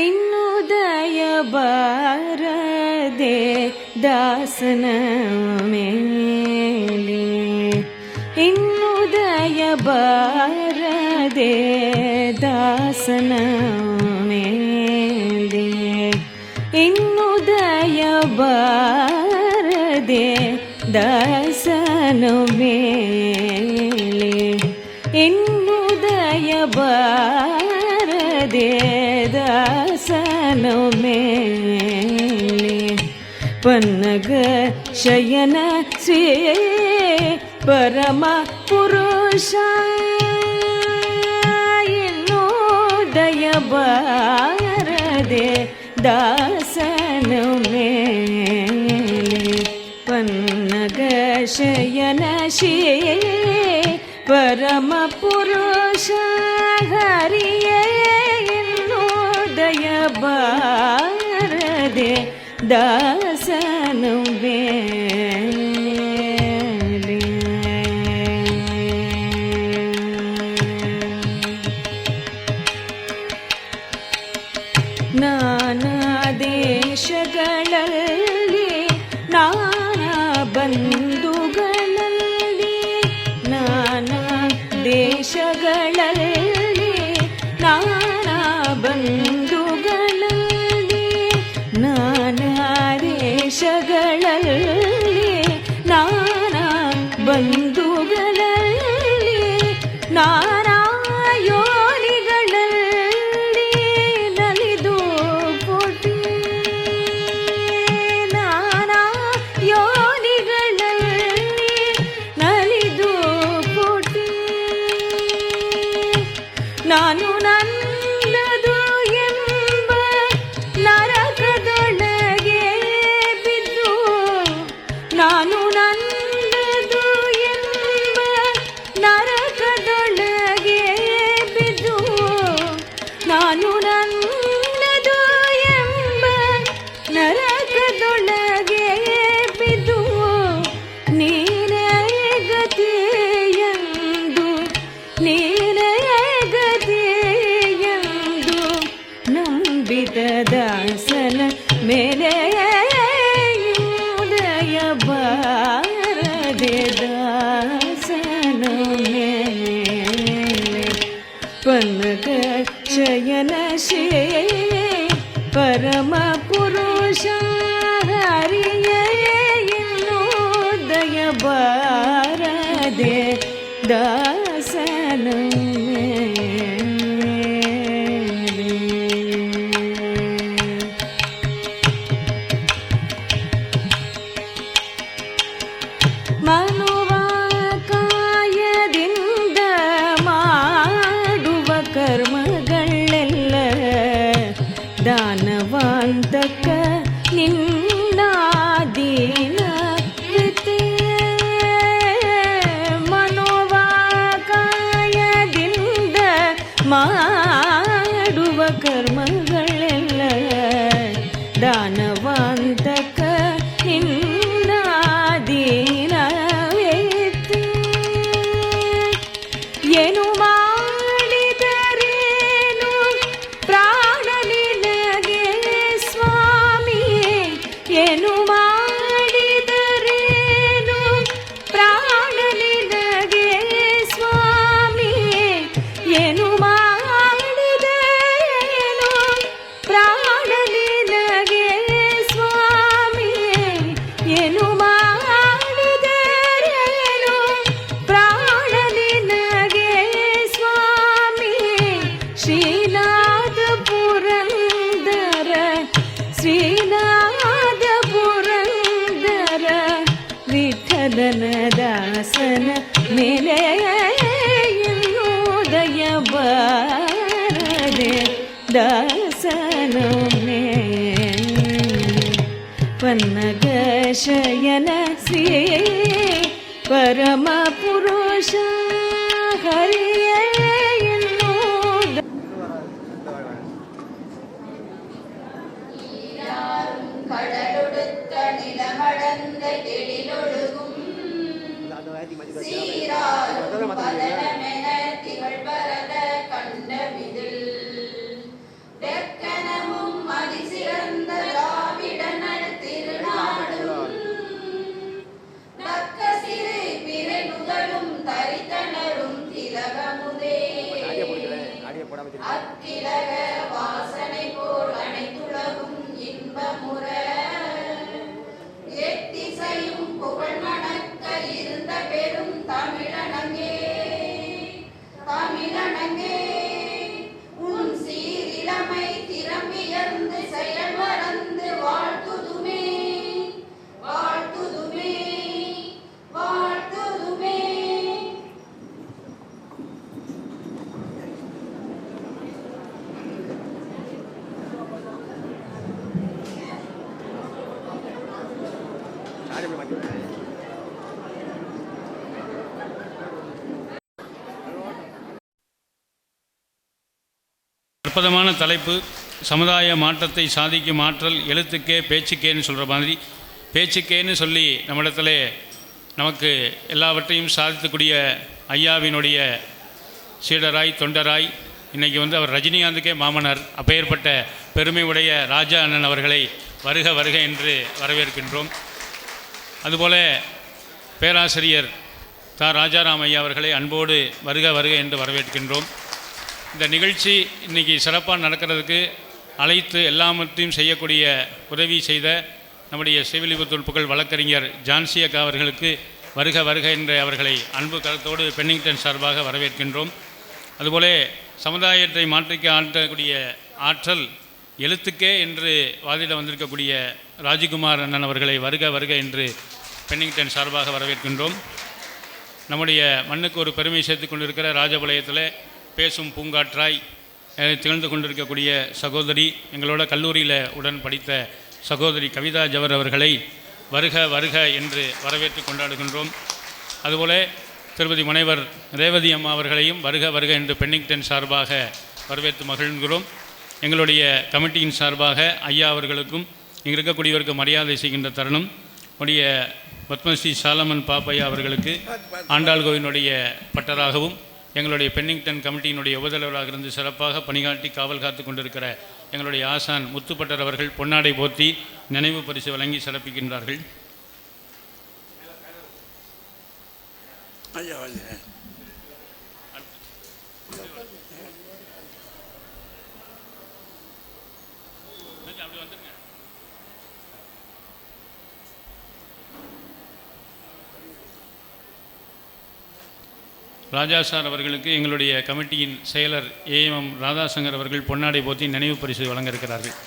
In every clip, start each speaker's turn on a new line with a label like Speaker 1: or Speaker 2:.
Speaker 1: ಇನ್ನುದಯ ಬಾರದೆ ದಾಸನ ಮೇಲೆ, ಇನ್ನುದಯ ಬಾರದೆ ದಾಸನ ಮೇಲೆ, ಇನ್ನುದಯ ಬಾರದೆ ದಾಸನ ಮೇಲೆ, ಇನ್ನುದಯ ಬಾರದೆ ದಾಸನ ಮೇಲೆ, ಪನ್ನಗ ಶಯನ ಶ್ರೀ ಪರಮ ಪುರುಷ ಇನ್ನುದಯ ಬಾರದೆ ದಾಸನ ಮೇಲೆ, ಪನ್ನಗ ಶಯನ ಶ್ರೀ ಪರಮ ಪುರುಷ ಹರಿಯೇ ಇನ್ನುದಯ ಬಾರದೆ ದಾಸನ ಮೇಲೆ. ನಾನಾ ದೇಶಗಳಲ್ಲಿ ನಾನಾ ಬಂಧುಗಳಲ್ಲಿ, ನಾನಾ ದೇಶಗಳಲ್ಲಿ ನಾನಾ ಬಂಧುಗಳಲ್ಲಿ, ನಾನಾ ದೇಶಗಳಲ್ಲಿ ನಾನಾ ಬಂಧುಗಳಲ್ಲಿ, ನಾನಾ ಯೋನಿಗಳಲ್ಲಿ ನಲಿದು ಪುಟಿ, ನಾನಾ ಯೋನಿಗಳಲ್ಲಿ ನಲಿದು ಪುಟಿ, ನಾನು ನನ್ನದು ಎಂಬ ನರಕದೊಳಗೆ ಬಿದ್ದು, ನಾನು ನನ್ನದು ಎಂಬ ನರಕದೊಳಗೆ ಬಿದ್ದು, ನಾನು ನನ್ನದು ಎಂಬ ನರಕದೊಳಗೆ ಬಿದ್ದು, ನೀನೇ ಗತಿಯೆಂದು, ನೀನೇ ಗತಿಯೆಂದು ನಂಬಿದ ದಾಸನ ಮೇಲೆ ಉದಯ ಬಾರದೆ ದಾಸನ ಮೇಲೆ, ಪನ್ನಗ ಶಯನ ಶ್ರೀ ಪರಮ ಪುರುಷ ಹರಿಯೇ ಇನ್ನುದಯ ಬಾರದೆ ದಾಸನ ಮೇಲೆ. ಮನುವ ಕಾಯದಿಂದ ಮಾಡುವ ಕರ್ಮಗಳೆಲ್ಲ ದಾನವಾಂತಕ ನಿನ್ನಾದೀನ ಕೃತಿಯೇ, ಮನುವ ಕಾಯದಿಂದ ಮಾಡುವ ಕರ್ಮಗಳೆಲ್ಲ ದಾನವಾಂತಕ ನಿನ್ನಾದೀನವೇತಿ, ಏನು ಮಾಡಿದರೇನು ಪ್ರಾಣ ನಿನಗೆ ಸ್ವಾಮಿ, ಏನು ಮಾಡಿದರೇನು ಪ್ರಾಣ ನಿನಗೆ ಸ್ವಾಮಿ, ಏನು ಮಾಡಿದರೇನು ಪ್ರಾಣ ನಿನಗೆ ಸ್ವಾಮಿ, ಏನು ಮಾಡಿದರೇನು ಪ್ರಾಣ ನಿನಗೆ ಸ್ವಾಮಿ, ಶ್ರೀನಾಥ ಪುರಂದರ, ಶ್ರೀನಾಥ ಪುರಂದರ ವಿಠಲನ ದಾಸನ ಮೇಲೆ ಇನ್ನುದಯ ಬಾರದೆ ದಾಸನ ಮೇಲೆ, ಪನ್ನಗ ಶಯನ ಶ್ರೀ ಪರಮ ಪುರುಷ ಹರಿಯೇ ಇನ್ನುದ
Speaker 2: கடலொடுத்த நிலமடந்த எழிலொழுகும் சீராரும் பதனமென திகழ்வரத கண்ட விதில் தெக்கன அரங்கே உன் சீரிழமை திறமியர்ந்து செயல் மறந்து வாழ்த்துதுமே வாழ்த்துதுமே வாழ்த்துதுமே.
Speaker 3: அற்புதமான தலைப்பு. சமுதாய மாற்றத்தை சாதிக்கும் ஆற்றல் எழுத்துக்கே பேச்சுக்கேன்னு சொல்கிற மாதிரி, பேச்சுக்கேன்னு சொல்லி நம்மிடத்தில் நமக்கு எல்லாவற்றையும் சாதிக்கக்கூடிய ஐயாவினுடைய சீடராய் தொண்டராய் இன்றைக்கி அவர் ரஜினிகாந்துக்கே மாமனார். அப்பேற்பட்ட பெருமை உடைய ராஜா அண்ணன் அவர்களை வருக வருக என்று வரவேற்கின்றோம். அதுபோல பேராசிரியர் தா ராஜாராம் ஐயா அவர்களை அன்போடு வருக வருக என்று வரவேற்கின்றோம். இந்த நிகழ்ச்சி இன்றைக்கி சிறப்பாக நடக்கிறதுக்கு அழைத்து எல்லாவற்றையும் செய்யக்கூடிய உதவி செய்த நம்முடைய சிவிலிபுத்தூர் புகழ் வழக்கறிஞர் ஜான்சி அக்கா அவர்களுக்கு வருக வருக என்று அவர்களை அன்பு கருத்தோடு பென்னிங்டன் சார்பாக வரவேற்கின்றோம். அதுபோல சமுதாயத்தை மாற்றிக்க ஆற்றக்கூடிய ஆற்றல் எழுத்துக்கே என்று வாதிட வந்திருக்கக்கூடிய ராஜகுமார் அண்ணன் அவர்களை வருக வருக என்று பென்னிங்டன் சார்பாக வரவேற்கின்றோம். நம்முடைய மண்ணுக்கு ஒரு பெருமை சேர்த்து கொண்டிருக்கிற ராஜபாளையத்தில் பேசும் பூங்காற்றாய் திகழ்ந்து கொண்டிருக்கக்கூடிய சகோதரி, எங்களோட கல்லூரியில் உடன் படித்த சகோதரி கவிதா ஜவர் அவர்களை வருக வருக என்று வரவேற்று கொண்டாடுகின்றோம். அதுபோல திருப்பதி முனைவர் ரேவதி அம்மா அவர்களையும் வருக வருக என்று பென்னிங்டன் சார்பாக வரவேற்று மகிழ்கிறோம். எங்களுடைய கமிட்டியின் சார்பாக ஐயா அவர்களுக்கும் இங்கே இருக்கக்கூடியவருக்கு மரியாதை செய்கின்ற தருணம். உடைய பத்மஸ்ரீ சாலமன் பாப்பையா அவர்களுக்கு ஆண்டாள் கோவிலுடைய பட்டராகவும் எங்களுடைய பென்னிங்டன் கமிட்டியினுடைய உபதலைவராக இருந்து சிறப்பாக பணிகாட்டி காவல் காத்து கொண்டிருக்கிற எங்களுடைய ஆசான் முத்துப்பட்டர் அவர்கள் பொன்னாடை போற்றி நினைவு பரிசு வழங்கி சிறப்பிக்கின்றார்கள். ராஜா சார் அவர்களுக்கு எங்களுடைய கமிட்டியின் செயலர் ஏஎம் ராதாசங்கர் அவர்கள் பொன்னாடை போற்றி நினைவு பரிசு வழங்க இருக்கிறார்கள்.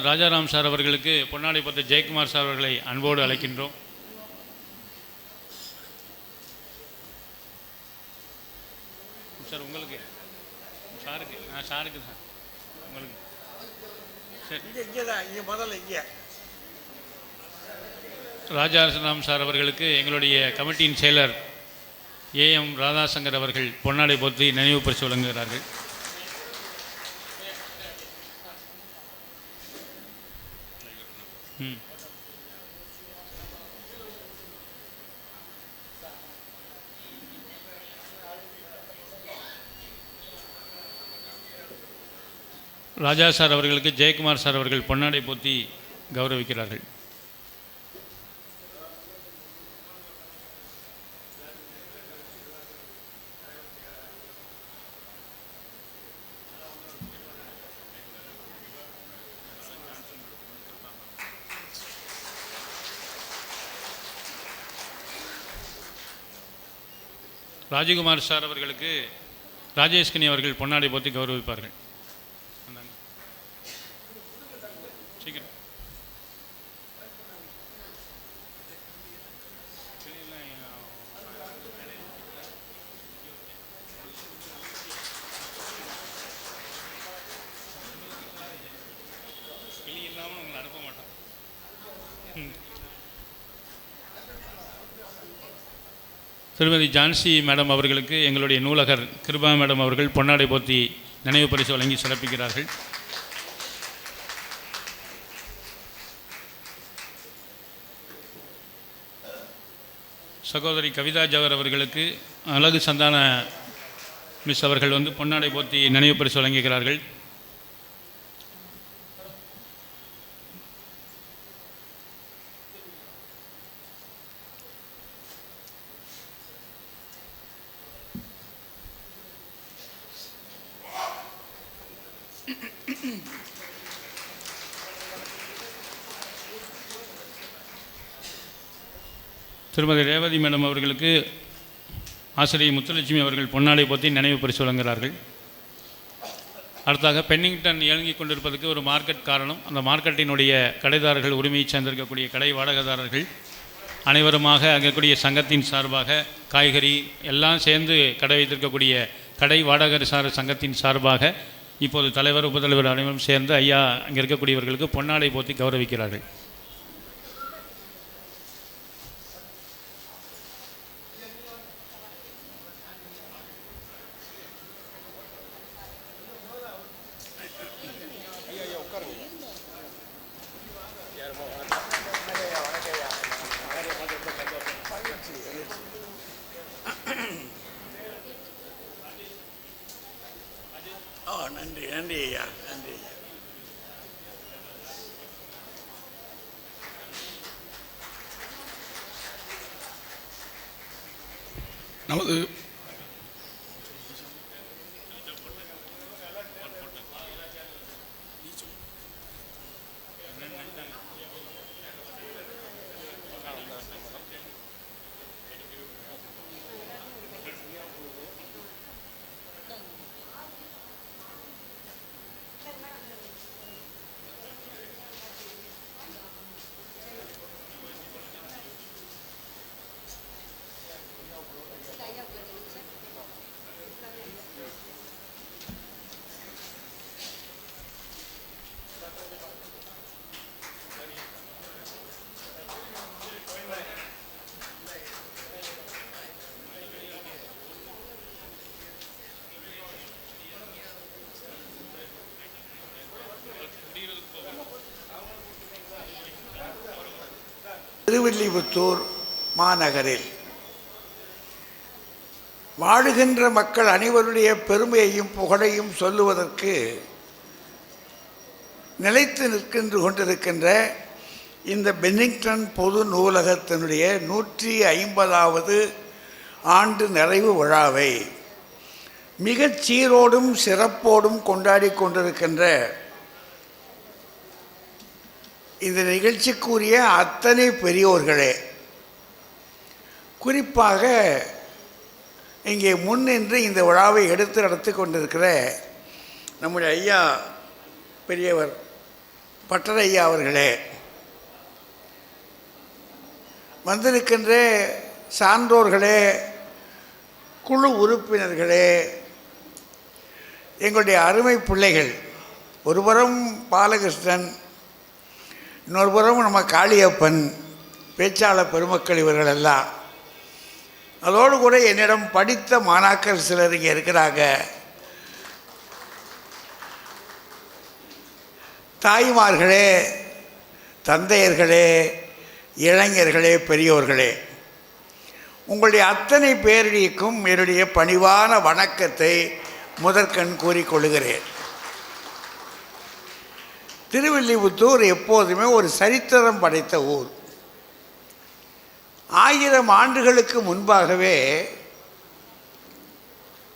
Speaker 3: ராஜாராம் சார் அவர்களுக்கு பொன்னாடை போட்ட ஜெயக்குமார் சார் அவர்களை அன்போடு அழைக்கின்றோம். சார் உங்களுக்கு சாருக்கு சாருக்கு சார் உங்களுக்கு ராஜாராம் சார் அவர்களுக்கு எங்களுடைய கமிட்டியின் செயலர் ஏஎம் ராதாசங்கர் அவர்கள் பொன்னாடை போற்றி நினைவு பரிசு வழங்குகிறார்கள். ராஜா சார் அவர்களுக்கு ஜெயக்குமார் சார் அவர்கள் பொன்னாடை போற்றி கௌரவிக்கிறார்கள். ராஜகுமார் சார் அவர்களுக்கு ராஜேஷ்கனி அவர்கள் பொன்னாடை போற்றி கௌரவிப்பார்கள். சீக்கிரம் கிளி இல்லாமல் உங்களை அனுப்ப மாட்டோம். திருமதி ஜான்சி மேடம் அவர்களுக்கு எங்களுடைய நூலகர் கிருபா மேடம் அவர்கள் பொன்னாடை போற்றி நினைவு பரிசு வழங்கி சிறப்பிக்கிறார்கள். சகோதரி கவிதா ஜவர் அவர்களுக்கு அழகு சந்தான மிஸ் அவர்கள் பொன்னாடை போற்றி நினைவு பரிசு வழங்குகிறார்கள். திருமதி ரேவதி மேடம் அவர்களுக்கு ஆசிரியை முத்துலட்சுமி அவர்கள் பொன்னாடை போற்றி நினைவு பரிசு வழங்குகிறார்கள். அடுத்தாக பென்னிங்டன் இயங்கிக் கொண்டிருப்பதற்கு ஒரு மார்க்கெட் காரணம். அந்த மார்க்கெட்டினுடைய கடைதாரர்கள், உரிமையை சேர்ந்திருக்கக்கூடிய கடை வாடகைதாரர்கள் அனைவருமாக அங்கக்கூடிய சங்கத்தின் சார்பாக காய்கறி எல்லாம் சேர்ந்து கடை வைத்திருக்கக்கூடிய கடை வாடகைதாரர் சங்கத்தின் சார்பாக இப்போது தலைவர், உபதலைவர் அனைவரும் சேர்ந்து ஐயா அங்கே இருக்கக்கூடியவர்களுக்கு பொன்னாடை போற்றி கௌரவிக்கிறார்கள்.
Speaker 4: நன்றி நன்றி ஐயா, நன்றி ஐயா.
Speaker 5: நமது
Speaker 4: திருவில்லிபுத்தூர் மாநகரில் வாழுகின்ற மக்கள் அனைவருடைய பெருமையையும் புகழையும் சொல்லுவதற்கு நிலைத்து நிற்கின்று கொண்டிருக்கின்ற இந்த பென்னிங்டன் பொது நூலகத்தினுடைய 150வது ஆண்டு நிறைவு விழாவை மிகச் சீரோடும் சிறப்போடும் கொண்டாடி கொண்டிருக்கின்ற இந்த நிகழ்ச்சிக்குரிய அத்தனை பெரியோர்களே, குறிப்பாக இங்கே முன்னின்று இந்த விழாவை எடுத்து நடத்தி கொண்டிருக்கிற நம்முடைய ஐயா பெரியவர் பட்டரையா அவர்களே, வந்திருக்கின்ற சான்றோர்களே, குழு உறுப்பினர்களே, எங்களுடைய அருமை பிள்ளைகள், ஒருபுறம் பாலகிருஷ்ணன், இன்னொரு புறம் நம்ம காளியப்பன், பேச்சாளர் பெருமக்கள் இவர்கள் எல்லாம், அதோடு கூட என்னிடம் படித்த மாணாக்கர் சிலர் இங்கே இருக்கிறாங்க. தாய்மார்களே, தந்தையர்களே, இளைஞர்களே, பெரியோர்களே, உங்களுடைய அத்தனை பேரிடிக்கும் என்னுடைய பணிவான வணக்கத்தை முதற்கண் கூறிக்கொள்கிறேன். திருவில்லிபுத்தூர் எப்போதுமே ஒரு சரித்திரம் படைத்த ஊர். 1000 ஆண்டுகளுக்கு முன்பாகவே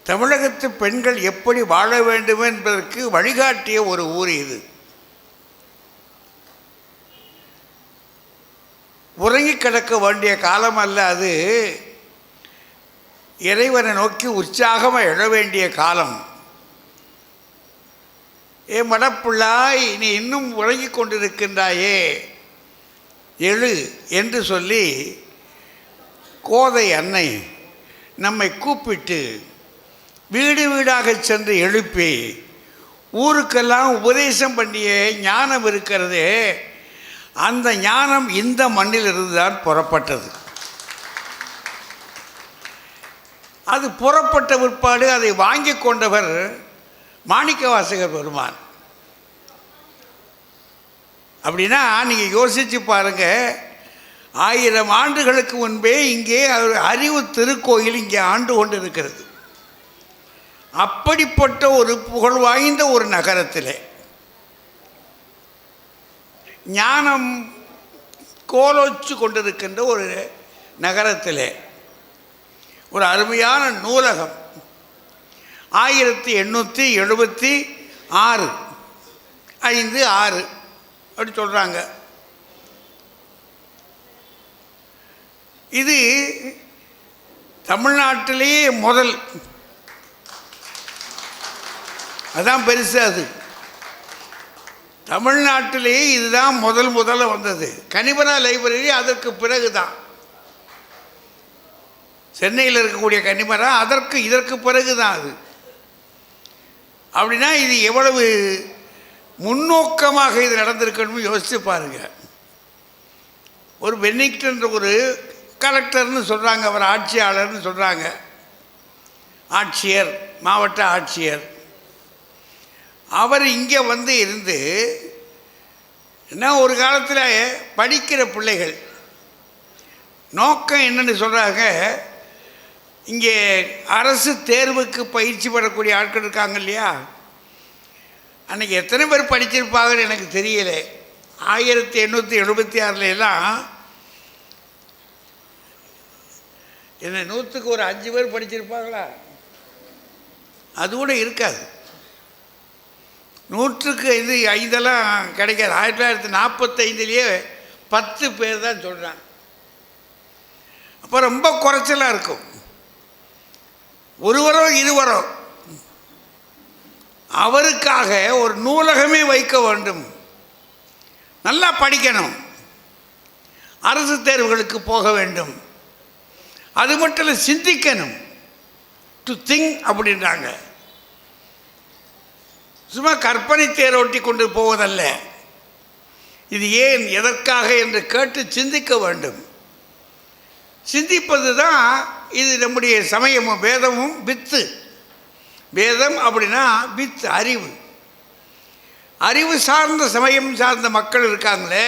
Speaker 4: தமிழகத்து பெண்கள் எப்படி வாழ வேண்டும் என்பதற்கு வழிகாட்டிய ஒரு ஊர் இது. உறங்கி கிடக்க வேண்டிய காலம் அல்ல அது, இறைவனை நோக்கி உற்சாகமாக எழ வேண்டிய காலம். ஏ மடப்புள்ளாய், நீ இன்னும் உறங்கி கொண்டிருக்கின்றாயே, எழு என்று சொல்லி கோதை அன்னை நம்மை கூப்பிட்டு வீடு வீடாக சென்று எழுப்பி ஊருக்கெல்லாம் உபதேசம் பண்ணிய ஞானம் இருக்கிறதே, அந்த ஞானம் இந்த மண்ணிலிருந்து தான் புறப்பட்டது. அது புறப்பட்ட பிற்பாடு அதை வாங்கி கொண்டவர் மாணிக்கவாசகர் பெருமான். அப்படின்னா நீங்கள் யோசித்து பாருங்கள், 1000 ஆண்டுகளுக்கு முன்பே இங்கே அறிவு திருக்கோயில் இங்கே ஆண்டு கொண்டு இருக்கிறது. அப்படிப்பட்ட ஒரு புகழ் வாய்ந்த ஒரு நகரத்தில் ஞானம் கோலோச்சு கொண்டிருக்கின்ற ஒரு நகரத்தில் ஒரு அருமையான நூலகம் 1876 5/6 அப்படி சொல்கிறாங்க. இது தமிழ்நாட்டிலேயே முதல், அதான் பெருசு. அது தமிழ்நாட்டிலேயே இதுதான் முதல்ல வந்தது. கனிமரா லைப்ரரி அதற்கு பிறகு தான். சென்னையில் இருக்கக்கூடிய கன்னிமரா இதற்கு பிறகு தான் அது. அப்படின்னா இது எவ்வளவு முன்னோக்கமாக இது நடந்திருக்கணும்னு யோசித்து பாருங்கள். ஒரு பென்னிக்டன்ற ஒரு கலெக்டர்னு சொல்கிறாங்க, அவர் ஆட்சியாளர்னு சொல்கிறாங்க, ஆட்சியர், மாவட்ட ஆட்சியர். அவர் இங்கே வந்து இருந்து என்ன, ஒரு காலத்தில் படிக்கிற பிள்ளைகள் நோக்கம் என்னென்னு சொல்கிறாங்க, இங்கே அரசு தேர்வுக்கு பயிற்சி பெறக்கூடிய ஆட்கள் இருக்காங்க இல்லையா, அன்றைக்கி எத்தனை பேர் படிச்சிருப்பாங்கன்னு எனக்கு தெரியலை. 1876 என்ன 100க்கு ஒரு 5 பேர் படிச்சிருப்பாங்களா? அது கூட இருக்காது. 100க்கு 5 கிடைக்காது. 1945 10 பேர் தான் சொல்கிறாங்க. அப்போ ரொம்ப குறைச்சலாக இருக்கும். ஒருவரோ இருவரோ அவருக்காக ஒரு நூலகமே வைக்க வேண்டும். நல்லா படிக்கணும், அரசு தேர்வுகளுக்கு போக வேண்டும், அது மட்டும் இல்லை சிந்திக்கணும், டு திங்க் அப்படின்றாங்க. சும்மா கற்பனை தேரோட்டி கொண்டு போவதல்ல, இது ஏன் எதற்காக என்று கேட்டு சிந்திக்க வேண்டும். சிந்திப்பது தான் இது நம்முடைய சமயமும் வேதமும் வித்து. வேதம் அப்படின்னா வித், அறிவு. அறிவு சார்ந்த சமயம் சார்ந்த மக்கள் இருக்காங்களே,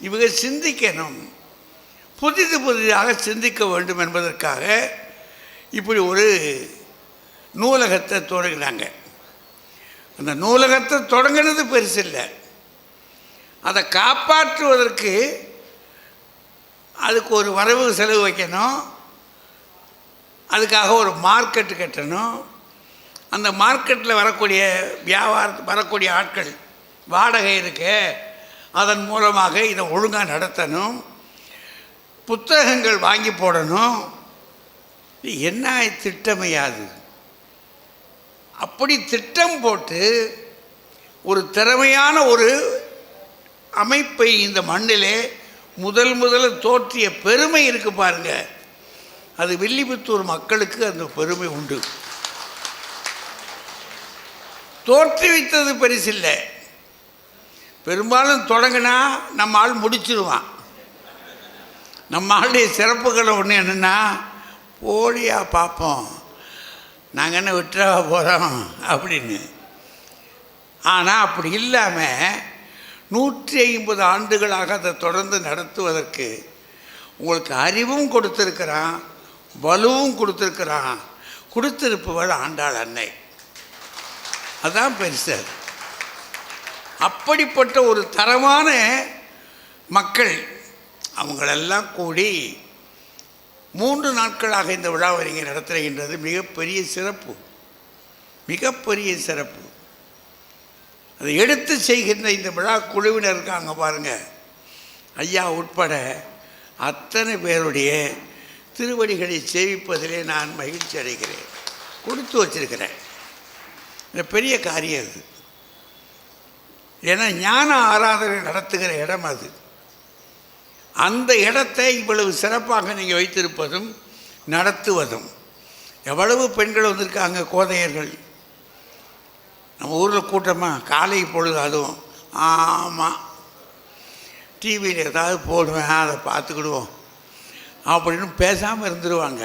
Speaker 4: இவங்க சிந்திக்கணும், புதிதாக சிந்திக்க வேண்டும் என்பதற்காக இப்படி ஒரு நூலகத்தை தொடங்கினாங்க. அந்த நூலகத்தை தொடங்கினது பெருசு இல்லை, அதை காப்பாற்றுவதற்கு அதுக்கு ஒரு வரவு செலவு வைக்கணும், அதுக்காக ஒரு மார்க்கெட்டு கட்டணும். அந்த மார்க்கெட்டில் வரக்கூடிய வரக்கூடிய ஆட்கள் வாடகை இருக்கு, அதன் மூலமாக இதை ஒழுங்காக நடத்தணும், புத்தகங்கள் வாங்கி போடணும். என்ன திட்டமையாது? அப்படி திட்டம் போட்டு ஒரு திறமையான ஒரு அமைப்பை இந்த மண்ணிலே முதல்ல தோற்றிய பெருமை இருக்கு பாருங்க. அது வில்லிபுத்தூர் மக்களுக்கு அந்த பெருமை உண்டு. தோற்றுவித்தது பெருசில்லை, பெரும்பாலும் தொடங்கினா நம்ம ஆள் முடிச்சிருவான். நம்ம ஆளுடைய சிறப்புகளை ஒன்று என்னென்னா, போலியா பார்ப்போம், நாங்கள் என்ன விட்டுறவா போகிறோம் அப்படின்னு. ஆனால் அப்படி இல்லாமல் 150 ஆண்டுகளாக அதை தொடர்ந்து நடத்துவதற்கு உங்களுக்கு அறிவும் கொடுத்துருக்கிறான், வலுவும் கொடுத்துருக்கிறான். கொடுத்திருப்பவள் ஆண்டாள் அன்னை, அதான் பெருசு. அப்படிப்பட்ட ஒரு தரமான மக்கள் அவங்களெல்லாம் கூடி 3 நாட்களாக இந்த விழாவை இங்கே நடத்துகின்றது மிகப்பெரிய சிறப்பு, மிகப்பெரிய சிறப்பு. அதை எடுத்து செய்கின்ற இந்த விழா குழுவினர் இருக்காங்க பாருங்கள், ஐயா உட்பட அத்தனை பேருடைய திருவடிகளை சேவிப்பதிலே நான் மகிழ்ச்சி அடைகிறேன். கொடுத்து வச்சிருக்கிறேன், இந்த பெரிய காரியம் அது. ஏன்னா ஞான ஆராதனை நடத்துகிற இடம் அது. அந்த இடத்தை இவ்வளவு சிறப்பாக நீங்கள் வைத்திருப்பதும் நடத்துவதும். எவ்வளவு பெண்கள் வந்திருக்காங்க, கோதையர்கள். நம்ம ஊரில் கூட்டமாக காலை பொழுது அதுவும், ஆமாம் டிவியில் ஏதாவது போடுவேன் அதை பார்த்துக்கிடுவோம் அப்படின்னு பேசாமல் இருந்துருவாங்க.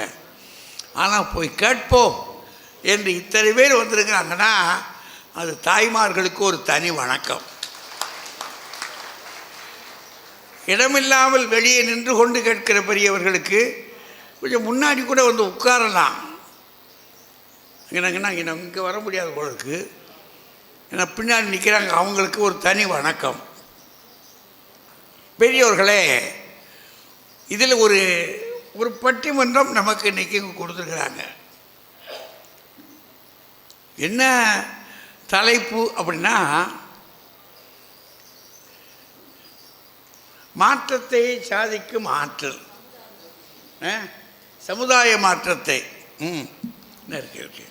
Speaker 4: ஆனால் போய் கேட்போம் என்று இத்தனை பேர் வந்திருக்கிறாங்கன்னா அது தாய்மார்களுக்கு ஒரு தனி வணக்கம். இடமில்லாமல் வெளியே நின்று கொண்டு கேட்கிற பெரியவர்களுக்கு கொஞ்சம் முன்னாடி கூட வந்து உட்காரலாம். என்னங்கன்னா இங்கே வர முடியாத போலருக்கு, ஏன்னா பின்னாடி நிற்கிறாங்க, அவங்களுக்கு ஒரு தனி வணக்கம். பெரியவர்களே, இதில் ஒரு பட்டிமன்றம் நமக்கு இன்றைக்கி கொடுத்துருக்குறாங்க. என்ன தலைப்பு அப்படின்னா, மாற்றத்தை சாதிக்கும் ஆற்றல். சமுதாய மாற்றத்தை இருக்கு.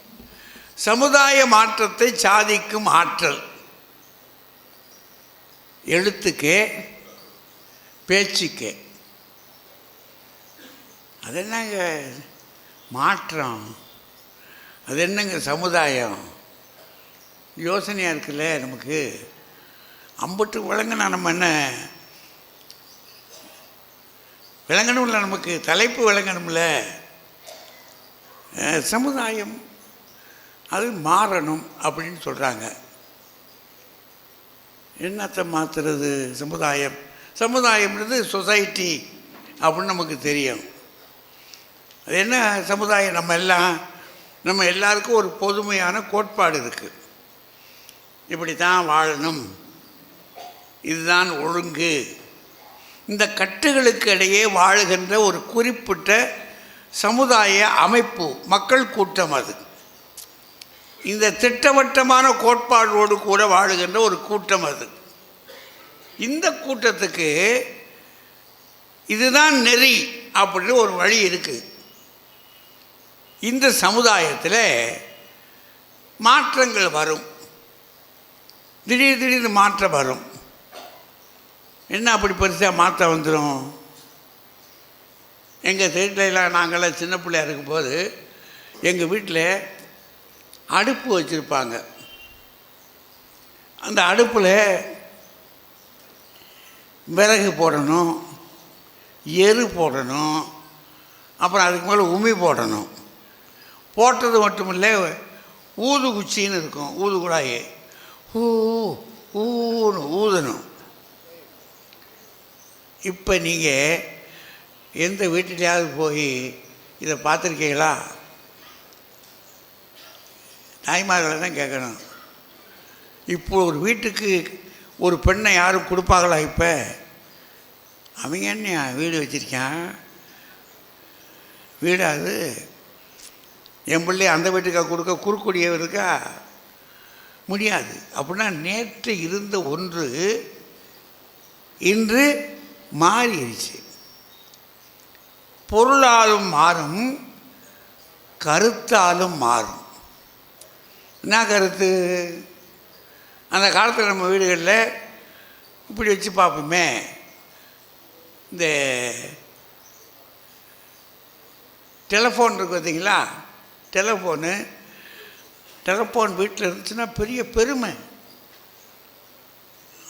Speaker 4: சமுதாய மாற்றத்தை சாதிக்கும் ஆற்றல் எழுத்துக்கே பேச்சுக்கே. அது என்னங்க மாற்றம், அது என்னங்க சமுதாயம்? யோசனையாக இருக்குல்ல நமக்கு. அம்புட்டு விளங்குனா நம்ம என்ன விளங்கணும்ல, நமக்கு தலைப்பு விளங்கணும்ல. சமுதாயம் அது மாறணும் அப்படின்னு சொல்கிறாங்க. என்னத்தை மாற்றுறது? சமுதாயம், சமுதாயம்ன்றது சொசைட்டி அப்படின்னு நமக்கு தெரியும். அது என்ன சமுதாயம்? நம்ம எல்லாருக்கும் ஒரு பொதுமையான கோட்பாடு இருக்குது. இப்படி தான் வாழணும், இதுதான் ஒழுங்கு. இந்த கட்டுகளுக்கு இடையே வாழுகின்ற ஒரு குறிப்பிட்ட சமுதாய அமைப்பு, மக்கள் கூட்டம். அது இந்த திட்டவட்டமான கோட்பாடோடு கூட வாழுகின்ற ஒரு கூட்டம். அது இந்த கூட்டத்துக்கு இதுதான் நெறி அப்படின்னு ஒரு வழி இருக்குது. இந்த சமுதாயத்தில் மாற்றங்கள் வரும், திடீர்னு மாற்றம் வரும். என்ன அப்படி பெருசாக மாற்றம் வந்துடும்? எங்கள் வீட்டிலலாம் நாங்கள்லாம் சின்ன பிள்ளையா இருக்கும்போது எங்கள் வீட்டில் அடுப்பு வச்சுருப்பாங்க. அந்த அடுப்பில் விறகு போடணும், எரு போடணும், அப்புறம் அதுக்கு மேலே உமி போடணும். போட்டது மட்டும் இல்லை, ஊது குச்சின்னு இருக்கும், ஊது குழாயே ஊன்னு ஊதணும். இப்போ நீங்கள் எந்த வீட்டிலையாவது போய் இதை பார்த்துருக்கீங்களா? தாய்மார்களை தான் கேட்கணும். இப்போ ஒரு வீட்டுக்கு ஒரு பெண்ணை யாரும் கொடுப்பாங்களா? இப்போ அவங்க என்ன வீடு வச்சுருக்கான், வீடாது என் பிள்ளை அந்த வீட்டுக்காக கொடுக்க குறுக்குடிய இருக்கா? முடியாது. அப்படின்னா நேற்று இருந்த ஒன்று இன்று மாறிடுச்சு. பொருளாலும் மாறும், கருத்தாலும் மாறும். என்ன கருத்து? அந்த காலத்தில் நம்ம வீடுகளில் இப்படி வச்சு பார்ப்போமே, இந்த டெலிஃபோன் இருக்குது பார்த்தீங்களா? டெலிஃபோன் வீட்டில் இருந்துச்சுன்னா பெரிய பெருமை.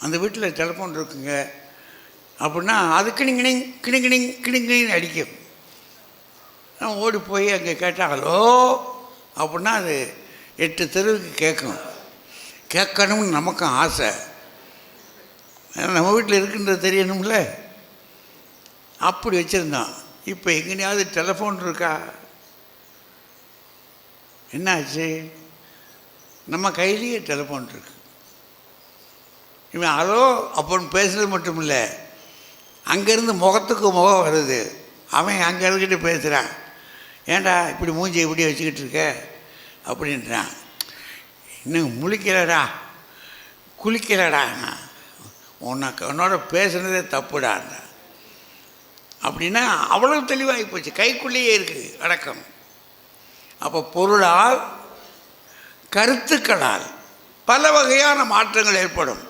Speaker 4: அந்த வீட்டில் டெலிஃபோன் இருக்குங்க அப்படின்னா அது கிணிங்கிணிங் கிணிங்கிணிங் கிணிங்கிணின்னு அடிக்கும். நான் ஓடி போய் அங்கே கேட்டால் ஹலோ அப்படின்னா அது 8 தெருவுக்கு கேட்கும். கேட்கணும்னு நமக்கும் ஆசை. நம்ம வீட்டில் இருக்குன்றது தெரியணும்ல. அப்படி வச்சுருந்தோம். இப்போ எங்கேயாவது டெலிஃபோன் இருக்கா? என்னாச்சு? நம்ம கையிலேயே டெலிஃபோன் இருக்கு. இவன் ஹலோ அப்படின்னு பேசுகிறது மட்டும் இல்லை, அங்கேருந்து முகத்துக்கு முகம் வருது. அவன் அங்கே இருக்கிட்டு பேசுகிறான், ஏன்டா இப்படி மூஞ்சி இப்படி வச்சுக்கிட்டு இருக்க அப்படின்றான். இன்னும் முழிக்கலடா குளிக்கலடா, உன்னோட பேசுனதே தப்புடான் அப்படின்னா அவ்வளவு தெளிவாகி போச்சு. கைக்குள்ளேயே இருக்குது அடக்கம். அப்போ பொருளால் கருத்துக்களால் பல வகையான மாற்றங்கள் ஏற்படும்.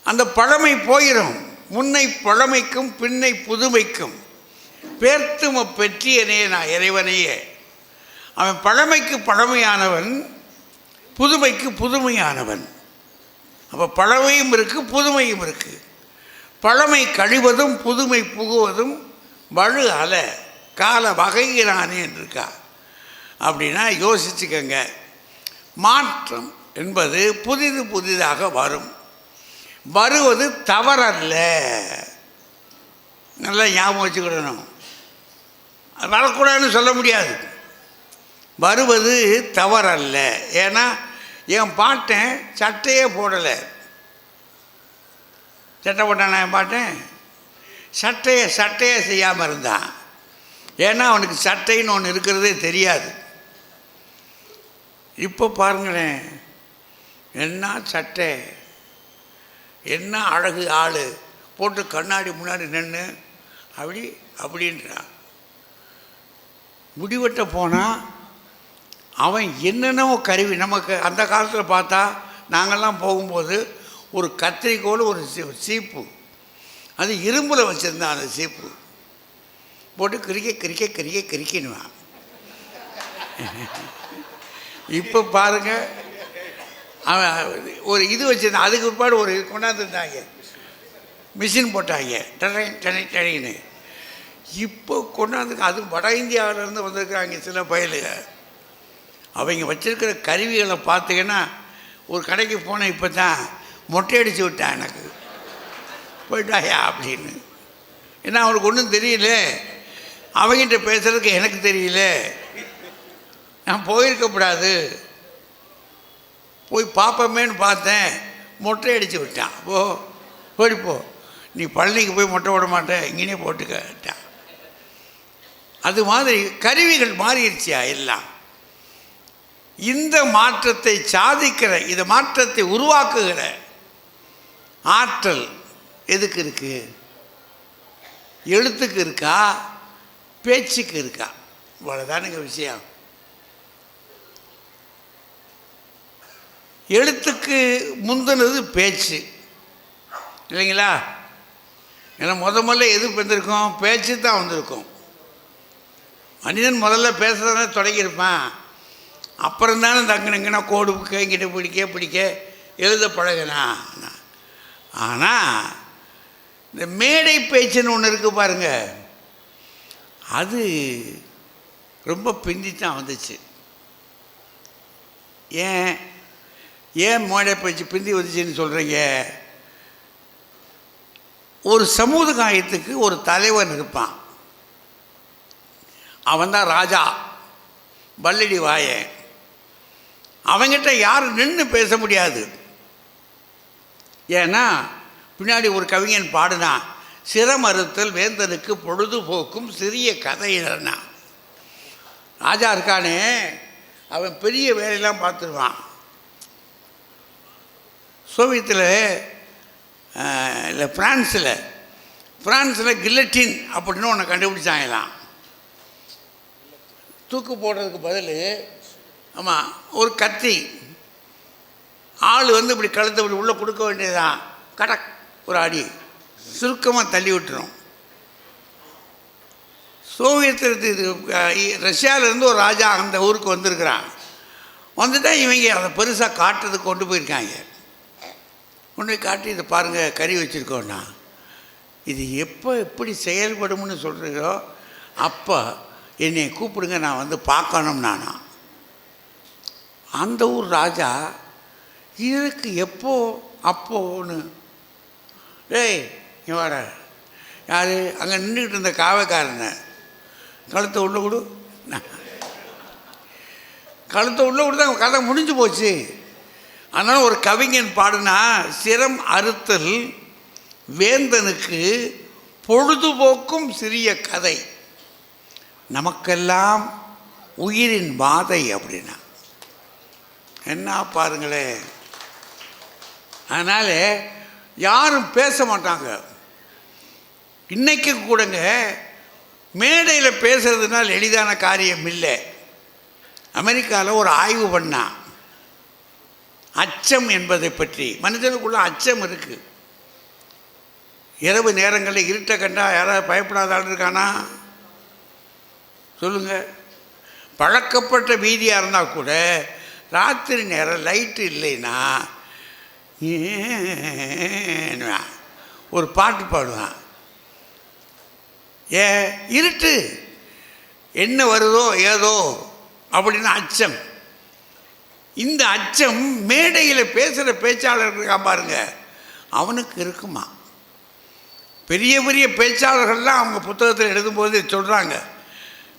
Speaker 4: அந்த பழமை போயிடும். முன்னை பழமைக்கும் பின்னை புதுமைக்கும் பேர்த்தும பெற்றியனே நான் இறைவனையே. அவன் பழமைக்கு பழமையானவன், புதுமைக்கு புதுமையானவன். அப்போ பழமையும் இருக்குது, புதுமையும் இருக்குது. பழமை கழிவதும் புதுமை புகுவதும் வலு அல கால வகையினானே இருக்கா. அப்படின்னா யோசிச்சுக்கங்க. மாற்றம் என்பது புதிதாக வரும். வருவது தவறல்ல. நல்லா ஞாபகம் வச்சுக்கிடணும். அது வரக்கூடாதுன்னு சொல்ல முடியாது. வருவது தவறல்ல. ஏன்னா என் பாட்டன் சட்டையே போடலை. சட்டை போட்டானா என் பாட்டன்? சட்டையே செய்யாமல் இருந்தான். ஏன்னா அவனுக்கு சட்டைன்னு ஒன்று இருக்கிறதே தெரியாது. இப்போ பாருங்களேன், என்ன சட்டை, என்ன அழகு ஆள் போட்டு கண்ணாடி முன்னாடி நின்று அப்படின்றான். முடிவெட்ட போனால் அவன் என்னென்னவோ கருவி, நமக்கு அந்த காலத்தில் பார்த்தா நாங்கள்லாம் போகும்போது ஒரு கத்திரிக்கோள், ஒரு சீப்பு, அது இரும்பில் வச்சுருந்தான். அந்த சீப்பு போட்டு கிரிக்கணுவான். இப்போ பாருங்கள், அவன் ஒரு இது வச்சுருந்தான். அதுக்கு பிற்பாடு ஒரு கொண்டாந்துருந்தாங்க, மிஷின் போட்டாங்க, டனைன்னு. இப்போ கொண்டாந்து அது வட இந்தியாவிலேருந்து வந்திருக்கிறாங்க சில பயலுங்க. அவங்க வச்சுருக்கிற கருவிகளை பார்த்தீங்கன்னா, ஒரு கடைக்கு போனேன், இப்போ தான் மொட்டை அடித்து விட்டான், எனக்கு போயிட்டாயா அப்படின்னு. ஏன்னா அவனுக்கு ஒன்றும் தெரியல, அவங்கிட்ட பேசுகிறதுக்கு எனக்கு தெரியல. நான் போயிருக்கக்கூடாது, போய் பார்ப்போமேன்னு பார்த்தேன், மொட்டை அடித்து விட்டான். ஓடிப்போ, நீ பழனிக்கு போய் மொட்டை விட மாட்டேன், இங்கேனே போட்டுக்கிட்டான். அது மாதிரி கருவிகள் மாறிடுச்சியா எல்லாம். இந்த மாற்றத்தை சாதிக்கிற, இந்த மாற்றத்தை உருவாக்குகிற ஆற்றல் எதுக்கு இருக்கு? எழுத்துக்கு இருக்கா, பேச்சுக்கு இருக்கா? இவ்வளோதானுங்க விஷயம். எழுத்துக்கு முந்தினது பேச்சு இல்லைங்களா? ஏன்னா முதல்ல எது வந்திருக்கும்? பேச்சு தான் வந்திருக்கும். மனிதன் முதல்ல பேசுகிறத தொடங்கியிருப்பான். அப்புறம் தானே தங்கினங்கன்னா கோடு இங்கிட்ட பிடிக்க எழுத பழகினா. ஆனால் இந்த மேடை பேச்சுன்னு ஒன்று இருக்குது பாருங்க, அது ரொம்ப பிந்தித்தான் வந்துச்சு. ஏன் மேடை பேச்சு பிந்தி வந்துச்சுன்னு சொல்கிறீங்க? ஒரு சமுதாயத்துக்கு ஒரு தலைவன் இருப்பான், அவன் தான் ராஜா, பல்லடி வாயன். அவங்கிட்ட யாரும் நின்று பேச முடியாது. ஏன்னா பின்னாடி ஒரு கவிஞன் பாடுனான், சிரமறுத்தல் வேந்தனுக்கு பொழுதுபோக்கும் சிறிய கதையினா. ராஜா இருக்கானே, அவன் பெரிய வேலையெல்லாம் பார்த்துருவான். சோவியத்தில் இல்லை ஃப்ரான்ஸில் கில்லட்டின் அப்படின்னு ஒன்று கண்டுபிடிச்சாங்களாம். தூக்கு போடுறதுக்கு பதில், ஆமாம், ஒரு கத்தி, ஆள் வந்து இப்படி கழுத்தை இப்படி உள்ளே கொடுக்க வேண்டியதுதான், கடக் ஒரு அடி சுருக்கமாக தள்ளி விட்டுரும். ரஷ்யாவிலேருந்து ஒரு ராஜா அந்த ஊருக்கு வந்திருக்கிறான். வந்துட்டால் இவங்க அதை பெருசாக காட்டுறதுக்கு கொண்டு போயிருக்காங்க. கொண்டு போய் காட்டி, இதை பாருங்கள் கறி வச்சுருக்கோன்னா, இது எப்போ எப்படி செயல்படும்னு சொல்கிறீங்களோ அப்போ என்னை கூப்பிடுங்க, நான் வந்து பார்க்கணும். அந்த ஊர் ராஜா இதுக்கு எப்போ அப்போன்னு, டேய் இங்கே வாட, யார் அங்கே நின்றுக்கிட்டு இருந்த காவக்காரனை கழுத்தை உள்ள கொடு, கழுத்தை உள்ள கொடுத்தா கதை முடிஞ்சு போச்சு. அதனால் ஒரு கவிஞன் பாடுனா, சிரம் அறுத்தல் வேந்தனுக்கு பொழுதுபோக்கும் சிறிய கதை, நமக்கெல்லாம் உயிரின் வாதை அப்படின்னா என்ன பாருங்களேன். அதனால் யாரும் பேச மாட்டாங்க. இன்றைக்கு கூடங்க மேடையில் பேசுறதுனால் எளிதான காரியம் இல்லை. அமெரிக்காவில் ஒரு ஆய்வு பண்ணான், அச்சம் என்பதை பற்றி. மனிதனுக்குள்ள அச்சம் இருக்குது. இரவு நேரங்களில் இருட்டை கண்டா யாராவது பயப்படாத ஆள் இருக்கானா சொல்லுங்கள்? பழக்கப்பட்ட வீதியாக இருந்தால் கூட ராத்திரி நேரம் லைட்டு இல்லைன்னா ஒரு பாட்டு பாடுவான். இருட்டு என்ன வருதோ ஏதோ அப்படின்னு அச்சம். இந்த அச்சம் மேடையில் பேசுகிற பேச்சாளர் இருக்கா பாருங்க, அவனுக்கு இருக்குமா? பெரிய பெரிய பேச்சாளர்கள்லாம் அவங்க புத்தகத்தில் எழுதும்போது சொல்கிறாங்க,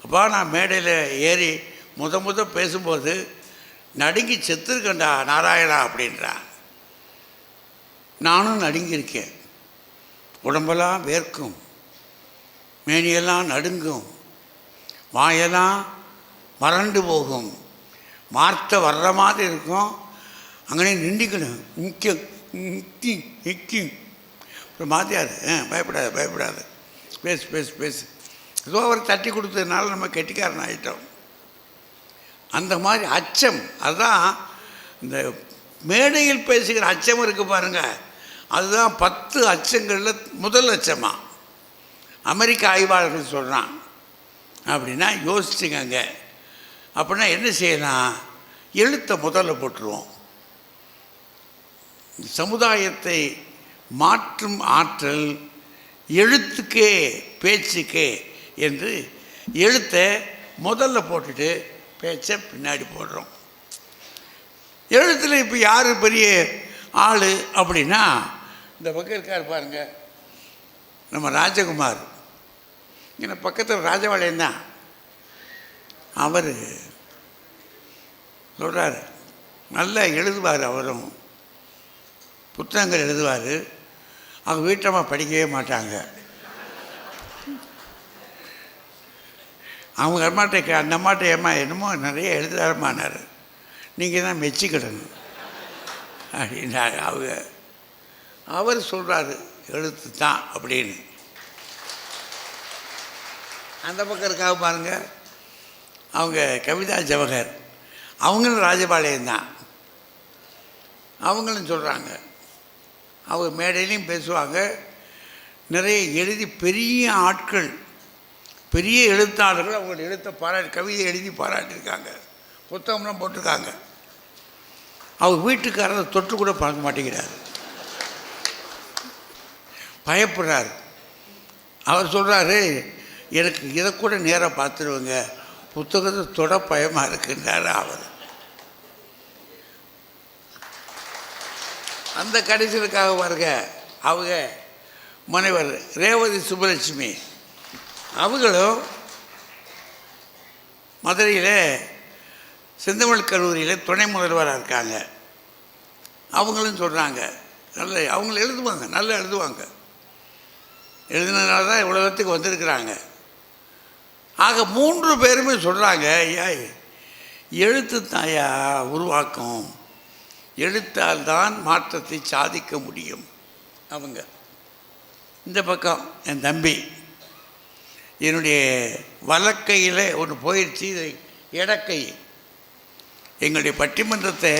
Speaker 4: அப்பா நான் மேடையில் ஏறி முத பேசும்போது நடுங்கி செத்துருக்கேன்டா நாராயணா அப்படின்றான். நானும் நடுங்கியிருக்கேன். உடம்பெல்லாம் வேர்க்கும், மேனியெல்லாம் நடுங்கும், வாயெல்லாம் வறண்டு போகும், வார்த்தை வர்ற மாதிரி இருக்கும். அங்கனே நின்றுக்கணும், நிற்கும். அப்புறம் மாத்தியார் பயப்படாது பேசு ஏதோ அவர் தட்டி கொடுத்ததுனால நம்ம கெட்டிக்காரன் ஆகிட்டோம். அந்த மாதிரி அச்சம், அதுதான் இந்த மேடையில் பேசுகிற அச்சம் இருக்குது பாருங்கள், அதுதான் 10 அச்சங்களில் முதல் அச்சமா அமெரிக்க ஆய்வாளர்கள் சொல்கிறான். அப்படின்னா யோசிச்சுங்க. அப்படின்னா என்ன செய்யலாம், எழுத்தை முதல்ல போட்டுருவோம். சமுதாயத்தை மாற்றும் ஆற்றல் எழுத்துக்கே பேச்சுக்கே என்று எழுத்தை முதல்ல போட்டுட்டு பேச்சை பின்னாடி போடுறோம். எழுத்தில் இப்போ யார் பெரிய ஆள் அப்படின்னா, இந்த பக்கம் இருக்கார் பாருங்க நம்ம ராஜகுமார், இங்கே பக்கத்தில் ராஜபாளையம் தான். அவர் சொல்கிறார், நல்லா எழுதுவார், அவரும் புத்தகங்கள் எழுதுவார். அவங்க வீட்டம்மா படிக்கவே மாட்டாங்க. அவங்க அம்மாட்ட அந்த அம்மாட்ட ஏமா என்னமோ நிறைய எழுதுறாருமானார், நீங்கள் தான் மெச்சிக்கிடணும் அப்படின்னாங்க அவங்க. அவர் சொல்கிறாரு எழுத்து தான் அப்படின்னு. அந்த பக்கம் இருக்காக பாருங்க, அவங்க கவிதா ஜவஹர், அவங்களும் ராஜபாளையம் தான். அவங்களும் சொல்கிறாங்க, அவங்க மேடையிலையும் பேசுவாங்க. நிறைய எழுதி பெரிய ஆட்கள், பெரிய எழுத்தாளர்கள் அவங்க எழுத்த கவிதை எழுதி பாராட்டியிருக்காங்க, புத்தகம்லாம் போட்டிருக்காங்க. அவங்க வீட்டுக்காரரை தொட்டு கூட பார்க்க மாட்டேங்கிறார், பயப்படுறார். அவர் சொல்கிறாரு, எனக்கு இதை கூட நேராக பார்த்துருவங்க, புத்தகத்தை தொட பயமாக இருக்குன்றார் அவர். அந்த கடைசிகளுக்காக பாருங்க, அவங்க முனைவர் ரேவதி சுப்புலட்சுமி அவங்களும் மதுரையில் செந்தமிழ் கல்லூரியில் துணை முதல்வராக இருக்காங்க. அவங்களும் சொல்கிறாங்க, நல்ல அவங்களும் எழுதுவாங்க, நல்லா எழுதுவாங்க, எழுதினதுனால தான் உலகத்துக்கு வந்திருக்கிறாங்க. ஆக 3 பேருமே சொல்கிறாங்க, ஐயா எழுத்து தாயா உருவாக்கும், எழுத்தால் தான் மாற்றத்தை சாதிக்க முடியும். அவங்க இந்த பக்கம் என் தம்பி, என்னுடைய வலக்கையில் ஒன்று போயிடுச்சு, இதை இடக்கை. எங்களுடைய பட்டிமன்றத்தை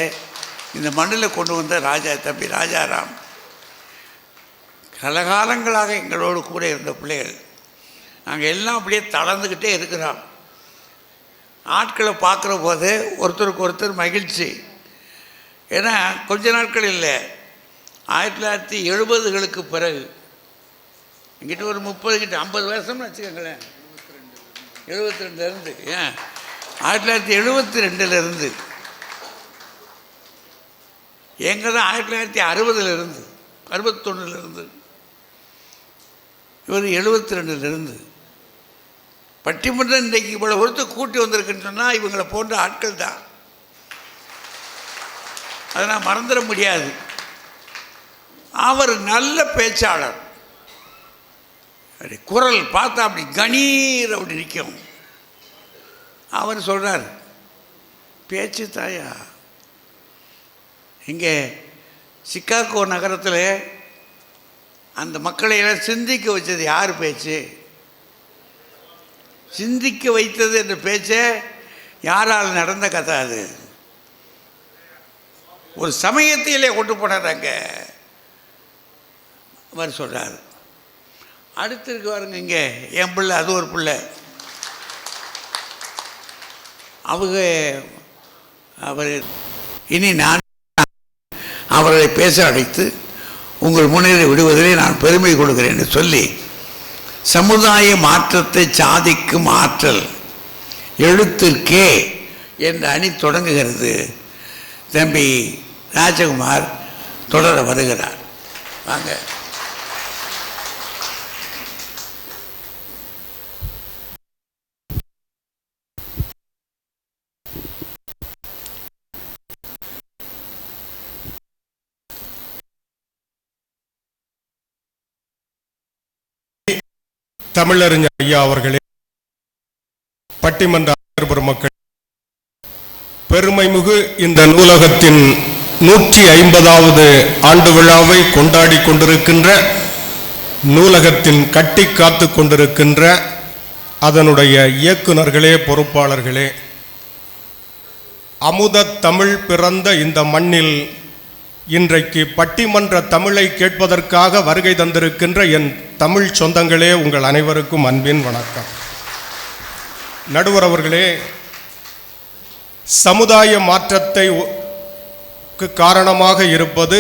Speaker 4: இந்த மண்ணில் கொண்டு வந்த தம்பி ராஜாராம், கலகாலங்களாக எங்களோடு கூட இருந்த பிள்ளைகள். நாங்கள் எல்லாம் அப்படியே தளர்ந்துக்கிட்டே இருக்கிறோம். ஆட்களை பார்க்குற போது ஒருத்தருக்கு ஒருத்தர் மகிழ்ச்சி. ஏன்னா கொஞ்ச நாட்கள் இல்லை, 1970களுக்கு பிறகு எங்கிட்ட ஒரு 50 வருஷம்னு வச்சுக்கோங்களேன், 72லேருந்து, ஏன் 1972லேருந்து, எங்கே தான் 1960லேருந்து 61லேருந்து, இவர் 72லேருந்து பட்டிமன்றம் இன்றைக்கு இவ்வளோ ஒருத்தர் கூட்டி வந்திருக்குன்னு சொன்னால் இவங்களை போன்ற ஆட்கள் தான். அதை நான் மறந்துட முடியாது. அவர் நல்ல பேச்சாளர், குரல் பார்த்தா அப்படி கணீர் அப்படி நிற்கும். அவர் சொல்கிறார், பேச்சு தாயா. இங்கே சிக்காகோ நகரத்தில் அந்த மக்களையெல்லாம் சிந்திக்க வச்சது யார் பேச்சு? சிந்திக்க வைத்தது என்ற பேச்சை யாரால் நடந்த கதை அது. ஒரு சமயத்திலே கொண்டு போனாங்க. அவர் சொல்கிறார், அடுத்து இருக்கு பாருங்க, இங்கே என் பிள்ளை, அது ஒரு பிள்ளை, அவர் இனி நான் அவர்களை பேச அழைத்து உங்கள் முன்னிலை விடுவதிலே நான் பெருமை கொள்கிறேன் என்று சொல்லி, சமுதாய மாற்றத்தை சாதிக்கும் ஆற்றல் எழுத்திற்கே என்ற அணி தொடங்குகிறது. தம்பி ராஜகுமார் தொடர வருகிறார். வாங்க.
Speaker 5: தமிழறிஞர் ஐயா அவர்களே, பட்டிமன்ற பெருமக்கள், பெருமைமிகு இந்த நூலகத்தின் 150வது ஆண்டு விழாவை கொண்டாடி கொண்டிருக்கின்ற நூலகத்தின் கட்டி காத்து கொண்டிருக்கின்ற அதனுடைய இயக்குனர்களே, பொறுப்பாளர்களே, அமுத தமிழ் பிறந்த இந்த மண்ணில் இன்றைக்கு பட்டிமன்ற தமிழை கேட்பதற்காக வருகை தந்திருக்கின்ற என் தமிழ் சொந்தங்களே, உங்கள் அனைவருக்கும் அன்பின் வணக்கம். நடுவர் அவர்களே, சமுதாய மாற்றத்தை காரணமாக இருப்பது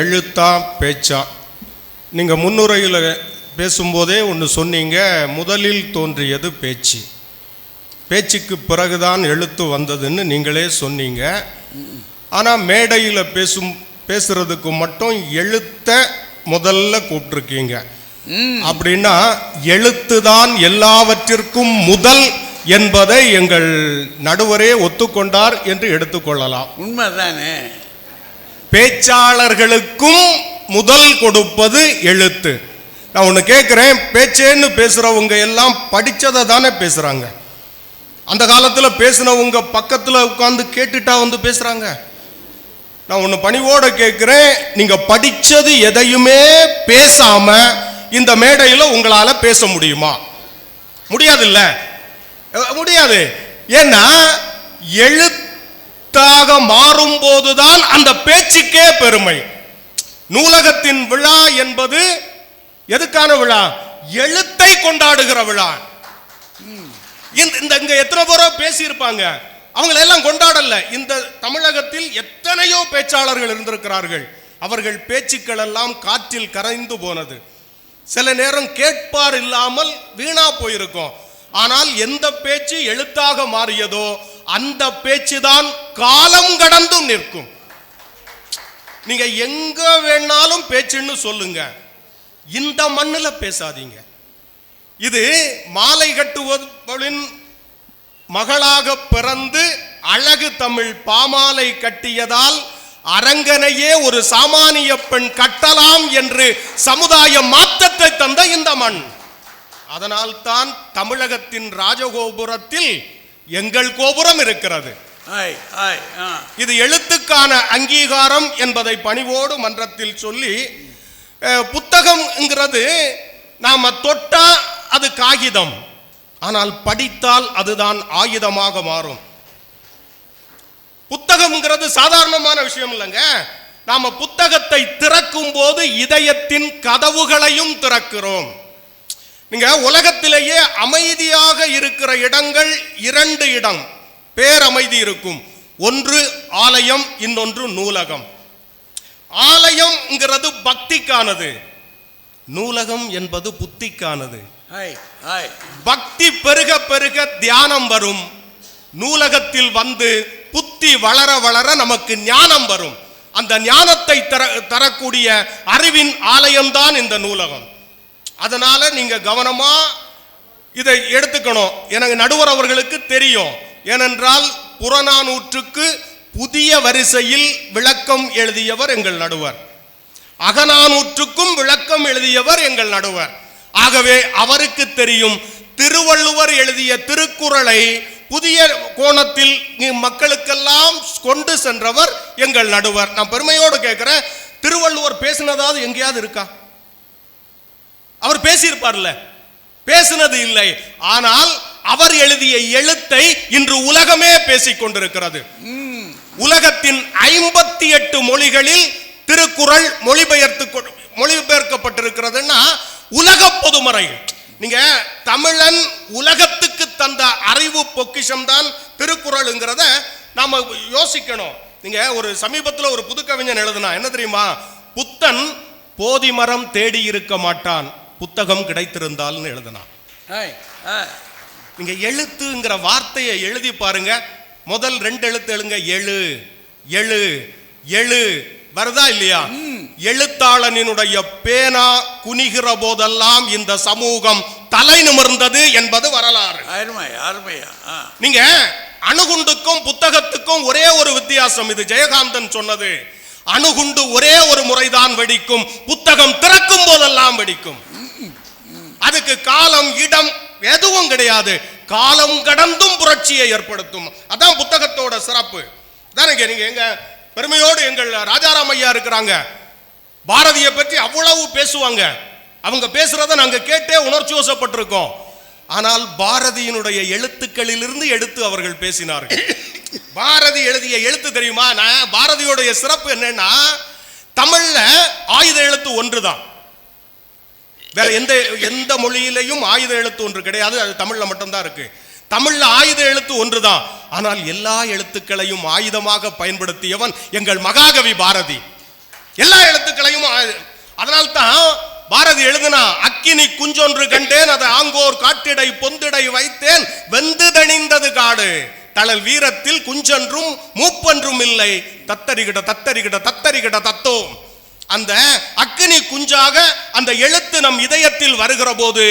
Speaker 5: எழுத்தா பேச்சா? நீங்கள் முன்னுரையில் பேசும்போதே ஒன்று சொன்னீங்க, முதலில் தோன்றியது பேச்சு, பேச்சுக்கு பிறகுதான் எழுத்து வந்ததுன்னு நீங்களே சொன்னீங்க. ஆனால் மேடையில் பேசுறதுக்கு மட்டும் எழுத்த முதல்ல கூப்பிட்டுருக்கீங்க. அப்படின்னா எழுத்து தான் எல்லாவற்றிற்கும் முதல் என்பதை எங்கள் நடுவரே ஒத்துக்கொண்டார் என்று எடுத்துக்கொள்ளலாம்.
Speaker 4: உண்மைதானே.
Speaker 5: பேச்சாளர்களுக்கும் முதல் கொடுப்பது எழுத்து. நான் ஒன்று கேட்குறேன், பேச்சேன்னு பேசுகிறவங்க எல்லாம் படித்ததை தானே பேசுகிறாங்க? அந்த காலத்தில் பேசினவங்க பக்கத்தில் உட்காந்து கேட்டுட்டா வந்து பேசுகிறாங்க? நான் ஒன்று பணிவோடு கேட்குறேன், நீங்கள் படித்தது எதையுமே பேசாமல் இந்த மேடையில் உங்களால் பேச முடியுமா? முடியாதுல்ல, முடியாது. ஏன்னா எழுத்தாக மாறும் போதுதான் அந்த பேச்சுக்கே பெருமை. நூலகத்தின் விழா என்பது எதுக்கான விழா? எழுத்தை கொண்டாடுகிற விழா. இங்க எத்தனை பேரோ பேசியிருப்பாங்க, அவங்களெல்லாம் கொண்டாடல. இந்த தமிழகத்தில் எத்தனையோ பேச்சாளர்கள் இருந்திருக்கிறார்கள், அவர்கள் பேச்சுக்கள் எல்லாம் காற்றில் கரைந்து போனது. சில நேரம் கேட்பார் இல்லாமல் வீணா போயிருக்கும். ஆனால் எந்த பேச்சு எழுத்தாக மாறியதோ அந்த பேச்சு தான் காலம் கடந்தும் நிற்கும். நீங்க எங்க வேணாலும் பேச்சுன்னு சொல்லுங்க, இந்த மண்ணில் பேசாதீங்க. இது மாலை கட்டுவதின் மகளாக பிறந்து அழகு தமிழ் பாமாலை கட்டியதால் அரங்கனையே ஒரு சாமானிய பெண் கட்டலாம் என்று சமுதாய மாற்றத்தை தந்த இந்த மண். அதனால் தான் தமிழகத்தின் ராஜகோபுரத்தில் எங்கள் கோபுரம் இருக்கிறது. இது எழுத்துக்கான அங்கீகாரம் என்பதை பணிவோடு மன்றத்தில் சொல்லி, புத்தகம்ங்கிறது நாம தொட்டா அது காகிதம், ஆனால் படித்தால் அதுதான் ஆயுதமாக மாறும். புத்தகம்ங்கிறது சாதாரணமான விஷயம் இல்லைங்க. நாம புத்தகத்தை திறக்கும் போது இதயத்தின் கதவுகளையும் திறக்கிறோம். நீங்க உலகத்திலேயே அமைதியாக இருக்கிற இடங்கள் 2 இடம் பேரமைதி இருக்கும். ஒன்று ஆலயம், இன்னொன்று நூலகம். ஆலயம்ங்கிறது பக்திக்கானது, நூலகம் என்பது புத்திக்கானது. பக்தி பெருக பெருக தியானம் வரும், நூலகத்தில் வந்து புத்தி வளர வளர நமக்கு ஞானம் வரும். அந்த ஞானத்தை தரக்கூடிய அறிவின் ஆலயம்தான் இந்த நூலகம். அதனால நீங்க கவனமா இதை எடுத்துக்கணும். எனக்கு நடுவர் அவர்களுக்கு தெரியும், ஏனென்றால் புறநானூற்றுக்கு புதிய வரிசையில் விளக்கம் எழுதியவர் எங்கள் நடுவர், அகநானூற்றுக்கும் விளக்கம் எழுதியவர் எங்கள் நடுவர். ஆகவே அவருக்கு தெரியும், திருவள்ளுவர் எழுதிய திருக்குறளை புதிய கோணத்தில் மக்களுக்கெல்லாம் கொண்டு சென்றவர் எங்கள் நடுவர். நான் பெருமையோடு கேட்கிறேன், திருவள்ளுவர் பேசினதாவது எங்கேயாவது இருக்கா? அவர் பேசியிருப்பார்ல, பேசினது இல்லை. ஆனால் அவர் எழுதிய எழுத்தை இன்று உலகமே பேசிக் கொண்டிருக்கிறது. உலகத்தின் 58 மொழிகளில் திருக்குறள் மொழிபெயர்க்கப்பட்டிருக்கிறதுன்னா உலக பொதுமறை. நீங்க தமிழன் உலகத்துக்கு தந்த அறிவு பொக்கிஷம் தான் திருக்குறள்ங்கிறத நாம யோசிக்கணும். நீங்க ஒரு சமீபத்தில் ஒரு புது கவிஞன் எழுதுனா என்ன தெரியுமா? புத்தன் போதி மரம் தேடி இருக்க மாட்டான், புத்தகம் கிடைத்திருந்தால்னு எழுதினான். நீங்க எழுத்துங்கிற வார்த்தையை எழுதி பாருங்க, முதல் 2 எழுத்து எழுங்க, எழு எழு எழு வருதா இல்லையா? எழுத்தாளனினுடைய பேனா குனிகிற போதெல்லாம் இந்த சமூகம் தலை நிமிர்ந்தது என்பது வரலாறு. நீங்க அணுகுண்டுக்கும் புத்தகத்துக்கும் ஒரே ஒரு வித்தியாசம், இது ஜெயகாந்தன் சொன்னது. அணுகுண்டு ஒரே ஒரு முறைதான் வெடிக்கும், புத்தகம் திறக்கும் போதெல்லாம் வெடிக்கும். அதுக்கு காலம் இடம் எதுவும் கிடையாது, காலம் கடந்தும் புரட்சியை ஏற்படுத்தும். அதான் புத்தகத்தோட சிறப்பு. நீங்க எங்க பெருமையோடு எங்கள் ராஜாராம் ஐயா இருக்கிறாங்க, பாரதியை பற்றி அவ்வளவு பேசுவாங்க. அவங்க பேசுறத நாங்க கேட்டே உணர்ச்சி வசப்பட்டிருக்கோம். ஆனால் பாரதியினுடைய எழுத்துக்களிலிருந்து எடுத்து அவர்கள் பேசினார்கள். பாரதி எழுதிய எழுத்து தெரியுமா? நான் பாரதியோடைய சிறப்பு என்னன்னா, தமிழ்ல ஆயுத எழுத்து ஒன்றுதான். வேற எந்த மொழியிலையும் ஆயுத எழுத்து ஒன்று கிடையாது. அது தமிழ்ல மட்டும்தான் இருக்கு. தமிழ்ல ஆயுத எழுத்து ஒன்றுதான். ஆனால் எல்லா எழுத்துக்களையும் ஆயுதமாக பயன்படுத்தியவன் எங்கள் மகாகவி பாரதி. எல்லா எழுத்துக்களையும். அதனால்தான் பாரதி எழுதுனா, அக்கினி குஞ்சொன்று கண்டேன், அதை ஆங்கோர் காட்டிடை பொந்திடை வைத்தேன், வெந்து தணிந்தது காடு, தளல் வீரத்தில் குஞ்சென்றும் மூப்பன்றும் இல்லை, தத்தரிகிட தத்தரிகிட தத்தரிகிட தத்தோம். அந்த அக்கினி குஞ்சாக அந்த எழுத்து நம் இதயத்தில் வருகிற போது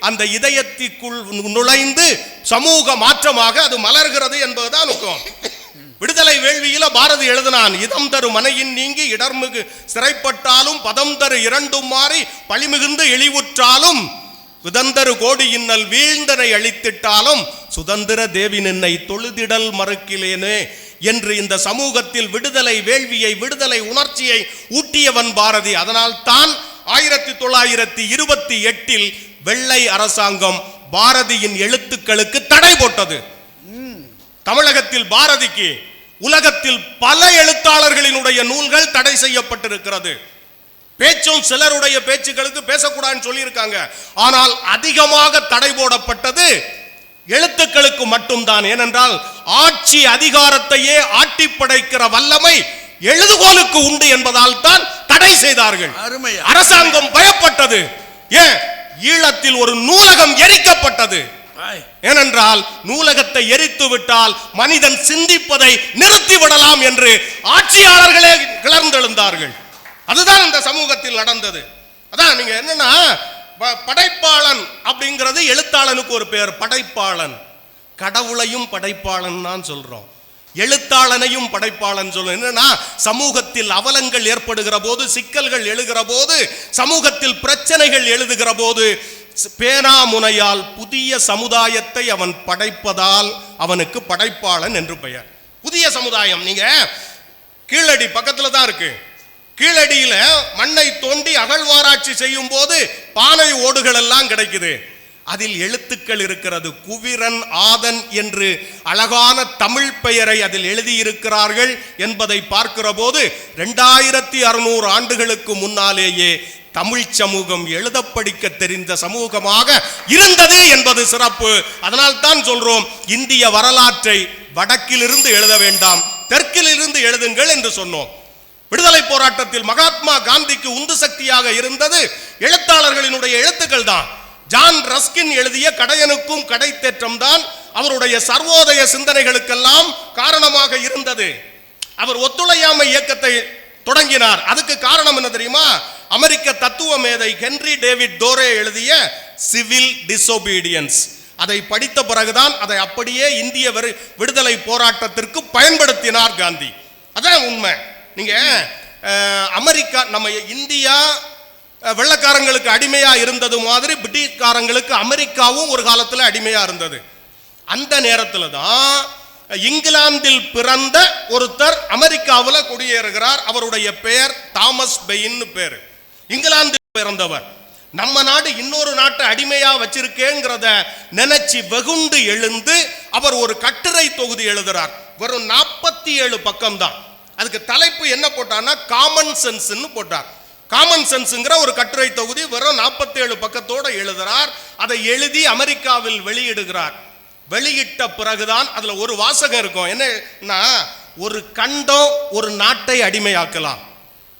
Speaker 5: அந்த இதயத்திற்குள் நுழைந்து சமூக மாற்றமாக அது மலர்கிறது என்பதுதான் நோக்கம். விடுதலை வேள்வியில பாரதி எழுதினான், இதம் தரு மனையின் நீங்கி இடர்மிகு சிறைப்பட்டாலும் பதம் தரு இரண்டும் மாறி பழிமிகுந்து இழிவுற்றாலும் விதந்தரு கோடி இன்னல் வீழ்ந்தனை அழித்திட்டாலும் சுதந்திர தேவி நின்னை தொழுதிடல் மறுக்கிலேனே என்று இந்த சமூகத்தில் விடுதலை வேள்வியை, விடுதலை உணர்ச்சியை ஊட்டியவன் பாரதி. அதனால் தான் 1928 வெள்ளை அரசாங்கம் பாரதியின் எழுத்துக்களுக்கு தடை போட்டது. தமிழகத்தில் பாரதிக்கு உலகத்தில் பல எழுத்தாளர்களினுடைய நூல்கள் தடை செய்யப்பட்டிருக்கிறது. பேச்சும் சிலருடைய பேச்சுக்களுக்கு பேசக்கூடாதுன்னு சொல்லியிருக்காங்க. ஆனால் அதிகமாக தடை போடப்பட்டது எழுத்துக்களுக்கு மட்டும்தான். ஏனென்றால் ஆட்சி அதிகாரத்தையே ஆட்டி படைக்கிற வல்லமை எழுதுகோலுக்கு உண்டு என்பதால் தான் தடை செய்தார்கள். அரசாங்கம் பயப்பட்டது. ஏன்? ஈழத்தில் ஒரு நூலகம் எரிக்கப்பட்டது. ஏனென்றால் நூலகத்தை எரித்து விட்டால் மனிதன் சிந்திப்பதை நிறுத்தி விடலாம் என்று ஆட்சியாளர்களே கிளர்ந்தெழுந்தார்கள். அதுதான் இந்த சமூகத்தில் நடந்தது. அதான் நீங்க என்னன்னா, படைப்பாளன் அப்படிங்கிறது எழுத்தாளனுக்கு ஒரு பெயர். படைப்பாளன், கடவுளையும் படைப்பாளன் தான் சொல்றோம், எழுத்தாளனையும் படைப்பாளன் சொல்றோம். என்னன்னா, சமூகத்தில் அவலங்கள் ஏற்படுகிற போது, சிக்கல்கள் எழுகிற போது, சமூகத்தில் பிரச்சனைகள் எழுதுகிற போது பேனாமுனையால் புதிய சமுதாயத்தை அவன் படைப்பதால் அவனுக்கு படைப்பாளன் என்று பெயர். புதிய சமுதாயம். நீங்க கீழடி பக்கத்துல தான் இருக்கு. கீழடியில மண்ணை தோண்டி அகழ்வாராய்ச்சி செய்யும் போது பானை ஓடுகள் எல்லாம் கிடைக்குது. அதில் எழுத்துக்கள் இருக்கிறது. குவிரன் ஆதன் என்று அழகான தமிழ் பெயரை அதில் எழுதியிருக்கிறார்கள் என்பதை பார்க்கிற போது 2600 ஆண்டுகளுக்கு முன்னாலேயே தமிழ் சமூகம் எழுத படிக்க தெரிந்த சமூகமாக இருந்தது என்பது சிறப்பு. அதனால் தான் சொல்றோம், இந்திய வரலாற்றை வடக்கிலிருந்து எழுத வேண்டாம், தெற்கிலிருந்து எழுதுங்கள் என்று சொன்னோம். விடுதலை போராட்டத்தில் மகாத்மா காந்திக்கு உந்து சக்தியாக இருந்தது எழுத்தாளர்களினுடைய எழுத்துக்கள் தான். ஜான் ரஸ்கின் எழுதிய கடையனுக்கும் கடைத்தேற்றம் தான் அவருடைய சர்வோதய சிந்தனைகளுக்கெல்லாம் காரணமாக இருந்தது. அவர் ஒத்துழையாமை இயக்கத்தை தொடங்கினார். அதுக்கு காரணம் என்ன தெரியுமா? அமெரிக்க தத்துவ மேதை ஹென்றி டேவிட் தோரே எழுதிய சிவில் டிசோபீடியன்ஸ். அதை படித்த பிறகுதான் அதை அப்படியே இந்திய விடுதலை போராட்டத்திற்கு பயன்படுத்தினார் காந்தி. அதான் உண்மை. நீங்க அமெரிக்கா, நம்ம இந்தியா வெள்ளக்காரங்களுக்கு அடிமையா இருந்தது மாதிரி பிரிட்டிஷ்காரங்களுக்கு அமெரிக்காவும் ஒரு காலத்தில் அடிமையா இருந்தது. அந்த நேரத்தில் தான் இங்கிலாந்தில் பிறந்த ஒருத்தர் அமெரிக்காவில் குடியேறுகிறார். அவருடைய பெயர் தாமஸ் பெயின் பேர். இங்கிலாந்தில் பிறந்தவர். நம்ம நாடு இன்னொரு நாட்டை அடிமையா வச்சிருக்கேங்கிறத நினைச்சு வெகுண்டு எழுந்து அவர் ஒரு கட்டுரை தொகுதி எழுதுறார். வெறும் 47 பக்கம் தான். அதுக்கு தலைப்பு என்ன போட்டார்னா காமன் சென்ஸ்ன்னு போட்டார். காமன் சென்ஸ்ங்கிற ஒரு கட்டுரை தொகுதி வெறும் 47 பக்கத்தோட எழுதுறார். அதை எழுதி அமெரிக்காவில் வெளியிடுகிறார். வெளியிட்ட பிறகுதான் அதுல ஒரு வாசகம் இருக்கும். என்னன்னா, ஒரு கண்டம் ஒரு நாட்டை அடிமையாக்கலாம்,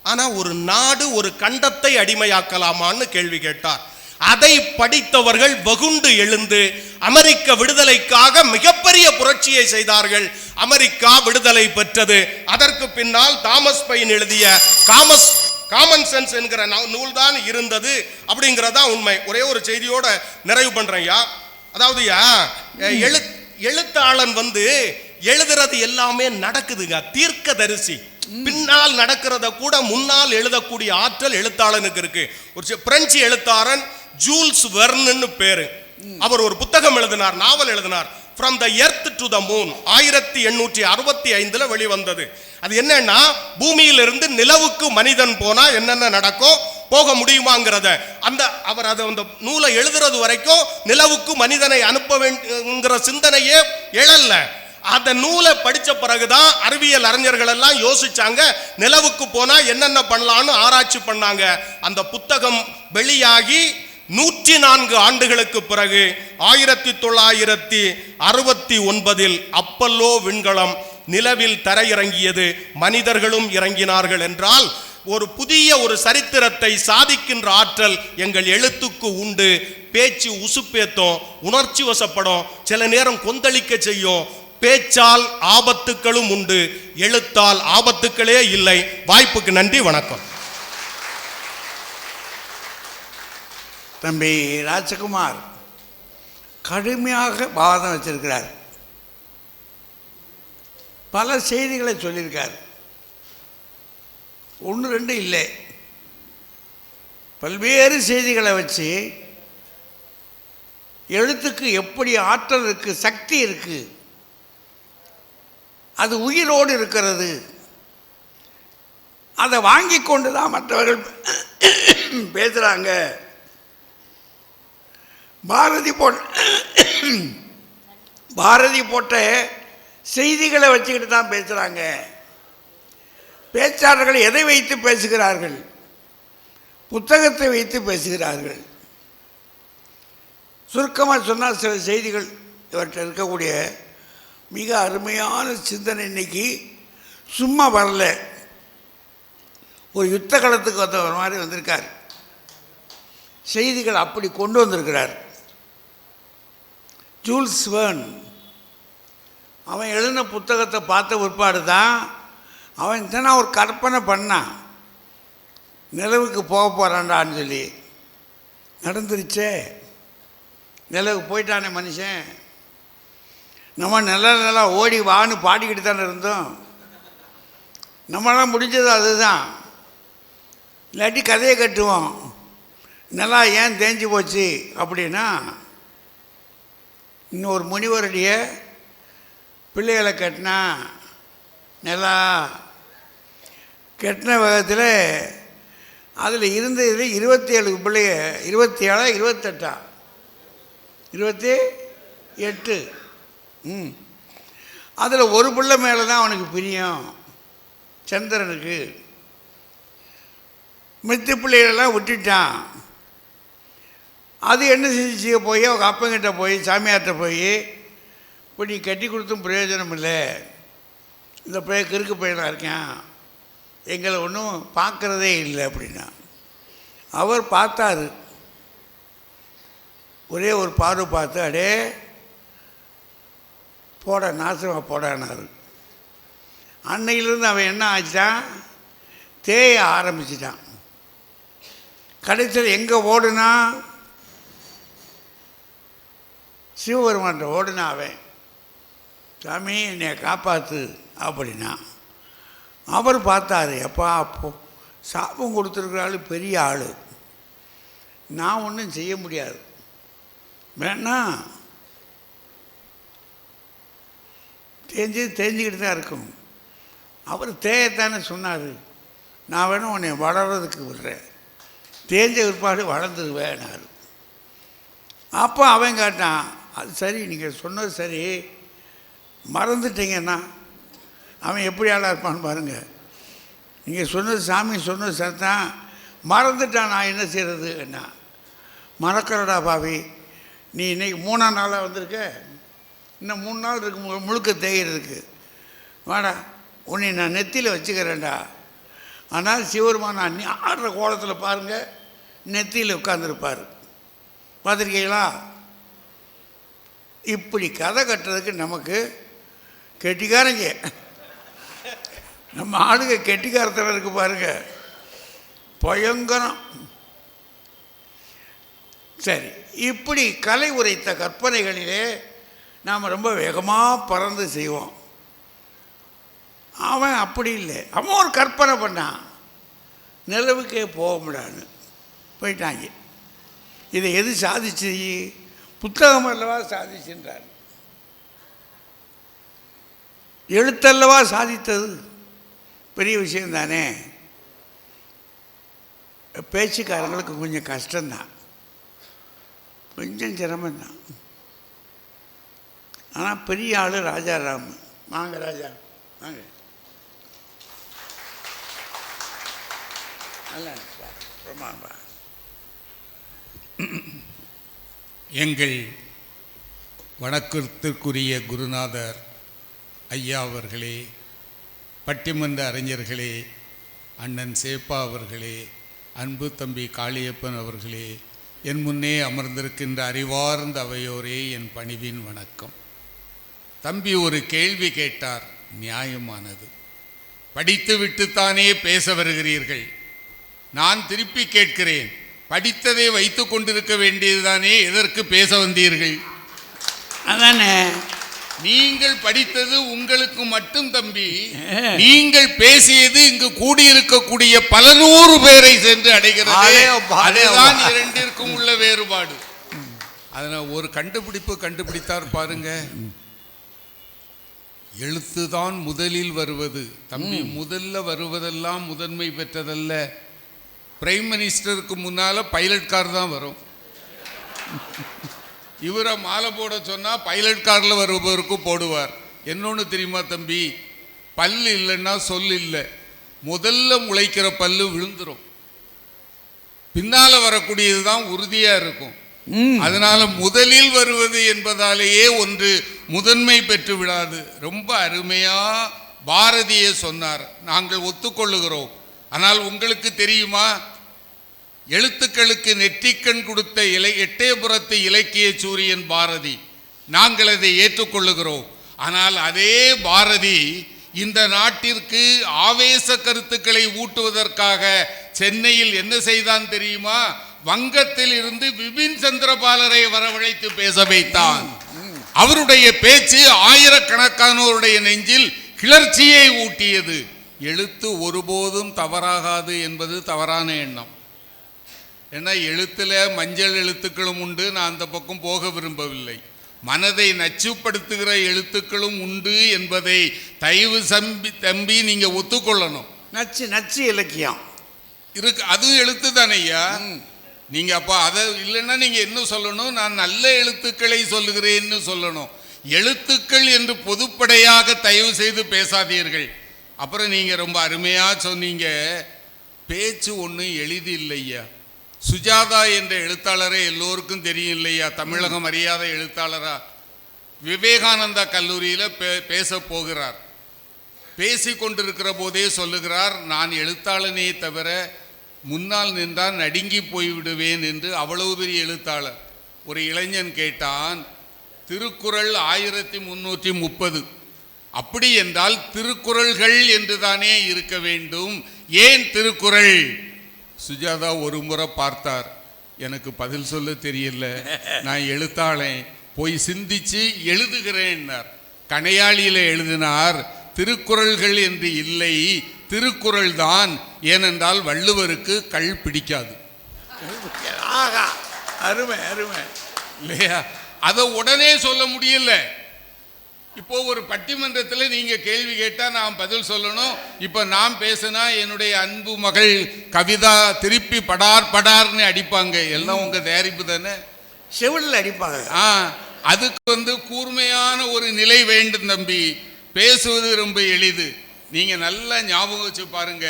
Speaker 5: ஆனா ஒரு நாடு ஒரு கண்டத்தை அடிமையாக்கலாமான்னு கேள்வி கேட்டார். அதை படித்தவர்கள் வெகுண்டு எழுந்து அமெரிக்க விடுதலைக்காக மிகப்பெரிய புரட்சியை செய்தார்கள். அமெரிக்கா விடுதலை பெற்றது. அதற்கு பின்னால் தாமஸ் பெயின் எழுதிய காமன் சென்ஸ் என்கிற நூல் தான் இருந்தது அப்படிங்கிறதா உண்மை. ஒரே ஒரு செய்தியோட நிறைவு பண்றேன். அதாவது எழுத்தாளன் எழுதுறது எல்லாமே நடக்குதுங்க. தீர்க்கதரிசி. பின்னால் நடக்கிறத கூட முன்னால் எழுதக்கூடிய ஆற்றல் எழுத்தாளனுக்கு இருக்கு. ஒரு பிரெஞ்சு எழுத்தாளன் ஜூல்ஸ் வெர்ன்னு பேரு. அவர் ஒரு புத்தகம் எழுதினார், நாவல் எழுதினார், From the Earth to the Moon. 1865 வெளிவந்தது. அது என்னன்னா, பூமியிலிருந்து நிலவுக்கு மனிதன் போனா என்னென்ன நடக்கும், போக முடியுமாங்கிறத அவர் அதை அந்த நூலை எழுதுறது வரைக்கும் நிலவுக்கு மனிதனை அனுப்ப வேண்டுங்கிற சிந்தனையே எழல. அந்த நூலை படிச்ச பிறகுதான் அறிவியல் அறிஞர்கள் எல்லாம் யோசிச்சாங்க, நிலவுக்கு போனா என்னென்ன பண்ணலாம்னு ஆராய்ச்சி பண்ணாங்க. அந்த புத்தகம் வெளியாகி 104 ஆண்டுகளுக்கு பிறகு 1969 அப்பல்லோ விண்கலம் நிலவில் தரையிறங்கியது. மனிதர்களும் இறங்கினார்கள் என்றால் ஒரு புதிய ஒரு சரித்திரத்தை சாதிக்கின்ற ஆற்றல் எங்கள் எழுத்துக்கு உண்டு. பேச்சு உசுப்பேத்தும், உணர்ச்சி வசப்படும், சில நேரம் கொந்தளிக்க செய்யும். பேச்சால் ஆபத்துக்களும் உண்டு, எழுத்தால் ஆபத்துக்களே இல்லை. வாய்ப்புக்கு நன்றி, வணக்கம்.
Speaker 4: தம்பி ராஜகுமார் கடுமையாக வாதம் வச்சிருக்கிறார். பல செய்திகளை சொல்லியிருக்கார். 1-2 இல்லை, பல்வேறு செய்திகளை வச்சு எழுத்துக்கு எப்படி ஆற்றல் இருக்கு, சக்தி இருக்கு, அது உயிரோடு இருக்கிறது. அதை வாங்கி கொண்டு தான் மற்றவர்கள் பேசுகிறாங்க. பாரதி போட்ட செய்திகளை வச்சுக்கிட்டு தான் பேசுகிறாங்க. பேச்சாளர்கள் எதை வைத்து பேசுகிறார்கள்? புத்தகத்தை வைத்து பேசுகிறார்கள். சுருக்கமாக சொன்னால் சில செய்திகள் இவற்றை இருக்கக்கூடிய மிக அருமையான சிந்தனை இன்னைக்கு சும்மா வரல, ஒரு யுத்த களத்துக்கு வந்த மாதிரி வந்திருக்கார். செய்திகள் அப்படி கொண்டு வந்திருக்கிறார். ஜூல்ஸ் வெர்ன் அவன் எழுதின புத்தகத்தை பார்த்த பிற்பாடு தான் அவன் தானே ஒரு கற்பனை பண்ணான், நிலவுக்கு போக போகிறான்டான்னு சொல்லி. நடந்துருச்சே, நிலவுக்கு போயிட்டானே மனுஷன். நம்ம நல்லா ஓடி வான்னு பாடிக்கிட்டு தானே இருந்தோம். நம்மளாம் முடிஞ்சது அதுதான். இல்லாட்டி கதையை கட்டுவோம். நல்லா ஏன் தேஞ்சு போச்சு அப்படின்னா, இன்னொரு முனிவருடைய பிள்ளைகளை கட்டினா நல்லா கெட்டின வேகத்தில் அதில் இருந்தது 27 பிள்ளைய, 27 28 28 அதில் ஒரு பிள்ளை மேலே தான் அவனுக்கு பிரியம், சந்திரனுக்கு. மித்த பிள்ளைகளெல்லாம் விட்டுட்டான். அது என்ன செஞ்சு போய் அவங்க அப்பங்கிட்ட போய் சாமியார்கிட்ட போய், இப்போ நீ கட்டி கொடுத்தும் பிரயோஜனம் இல்லை, இந்த பையன் கிறுக்கு பையனாக இருக்கேன், எங்களை ஒன்றும் பார்க்குறதே இல்லை அப்படின்னா. அவர் பார்த்தாரு, ஒரே ஒரு பார்வை பார்த்து, அடே போட நாசமாக போடானார். அன்னையிலிருந்து அவன் என்ன ஆச்சான், தேய ஆரம்பிச்சிட்டான். கடைசியில் எங்கே ஓடுனா, சிவபெருமான்கிட்ட ஓடுனா. அவன், சாமி என்னை காப்பாற்று அப்படின்னா. அவர் பார்த்தாரு, எப்பா அப்போ சாபம் கொடுத்துருக்குற ஆள் பெரிய ஆள், நான் ஒன்றும் செய்ய முடியாது, வேணா தெரிஞ்சுக்கிட்டு தான் இருக்கும். அவர் தேயத்தானே சொன்னார், நான் வேணும் உன்னை வளர்கிறதுக்கு விடுறேன், தேஞ்ச பிற்பாடு வளர்ந்துருவேனாரு. அப்போ அவன் கேட்டான், அது சரி, நீங்கள் சொன்னது சரி, மறந்துட்டீங்கன்னா அவன் எப்படி ஆளாக இருப்பான்னு பாருங்கள். நீங்கள் சொன்னது சாமி சொன்னது சத்தான், மறந்துட்டான், நான் என்ன செய்கிறது என்ன. மறக்கிறடா பாவி, நீ இன்றைக்கி 3ஆம் நாளாக வந்திருக்க, இன்னும் 3 நாள் இருக்கு முழுக்க தேய்கிறதுக்கு, வாடா உன்னை நான் நெத்தியில் வச்சுக்கிறேன்டா. ஆனால் சிவருமான் நான் ஆடுற கோலத்தில் பாருங்கள், நெத்தியில் உட்காந்துருப்பார், பார்த்துருக்கீங்களா? இப்படி கதை கட்டுறதுக்கு நமக்கு கெட்டிக்காரங்க, நம்ம ஆளுங்க கெட்டிக்காரத்தில் இருக்கு பாருங்க, பயங்கரம். சரி, இப்படி கலை உரைத்த கற்பனைகளிலே நாம் ரொம்ப வேகமாக பறந்து செய்வோம். அவன் அப்படி இல்லை, அவன் ஒரு கற்பனை பண்ணான், நிலவுக்கே போக முடியாதுன்னு போயிட்டாங்க. இதை எது சாதிச்சு? புத்தகம் அல்லவா சாதிச்சுன்றார், எழுத்தல்லவா சாதித்தது, பெரிய விஷயந்தானே. பேச்சுக்காரங்களுக்கு கொஞ்சம் கஷ்டம்தான், கொஞ்சம் சிரமந்தான். ஆனால் பெரிய ஆள் ராஜாராம். வாங்க ராஜா, வாங்க. நல்லா பிரமாணம்.
Speaker 6: எங்கள் வணக்கத்திற்குரிய குருநாதர் ஐயா அவர்களே, பட்டிமன்ற அறிஞர்களே, அண்ணன் சேப்பா அவர்களே, அன்பு தம்பி காளியப்பன் அவர்களே, என் முன்னே அமர்ந்திருக்கின்ற அறிவார்ந்த அவையோரே, என் பணிவின் வணக்கம். தம்பி ஒரு கேள்வி கேட்டார், நியாயமானது. படித்து விட்டுத்தானே பேச வருகிறீர்கள். நான் திருப்பி கேட்கிறேன், படித்ததை வைத்து கொண்டிருக்க வேண்டியதுதானே, எதற்கு பேச வந்தீர்கள்?
Speaker 4: அதானே,
Speaker 6: நீங்கள் படித்தது உங்களுக்கு மட்டும் தம்பி, நீங்கள் பேசியது இங்கு கூடியிருக்கக்கூடிய பல நூறு பேரை சென்று அடைகிறது. அதுதான் இரண்டிற்கும் உள்ள வேறுபாடு. அதனால ஒரு கண்டுபிடித்தார் பாருங்க. எழுத்துதான் முதலில் வருவது தம்பி. முதல்ல வருவதெல்லாம் முதன்மை பெற்றதல்ல. பிரைம் மினிஸ்டருக்கு முன்னால பைலட் கார் தான் வரும். இவரை மாலை போட சொன்னா பைலட் கார்ல வருபவருக்கு போடுவார். என்னொன்னு தெரியுமா தம்பி, பல்லு இல்லைன்னா சொல் இல்லை. முதல்ல முளைக்கிற பல்லு விழுந்துரும், பின்னால வரக்கூடியதுதான் உறுதியா இருக்கும். அதனால முதலில் வருவது என்பதாலேயே ஒன்று முதன்மை பெற்று விடாது. ரொம்ப அருமையா பாரதியே சொன்னார், நாங்கள் ஒத்துக்கொள்ளுகிறோம். ஆனால் உங்களுக்கு தெரியுமா, எழுத்துக்களுக்கு நெற்றிக்கண் கொடுத்த எட்டயபுரத்து இலக்கிய சூரியன் பாரதி. நாங்கள் அதை ஏற்றுக்கொள்ளுகிறோம். ஆனால் அதே பாரதி இந்த நாட்டிற்கு ஆவேச கருத்துக்களை ஊட்டுவதற்காக சென்னையில் என்ன செய்தான் தெரியுமா? வங்கத்தில் இருந்து விபின் சந்திரபாலரை வரவழைத்து பேச வைத்தான். அவருடைய பேச்சு ஆயிரக்கணக்கானோருடைய நெஞ்சில் கிளர்ச்சியை ஊட்டியது. எழுத்து ஒருபோதும் தவறாகாது என்பது தவறான எண்ணம். ஏன்னா எழுத்துல மஞ்சள் எழுத்துக்களும் உண்டு, நான் அந்த பக்கம் போக விரும்பவில்லை. மனதை நச்சுப்படுத்துகிற எழுத்துக்களும் உண்டு என்பதை தயவு தம்பி நீங்க ஒத்துக்கொள்ளணும்.
Speaker 4: நச்சு இலக்கியம்
Speaker 6: இருக்கு, அதுவும் எழுத்து தானே ஐயா. நீங்க அப்ப அதை இல்லைன்னா நீங்க என்ன சொல்லணும்? நான் நல்ல எழுத்துக்களை சொல்லுகிறேன்னு சொல்லணும். எழுத்துக்கள் என்று பொதுப்படையாக தயவு செய்து பேசாதீர்கள். அப்புறம் நீங்க ரொம்ப அருமையா சொன்னீங்க, பேச்சு ஒன்றும் எளிது இல்லையா. சுஜாதா என்ற எழுத்தாளரே எல்லோருக்கும் தெரியும் இல்லையா, தமிழகம் அறியாத எழுத்தாளரா. விவேகானந்தா கல்லூரியில் பேச போகிறார். பேசி கொண்டிருக்கிற போதே சொல்லுகிறார், நான் எழுத்தாளனே தவிர முன்னால் நின்றால் நடுங்கி போய்விடுவேன் என்று. அவ்வளவு பெரிய எழுத்தாளர். ஒரு இளைஞன் கேட்டான், திருக்குறள் 1330, அப்படி என்றால் திருக்குறள்கள் என்று தானே இருக்க வேண்டும், ஏன் திருக்குறள்? சுஜாதா ஒரு முறை பார்த்தார், எனக்கு பதில் சொல்ல தெரியல, நான் எழுத்தாளன், போய் சிந்திச்சு எழுதுகிறேன்னார். கணையாளியில எழுதினார், திருக்குறள்கள் என்று இல்லை, திருக்குறள் தான். ஏனென்றால் வள்ளுவருக்கு கள் பிடிக்காது.
Speaker 4: அருமை அருமை
Speaker 6: இல்லையா? அதை உடனே சொல்ல முடியல. இப்போ ஒரு பட்டிமன்றத்தில் நீங்க கேள்வி கேட்டா நான் பதில் சொல்லணும். இப்ப நான் பேசினா என்னுடைய அன்பு மகள் கவிதா திருப்பி படார்னு அடிப்பாங்க. எல்லாம் உங்க தயாரிப்பு தானே,
Speaker 4: செவிலில் அடிப்பாங்க.
Speaker 6: அதுக்கு கூர்மையான ஒரு நிலை வேண்டும் தம்பி. பேசுவது ரொம்ப எளிது. நீங்க நல்லா ஞாபகம் வச்சு பாருங்க,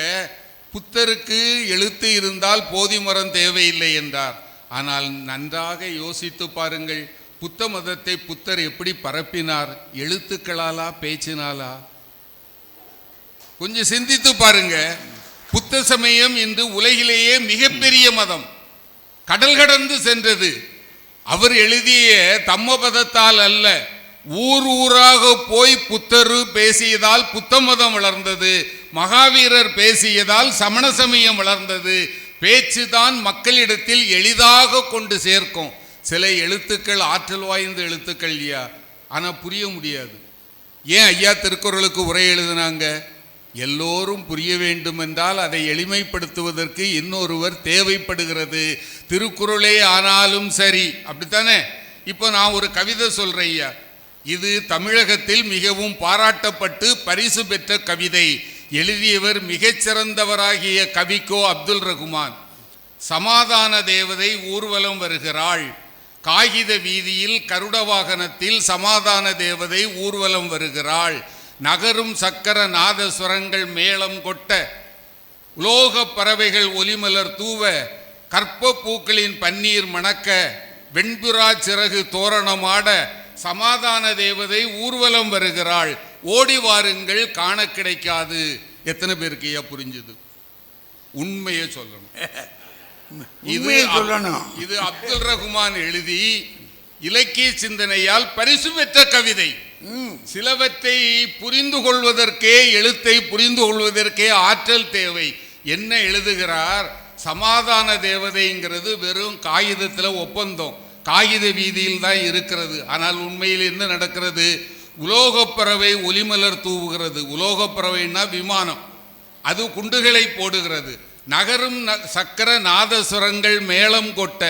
Speaker 6: புத்தருக்கு எழுத்து இருந்தால் போதி மரம் தேவையில்லை என்றார். ஆனால் நன்றாக யோசித்து பாருங்கள், புத்த மதத்தை புத்தர் எப்படி பரப்பினார்? எழுத்துக்களாலா பேச்சினாலா? கொஞ்சம் சிந்தித்து பாருங்க. புத்த சமயம் இன்று உலகிலேயே மிகப்பெரிய மதம், கடல் கடந்து சென்றது. அவர் எழுதிய தம்மபதத்தால் அல்ல, ஊராக போய் புத்தர் பேசியதால் புத்த மதம் வளர்ந்தது, மகாவீரர் பேசியதால் சமண சமயம் வளர்ந்தது. பேச்சுதான் மக்களிடத்தில் எளிதாக கொண்டு சேர்க்கும். சில எழுத்துக்கள் ஆற்றல் வாய்ந்த எழுத்துக்கள் ஐயா, ஆனால் புரிய முடியாது. ஏன் ஐயா திருக்குறளுக்கு உரை எழுதினாங்க? எல்லோரும் புரிய வேண்டும் என்றால் அதை எளிமைப்படுத்துவதற்கு இன்னொருவர் தேவைப்படுகிறது. திருக்குறளே ஆனாலும் சரி, அப்படித்தானே? இப்போ நான் ஒரு கவிதை சொல்றேன் ஐயா, இது தமிழகத்தில் மிகவும் பாராட்டப்பட்டு பரிசு பெற்ற கவிதை. எழுதியவர் மிகச்சிறந்தவராகிய கவிக்கோ அப்துல் ரகுமான். சமாதான தேவதை ஊர்வலம் வருகிறாள். காகித வீதியில் கருட வாகனத்தில் சமாதான தேவதை ஊர்வலம் வருகிறாள். நகரும் சக்கர நாதஸ்வரங்கள் மேளம் கொட்ட, உலோக பறவைகள் ஒலிமலர் தூவ, கற்ப பூக்களின் பன்னீர் மணக்க, வெண்புறா சிறகு தோரணமாட, சமாதான தேவதை ஊர்வலம் வருகிறாள். ஓடி வாருங்கள், காண கிடைக்காது. எத்தனை பேருக்கு புரிஞ்சுது? உண்மையை சொல்லணும். இது அப்துல் ரஹ்மான் எழுதி இலக்கிய சிந்தனையால் பரிசு பெற்ற கவிதை. சிலவற்றை புரிந்து கொள்வதற்கே, எழுத்தை புரிந்து கொள்வதற்கே ஆற்றல் தேவை. என்ன எழுதுகிறார்? சமாதான தேவதைங்கிறது வெறும் காகிதத்தில் ஒப்பந்தம், காகித வீதியில் தான் இருக்கிறது. ஆனால் உண்மையில் என்ன நடக்கிறது? உலோகப்பறவை ஒலிமலர் தூவுகிறது. உலோகப்பறவைன்னா விமானம், அது குண்டுகளை போடுகிறது. நகரும் சக்கர நாதஸ்வரங்கள் மேளம் கொட்ட,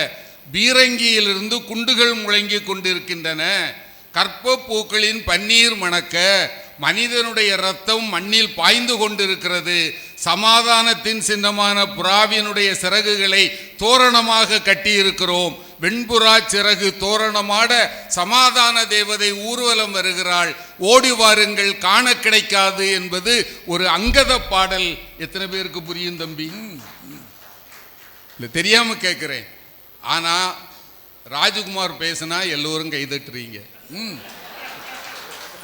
Speaker 6: பீரங்கியிலிருந்து குண்டுகள் முழங்கி கொண்டிருக்கின்றன. கற்ப பூக்களின் பன்னீர் மணக்க, மனிதனுடைய இரத்தம் மண்ணில் பாய்ந்து கொண்டிருக்கிறது. சமாதானத்தின் சின்னமான புறாவினுடைய சிறகுகளை தோரணமாக கட்டியிருக்கிறோம். வெண்புறா சிறகு தோரணமாட, சமாதான தேவதை ஊர்வலம் வருகிறாள். ஓடி வாருங்கள், காண கிடைக்காது என்பது ஒரு அங்கத பாடல். எத்தனை பேருக்கு புரியும் தம்பி? இல்லை, தெரியாம கேட்கிறேன். ஆனா ராஜகுமார் பேசினா எல்லோரும் கைதட்டுறீங்க.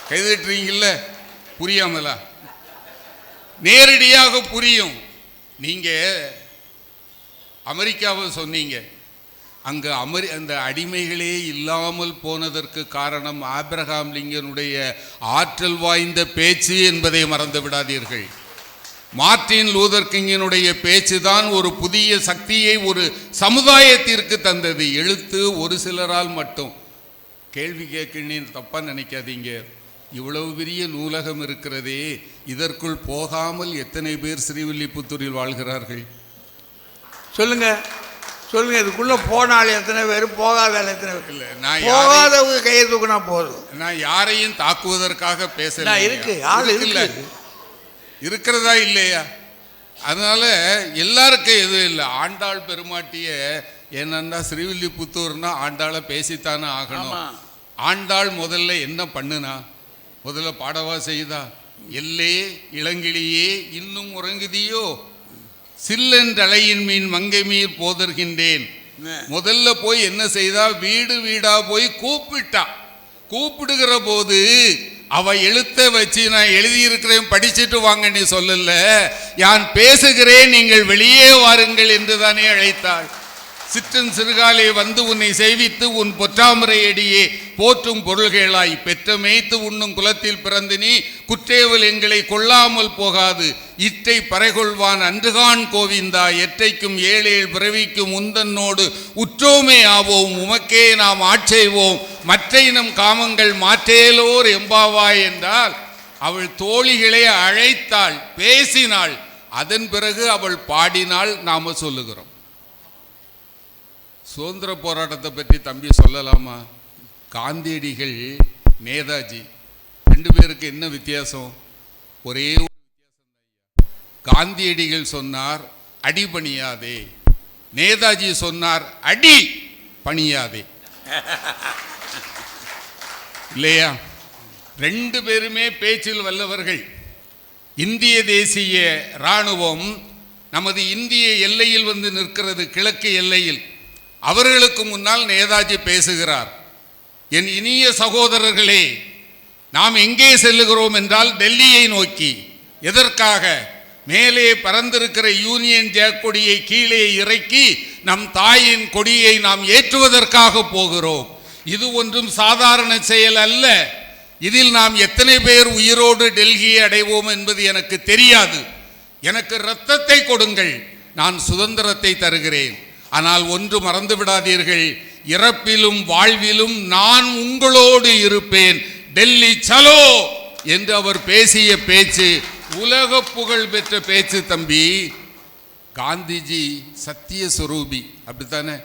Speaker 6: கைதட்டுறீங்கல்ல? புரியாமலா? நேரடியாக புரியும். நீங்க அமெரிக்காவை சொன்னீங்க. அங்க அந்த அடிமைகளே இல்லாமல் போனதற்கு காரணம் ஆபிரகாம் லிங்கனுடைய ஆற்றல் வாய்ந்த பேச்சு என்பதை மறந்து விடாதீர்கள். மார்ட்டின் லூதர் கிங்கினுடைய பேச்சு தான் ஒரு புதிய சக்தியை ஒரு சமுதாயத்திற்கு தந்தது. எழுத்து ஒரு சிலரால் மட்டும். கேள்வி கேட்கணும், தப்பா நினைக்காதீங்க. இவ்வளவு பெரிய நூலகம் இருக்கிறதே, இதற்குள் போகாமல் எத்தனை பேர் ஸ்ரீவில்லிபுத்தூரில் வாழ்கிறார்கள்?
Speaker 4: சொல்லுங்க சொல்லுங்க. இதுக்குள்ள போனாலும் எத்தனை பேர், போகாத எத்தனை பேர்?
Speaker 6: இல்லை, நான்
Speaker 4: போகாதவங்க கையை தூக்குனா போதும்.
Speaker 6: நான் யாரையும் தாக்குவதற்காக பேசல.
Speaker 4: இருக்கு, ஆள்
Speaker 6: இல்லை, இருக்கிறதா இல்லையா? அதனால எல்லாருக்கும் எதுவும் இல்லை. ஆண்டாள் பெருமாட்டிய என்னன்னா, ஸ்ரீவில்லிபுத்தூர்னா ஆண்டாளை பேசித்தானே ஆகணும். ஆண்டாள் முதல்ல என்ன பண்ணுனா? முதல்ல பாடவா செய்தா? எல்லே இளங்கிளியே இன்னும் உறங்குதியோ, சில்லென்றலையின் மீன் மங்கை மீர் போதர்கின்றேன். முதல்ல போய் என்ன செய்தா? வீடு வீடா போய் கூப்பிட்டா. கூப்பிடுகிற போது அவ எழுத்த வச்சு, நான் எழுதியிருக்கிறேன் படிச்சுட்டு வாங்க நீ சொல்லல, யான் பேசுகிறேன் நீங்கள் வெளியே வாருங்கள் என்று தானே அழைத்தாள். சிற்றன் சிறுகாலே வந்து உன்னை செய்வித்து உன் பொற்றாமரை அடியே போற்றும் பொருள்களாய் பெற்ற மேய்த்து உண்ணும் குலத்தில் பிறந்து நீ குற்றேவல் எங்களை கொள்ளாமல் போகாது. இற்றை பறைகொள்வான் அன்றுகான் கோவிந்தா, எற்றைக்கும் ஏழேழ் பிறவிக்கும் உந்தன்னோடு உற்றோமே ஆவோம், உமக்கே நாம் ஆட்செய்வோம், மற்ற நம் காமங்கள் மாற்றேலோர் எம்பாவாய் என்றால் அவள் தோழிகளை அழைத்தாள், பேசினாள். அதன் பிறகு அவள் பாடினாள். நாம சொல்லுகிறோம். சுதந்திர போராட்டத்தை பற்றி தம்பி சொல்லலாமா? காந்தியடிகள், நேதாஜி, ரெண்டு பேருக்கு என்ன வித்தியாசம்? ஒரே ஒரு வித்தியாசம். காந்தியடிகள் சொன்னார் அடி பணியாதே, நேதாஜி சொன்னார் அடி பணியாதே. இல்லையா? ரெண்டு பேருமே பேச்சில் வல்லவர்கள். இந்திய தேசிய இராணுவம் நமது இந்திய எல்லையில் வந்து நிற்கிறது, கிழக்கு எல்லையில். அவர்களுக்கு முன்னால் நேதாஜி பேசுகிறார். என் இனிய சகோதரர்களே, நாம் எங்கே செல்லுகிறோம் என்றால் டெல்லியை நோக்கி. எதற்காக? மேலே பறந்திருக்கிற யூனியன் ஜாக் கொடியை கீழே இறக்கி நம் தாயின் கொடியை நாம் ஏற்றுவதற்காக போகிறோம். இது ஒன்றும் சாதாரண செயல் அல்ல. இதில் நாம் எத்தனை பேர் உயிரோடு டெல்லியை அடைவோம் என்பது எனக்கு தெரியாது. எனக்கு இரத்தத்தை கொடுங்கள், நான் சுதந்திரத்தை தருகிறேன். ஆனால் ஒன்று மறந்து விடாதீர்கள், இறப்பிலும் வாழ்விலும் நான் உங்களோடு இருப்பேன். டெல்லி சலோ என்று அவர் பேசிய பேச்சு உலக புகழ் பெற்ற பேச்சு தம்பி. காந்திஜி சத்திய சுரூபி, அப்படித்தானே?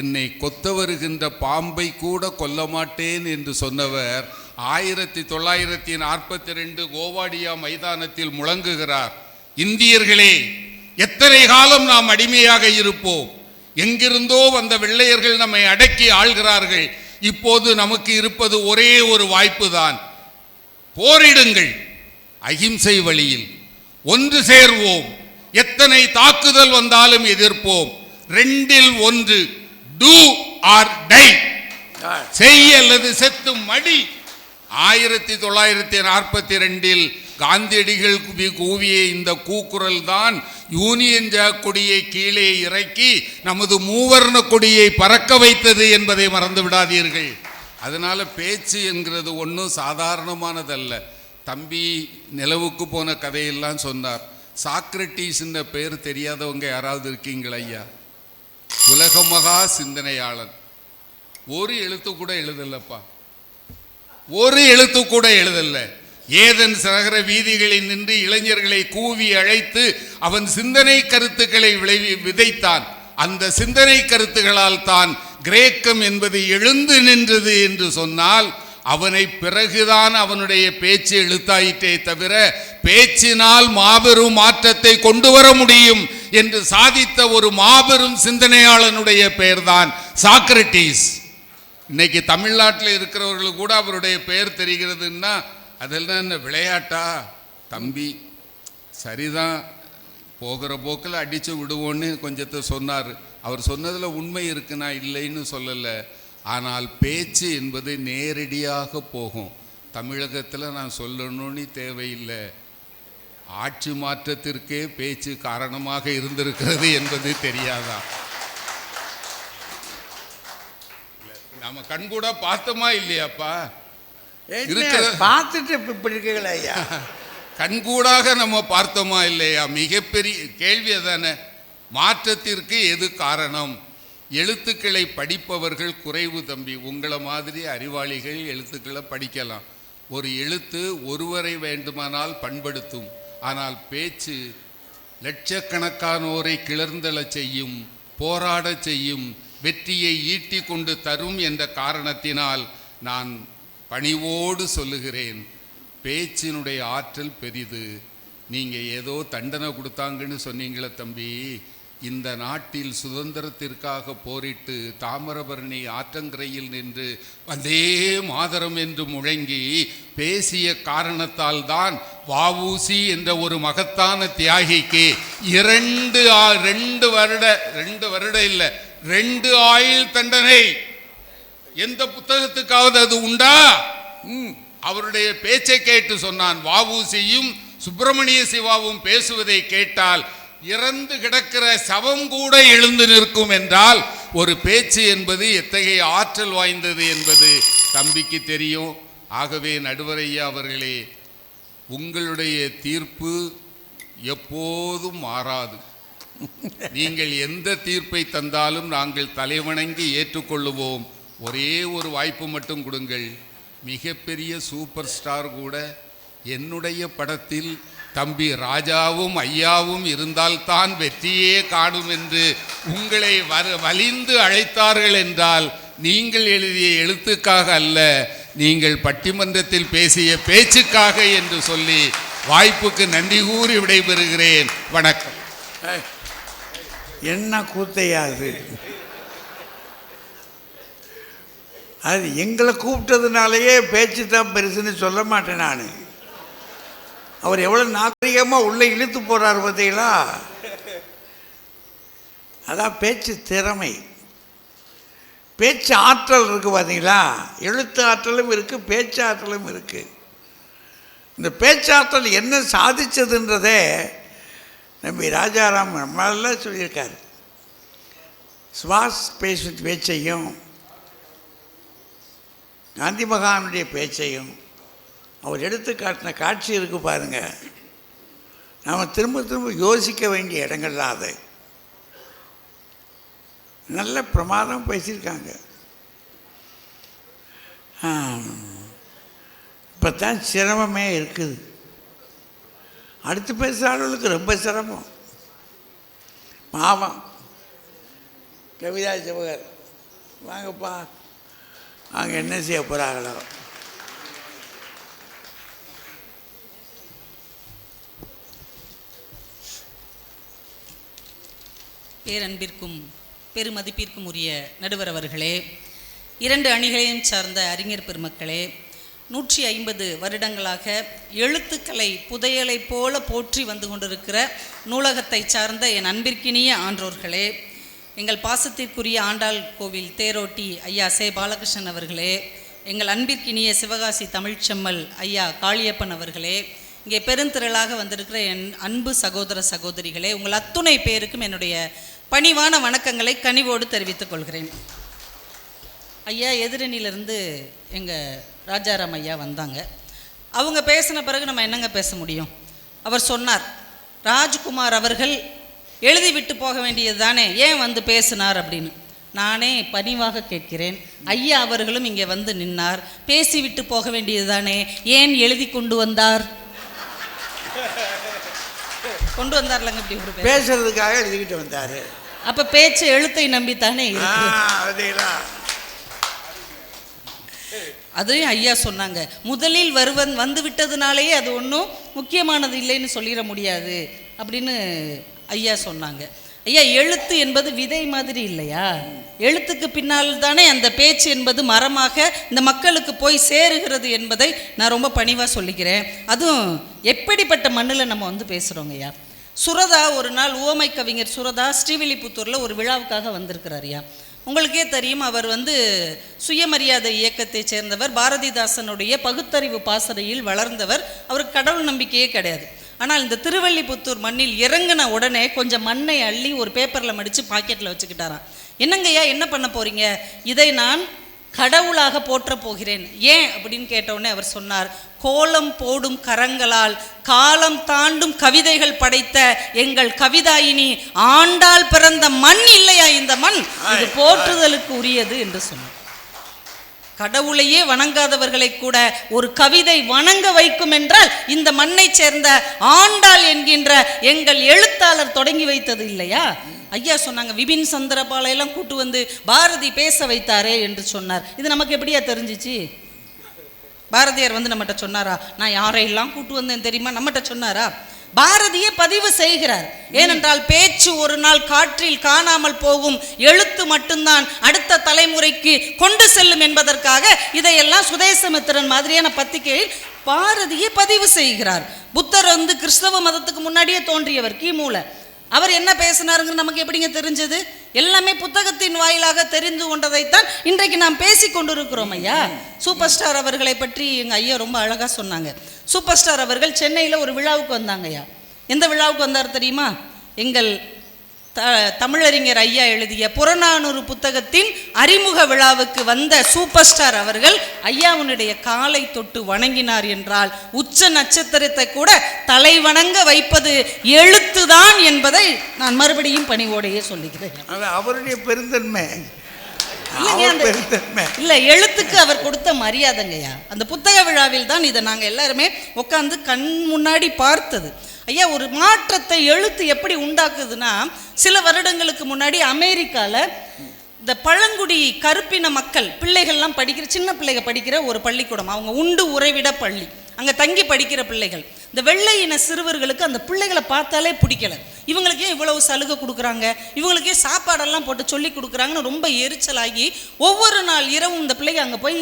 Speaker 6: என்னை கொத்த வருகின்ற பாம்பை கூட கொல்ல மாட்டேன் என்று சொன்னவர் 1942 கோவாடியா மைதானத்தில் முழங்குகிறார். இந்தியர்களே, எத்தனை காலம் நாம் அடிமையாக இருப்போம்? எங்கிருந்தோ வந்த வெள்ளையர்கள் நம்மை அடக்கி ஆள்கிறார்கள். இப்போது நமக்கு இருப்பது ஒரே ஒரு வாய்ப்பு தான். போரிடுங்கள், அகிம்சை வழியில் ஒன்று சேர்வோம். எத்தனை தாக்குதல் வந்தாலும் எதிர்ப்போம். 2ல் 1, டூ ஆர் டை, செய் அல்லது செத்து மடி. 1942 காந்தியடிகள் கூவிய இந்த கூக்குரல் தான் யூனியன் ஜாக் கொடியை கீழே இறக்கி நமது மூவர்ண கொடியை பறக்க வைத்தது என்பதை மறந்து விடாதீர்கள். அதனால பேச்சு என்கிறது ஒன்றும் சாதாரணமானதல்ல. தம்பி நிலவுக்கு போன கதையெல்லாம் சொன்னார். சாக்ரட்டிஸ் பெயர் தெரியாதவங்க யாராவது இருக்கீங்களா ஐயா? உலக மகா சிந்தனையாளன். ஒரு எழுத்து கூட எழுதலப்பா, ஒரு எழுத்து கூட எழுதல்ல. ஏதன் நகர வீதிகளில் நின்று இளைஞர்களை கூவி அழைத்து அவன் சிந்தனை கருத்துக்களை விதைத்தான். அந்த சிந்தனை கருத்துகளால் தான் கிரேக்கம் என்பது எழுந்து நின்றது என்று சொன்னால் அவனை பிறகுதான் அவனுடைய பேச்சு எழுத்தாயிற்றே தவிர பேச்சினால் மாபெரும் மாற்றத்தை கொண்டு வர முடியும் என்று சாதித்த ஒரு மாபெரும் சிந்தனையாளனுடைய பெயர்தான் சாக்ரட்டிஸ். இன்னைக்கு தமிழ்நாட்டில் இருக்கிறவர்களுக்கு கூட அவருடைய பெயர் தெரிகிறதுன்னா அதெல்லாம் என்ன விளையாட்டா? தம்பி சரிதான், போகிற போக்கில் அடித்து விடுவோன்னு கொஞ்சத்தை சொன்னார். அவர் சொன்னதில் உண்மை இருக்கு, நான் இல்லைன்னு சொல்லலை. ஆனால் பேச்சு என்பது நேரடியாக போகும். தமிழகத்தில் நான் சொல்லணும்னு தேவையில்லை, ஆட்சி மாற்றத்திற்கே பேச்சு காரணமாக இருந்திருக்கிறது என்பது தெரியாதா? நம்ம கண்கூட பார்த்தோமா இல்லையாப்பா?
Speaker 4: பார்த்துட்டு இப்படி இருக்கீங்களா ஐயா?
Speaker 6: கண்கூடாக நம்ம பார்த்தோமா இல்லையா? மிகப்பெரிய கேள்வி அதானே. மாற்றத்திற்கு எது காரணம்? எழுத்துக்களை படிப்பவர்கள் குறைவு தம்பி. உங்களை மாதிரி அறிவாளிகள் எழுத்துக்களை படிக்கலாம். ஒரு எழுத்து ஒருவரை வேண்டுமானால் பண்படுத்தும். ஆனால் பேச்சு லட்சக்கணக்கானோரை கிளர்ந்தெழச் செய்யும், போராடச் செய்யும், வெற்றியை ஈட்டி கொண்டு தரும் என்ற காரணத்தினால் நான் பணிவோடு சொல்லுகிறேன், பேச்சினுடைய ஆற்றல் பெரிது. நீங்கள் ஏதோ தண்டனை கொடுத்தாங்கன்னு சொன்னீங்களே தம்பி, இந்த நாட்டில் சுதந்திரத்திற்காக போரிட்டு தாமிரபரணி ஆற்றங்கரையில் நின்று வந்தே மாதரம் என்று முழங்கி பேசிய காரணத்தால் தான் வஉசி என்ற ஒரு மகத்தான தியாகிக்கு 2 ஆயுள் தண்டனை. எந்த புத்தகத்துக்காவது அது உண்டா? அவருடைய பேச்சை கேட்டு சொன்னான். வஉசியும் சுப்பிரமணிய சிவாவும் பேசுவதை கேட்டால் இறந்து கிடக்கிற சவம் கூட எழுந்து நிற்கும் என்றால் ஒரு பேச்சு என்பது எத்தகைய ஆற்றல் வாய்ந்தது என்பது தம்பிக்கு தெரியும். ஆகவே நடுவரையா அவர்களே, உங்களுடைய தீர்ப்பு எப்போதும் மாறாது. நீங்கள் எந்த தீர்ப்பை தந்தாலும் நாங்கள் தலைவணங்கி ஏற்றுக்கொள்ளுவோம். ஒரே ஒரு வாய்ப்பு மட்டும் கொடுங்கள். மிகப்பெரிய சூப்பர் ஸ்டார் கூட என்னுடைய படத்தில் தம்பி ராஜாவும் ஐயாவும் இருந்தால்தான் வெற்றியே காணும் என்று உங்களை வலிந்து அழைத்தார்கள் என்றால் நீங்கள் எழுதிய எழுத்துக்காக அல்ல, நீங்கள் பட்டிமன்றத்தில் பேசிய பேச்சுக்காக என்று சொல்லி வாய்ப்புக்கு நன்றி கூறி விடைபெறுகிறேன். வணக்கம்.
Speaker 4: என்ன கூத்தையாது? அது எங்களை கூப்பிட்டதுனாலேயே பேச்சு தான் பெருசுன்னு சொல்ல மாட்டேன் நான். அவர் எவ்வளோ நாகரிகமாக உள்ளே இழுத்து போகிறார் பார்த்தீங்களா? அதான் பேச்சு திறமை, பேச்சு ஆற்றல் இருக்குது பார்த்தீங்களா? எழுத்து ஆற்றலும் இருக்குது, பேச்சு ஆற்றலும் இருக்குது. இந்த பேச்சாற்றல் என்ன சாதிச்சதுன்றதே நம்பி ராஜாராம் நம்மளால சொல்லியிருக்காரு. சுபாஷ் பேச்சையும் காந்தி மகானுடைய பேச்சையும் அவர் எடுத்து காட்டின காட்சி இருக்கு பாருங்க. நாம் திரும்ப திரும்ப யோசிக்க வேண்டிய இடங்கள்லாம் அது. நல்ல பிரமாதம் பேசியிருக்காங்க. இப்போ தான் சிரமமே இருக்குது. அடுத்து பேசுகிற ஆளுகளுக்கு ரொம்ப சிரமம். பாவம். கவிதா ஜவஹர் வாங்கப்பா, அவங்க என்ன செய்ய போகிறாங்களோ.
Speaker 7: பேரன்பிற்கும் பெருமதிப்பிற்கும் உரிய நடுவர் அவர்களே, 2 அணிகளையும் சார்ந்த அறிஞர் பெருமக்களே, 150 வருடங்களாக எழுத்துக்களை புதையலை போல போற்றி வந்து கொண்டிருக்கிற நூலகத்தை சார்ந்த என் அன்பிற்கினிய ஆன்றோர்களே, எங்கள் பாசத்திற்குரிய ஆண்டாள் கோவில் தேரோட்டி ஐயா சே பாலகிருஷ்ணன் அவர்களே, எங்கள் அன்பிற்கினிய சிவகாசி தமிழ்ச்செம்மல் ஐயா காளியப்பன் அவர்களே, இங்கே பெருந்திரளாக வந்திருக்கிற என் அன்பு சகோதர சகோதரிகளே, உங்கள் அத்துணை பேருக்கும் என்னுடைய பணிவான வணக்கங்களை கனிவோடு தெரிவித்துக் கொள்கிறேன். ஐயா எதிரணியிலிருந்து எங்கள் ராஜாராம் ஐயா வந்தாங்க. அவங்க பேசின பிறகு நம்ம என்னங்க பேச முடியும்? அவர் சொன்னார், ராஜ்குமார் அவர்கள் எழுதிவிட்டு போக வேண்டியது தானே, ஏன் வந்து பேசினார் அப்படின்னு. நானே பணிவாக கேட்கிறேன், ஐயா அவர்களும் இங்கே வந்து நின்னார், பேசிவிட்டு போக வேண்டியது தானே, ஏன் எழுதி கொண்டு வந்தார்? கொண்டு வந்தார்லங்க, இப்படி ஒரு
Speaker 4: பேசுறதுக்காக எழுதிக்கிட்டு வந்தாரு.
Speaker 7: அப்ப பேச்சு எழுத்தை நம்பித்தானே இருக்கு. அதையும் ஐயா சொன்னாங்க, முதலில் வந்து விட்டதுனாலேயே அது ஒன்றும் முக்கியமானது இல்லைன்னு சொல்லிட முடியாது அப்படின்னு ஐயா சொன்னாங்க. ஐயா, எழுத்து என்பது விதை மாதிரி இல்லையா? எழுத்துக்கு பின்னால் தானே அந்த பேச்சு என்பது மரமாக இந்த மக்களுக்கு போய் சேருகிறது என்பதை நான் ரொம்ப பணிவாக சொல்லிக்கிறேன். அதுவும் எப்படிப்பட்ட மண்ணில் நம்ம வந்து பேசுகிறோங்க ஐயா. சுரதா ஒரு நாள், உவமை கவிஞர் சுரதா ஸ்ரீவில்லிபுத்தூரில் ஒரு விழாவுக்காக வந்திருக்கிறார் ஐயா. உங்களுக்கே தெரியும், அவர் வந்து சுயமரியாதை இயக்கத்தை சேர்ந்தவர், பாரதிதாசனுடைய பகுத்தறிவு பாசறையில் வளர்ந்தவர், அவருக்கு கடவுள் நம்பிக்கையே கிடையாது. ஆனால் இந்த திருவல்லிபுத்தூர் மண்ணில் இறங்கின உடனே கொஞ்சம் மண்ணை அள்ளி ஒரு பேப்பரில் மடித்து பாக்கெட்டில் வச்சுக்கிட்டாராம். என்னங்கய்யா, என்ன பண்ண போகிறீங்க? இதை நான் கடவுளாக போற்ற போகிறேன். ஏன் அப்படின்னு கேட்டவுடனே அவர் சொன்னார், கோலம் போடும் கரங்களால் காலம் தாண்டும் கவிதைகள் படைத்த எங்கள் கவிதாயினி ஆண்டாள் பிறந்த மண் இல்லையா இந்த மண், இது போற்றுதலுக்கு உரியது என்று சொன்னார். கடவுளையே வணங்காதவர்களை கூட ஒரு கவிதை வணங்க வைக்கும் என்றால் இந்த மண்ணை சேர்ந்த ஆண்டாள் என்கின்ற எங்கள் எழுத்தாளர் தொடங்கி வைத்தது இல்லையா? ஐயா சொன்னாங்க, விபின் சந்திரபாலையெல்லாம் கூட்டு வந்து பாரதி பேச வைத்தாரே என்று சொன்னார். இது நமக்கு எப்படியா தெரிஞ்சிச்சு? பாரதியார் வந்து நம்மகிட்ட சொன்னாரா? நான் யாரையெல்லாம் கூட்டு வந்தேன் தெரியுமா? நம்மகிட்ட சொன்னாரா? பாரதியே பதிவு செய்கிறார். ஏனென்றால் பேச்சு ஒரு நாள் காற்றில் காணாமல் போகும், எழுத்து மட்டும்தான் அடுத்த தலைமுறைக்கு கொண்டு செல்லும் என்பதற்காக இதையெல்லாம் சுதேசமித்திரன் மாதிரியான பத்திரிகையில் பாரதியே பதிவு செய்கிறார். புத்தர் வந்து கிறிஸ்தவ மதத்துக்கு முன்னாடியே தோன்றியவர், கிமுல. அவர் என்ன பேசினாருங்க நமக்கு எப்படிங்க தெரிஞ்சது? எல்லாமே புத்தகத்தின் வாயிலாக தெரிந்து கொண்டதைத்தான் இன்றைக்கு நாம் பேசி கொண்டிருக்கிறோம். ஐயா, சூப்பர் ஸ்டார் அவர்களை பற்றி எங்கள் ஐயா ரொம்ப அழகாக சொன்னாங்க. சூப்பர் ஸ்டார் அவர்கள் சென்னையில் ஒரு விழாவுக்கு வந்தாங்க ஐயா. எந்த விழாவுக்கு வந்தார் தெரியுமா? எங்கள் தமிழறிஞர் ஐயா எழுதிய புறநானூறு புத்தகத்தின் அறிமுக விழாவுக்கு வந்த சூப்பர் ஸ்டார் அவர்கள் ஐயாவுடைய காலை தொட்டு வணங்கினார் என்றால் உச்ச நட்சத்திரத்தை கூட தலை வணங்க வைப்பது எழுத்துதான் என்பதை நான் மறுபடியும் பணிவோடையே சொல்லிக்கிறேன்.
Speaker 4: அவருடைய பெருந்தன்மை
Speaker 7: இல்ல, எழுத்துக்கு அவர் கொடுத்த மரியாதைங்கய்யா. அந்த புத்தக விழாவில் தான் இதை நாங்கள் எல்லாருமே உட்காந்து கண் முன்னாடி பார்த்தது. ஐயா, ஒரு மாற்றத்தை எழுத்து எப்படி உண்டாக்குதுன்னா, சில வருடங்களுக்கு முன்னாடி அமெரிக்காவில் இந்த பழங்குடி கருப்பின மக்கள் பிள்ளைகள்லாம் படிக்கிற, சின்ன பிள்ளைகள் படிக்கிற ஒரு பள்ளிக்கூடம், அவங்க உண்டு உறைவிட பள்ளி, அங்கே தங்கி படிக்கிற பிள்ளைகள். இந்த வெள்ளை இன சிறுவர்களுக்கு அந்த பிள்ளைகளை பார்த்தாலே பிடிக்கல. இவங்களுக்கே இவ்வளவு சலுகை கொடுக்குறாங்க, இவங்களுக்கே சாப்பாடெல்லாம் போட்டு சொல்லி கொடுக்குறாங்கன்னு ரொம்ப எரிச்சலாகி ஒவ்வொரு நாள் இரவும் இந்த பிள்ளைங்க அங்கே போய்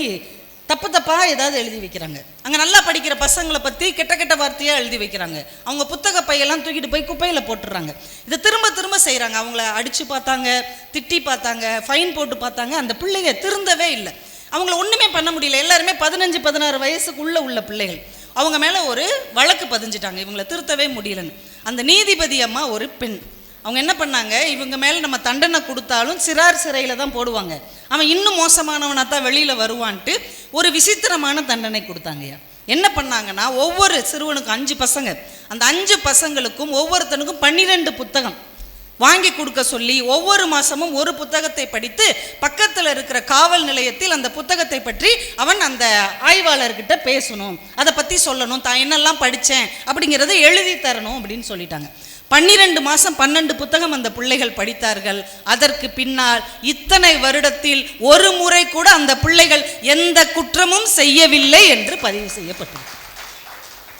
Speaker 7: தப்பு தப்பாக ஏதாவது எழுதி வைக்கிறாங்க. அங்கே நல்லா படிக்கிற பசங்களை பற்றி கெட்ட கெட்ட வார்த்தையாக எழுதி வைக்கிறாங்க. அவங்க புத்தக பையெல்லாம் தூக்கிட்டு போய் குப்பையில் போட்டுடுறாங்க. இதை திரும்ப திரும்ப செய்கிறாங்க. அவங்கள அடித்து பார்த்தாங்க, திட்டி பார்த்தாங்க, ஃபைன் போட்டு பார்த்தாங்க. அந்த பிள்ளைங்க திருந்தவே இல்லை. அவங்கள ஒன்றுமே பண்ண முடியல. எல்லாருமே 15-16 வயசுக்குள்ளே உள்ள பிள்ளைகள். அவங்க மேலே ஒரு வழக்கு பதிஞ்சிட்டாங்க, இவங்களை திருத்தவே முடியலன்னு. அந்த நீதிபதி அம்மா ஒரு பெண். அவங்க என்ன பண்ணாங்க, இவங்க மேலே நம்ம தண்டனை கொடுத்தாலும் சிறார் சிறையில் தான் போடுவாங்க, அவன் இன்னும் மோசமானவனாக தான் வெளியில் வருவான்ட்டு ஒரு விசித்திரமான தண்டனை கொடுத்தாங்கய்யா. என்ன பண்ணாங்கன்னா, ஒவ்வொரு சிறுவனுக்கும் 5 பசங்க, அந்த 5 பசங்களுக்கும் ஒவ்வொருத்தனுக்கும் 12 புத்தகம் வாங்கி கொடுக்க சொல்லி ஒவ்வொரு மாதமும் ஒரு புத்தகத்தை படித்து பக்கத்தில் இருக்கிற காவல் நிலையத்தில் அந்த புத்தகத்தை பற்றி அவன் அந்த ஆய்வாளர்கிட்ட பேசணும், அதை பற்றி சொல்லணும், தான் என்னெல்லாம் படித்தேன் அப்படிங்கிறத எழுதி தரணும் அப்படின்னு சொல்லிட்டாங்க. 12 மாதம் 12 புத்தகம் அந்த பிள்ளைகள் படித்தார்கள். அதற்கு பின்னால் இத்தனை வருடத்தில் ஒரு முறை கூட அந்த பிள்ளைகள் எந்த குற்றமும் செய்யவில்லை என்று பதிவு செய்யப்பட்டது.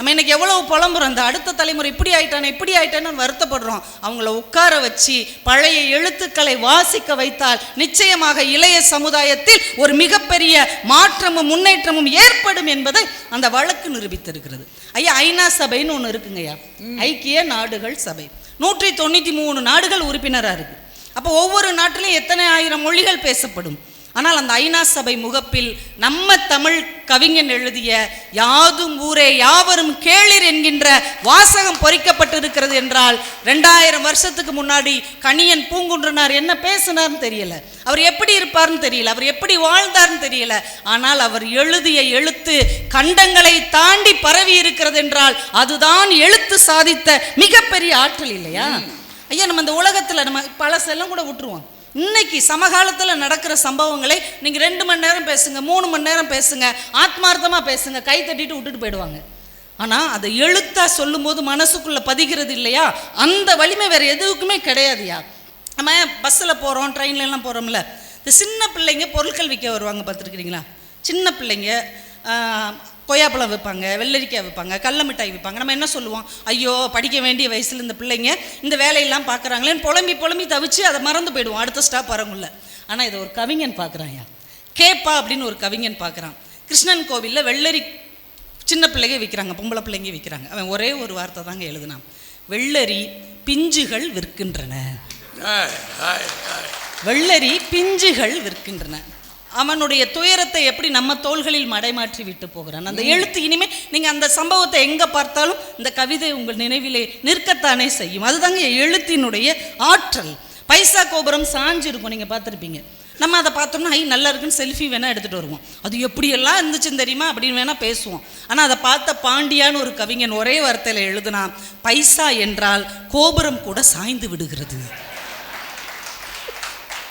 Speaker 7: நம்ம இன்னைக்கு எவ்வளவு புலம்புறோம், அந்த அடுத்த தலைமுறை இப்படி ஆயிட்டானு வருத்தப்படுறோம். அவங்கள உட்கார வச்சு பழைய எழுத்துக்களை வாசிக்க வைத்தால் நிச்சயமாக இளைய சமுதாயத்தில் ஒரு மிகப்பெரிய மாற்றமும் முன்னேற்றமும் ஏற்படும் என்பதை அந்த வழக்கு நிரூபித்திருக்கிறது. ஐயா, ஐநா சபைன்னு ஒன்று இருக்குங்கய்யா, ஐக்கிய நாடுகள் சபை. 193 நாடுகள் உறுப்பினராக இருக்கு. அப்போ ஒவ்வொரு நாட்டிலும் எத்தனை ஆயிரம் மொழிகள் பேசப்படும். ஆனால் அந்த ஐநா சபை முகப்பில் நம்ம தமிழ் கவிஞன் எழுதிய யாதும் ஊரே யாவரும் கேளிர் என்கின்ற வாசகம் பொறிக்கப்பட்டிருக்கிறது என்றால் 2000 வருஷத்துக்கு முன்னாடி கணியன் பூங்குன்றனார் என்ன பேசினார்னு தெரியல, அவர் எப்படி இருப்பார்னு தெரியல, அவர் எப்படி வாழ்ந்தார்னு தெரியல. ஆனால் அவர் எழுதிய எழுத்து கண்டங்களை தாண்டி பரவி இருக்கிறது என்றால் அதுதான் எழுத்து சாதித்த மிகப்பெரிய ஆற்றல் இல்லையா? ஐயா, நம்ம இந்த உலகத்தில் நம்ம பழசெல்லாம் கூட விட்டுருவோம். இன்னைக்கு சமகாலத்தில் நடக்கிற சம்பவங்களை நீங்கள் 2 மணி நேரம் பேசுங்க, 3 மணி நேரம் பேசுங்க, ஆத்மார்த்தமாக பேசுங்க, கை தட்டிட்டு விட்டுட்டு போயிடுவாங்க. ஆனால் அதை எழுத்தா சொல்லும் போது மனசுக்குள்ளே பதிகிறது இல்லையா, அந்த வலிமை வேறு எதுக்குமே கிடையாதுயா. நம்ம பஸ்ஸில் போகிறோம், ட்ரெயின்லாம் போகிறோம்ல, இந்த சின்ன பிள்ளைங்க பொருட்கள் விற்க வருவாங்க, பார்த்துருக்கிறீங்களா? சின்ன பிள்ளைங்க கொய்யாப்பழம் விற்பாங்க, வெள்ளரிக்காய் விற்பாங்க, கடல மிட்டாய் விற்பாங்க. நம்ம என்ன சொல்லுவோம், ஐயோ படிக்க வேண்டிய வயசில் இந்த பிள்ளைங்க இந்த வேலையெல்லாம் பார்க்குறாங்களேன்னு புலம்பி தவிச்சு அதை மறந்து போயிடுவோம் அடுத்த ஸ்டாப் வரங்குள்ள. ஆனால் இதை ஒரு கவிஞன் பார்க்குறான், கேப்பா அப்படின்னு ஒரு கவிஞன் பார்க்குறான். கிருஷ்ணன் கோவிலில் வெள்ளரி சின்ன பிள்ளைங்க விற்கிறாங்க, பொம்பளை பிள்ளைங்க விற்கிறாங்க. அவன் ஒரே ஒரு வார்த்தை தாங்க எழுதுனான், வெள்ளரி பிஞ்சுகள் விற்கின்றன, வெள்ளரி பிஞ்சுகள் விற்கின்றன. அவனுடைய துயரத்தை எப்படி நம்ம தோள்களில் மடைமாற்றி விட்டு போகிறான் அந்த எழுத்து. இனிமே நீங்க அந்த சம்பவத்தை எங்க பார்த்தாலும் இந்த கவிதை உங்கள் நினைவிலே நிற்கத்தானே செய்யும். அதுதாங்க எழுத்தினுடைய ஆற்றல். பைசா கோபுரம் சாஞ்சு இருக்கும், நீங்க பார்த்துருப்பீங்க. நம்ம அதை பார்த்தோம்னா நல்லா இருக்குன்னு செல்ஃபி வேணா எடுத்துட்டு வருவோம், அது எப்படியெல்லாம் இருந்துச்சுன்னு தெரியுமா அப்படின்னு வேணா பேசுவோம். ஆனால் அதை பார்த்த பாண்டியான்னு ஒரு கவிஞன் ஒரே வார்த்தையில் எழுதுனா, பைசா என்றால் கோபுரம் கூட சாய்ந்து விடுகிறது.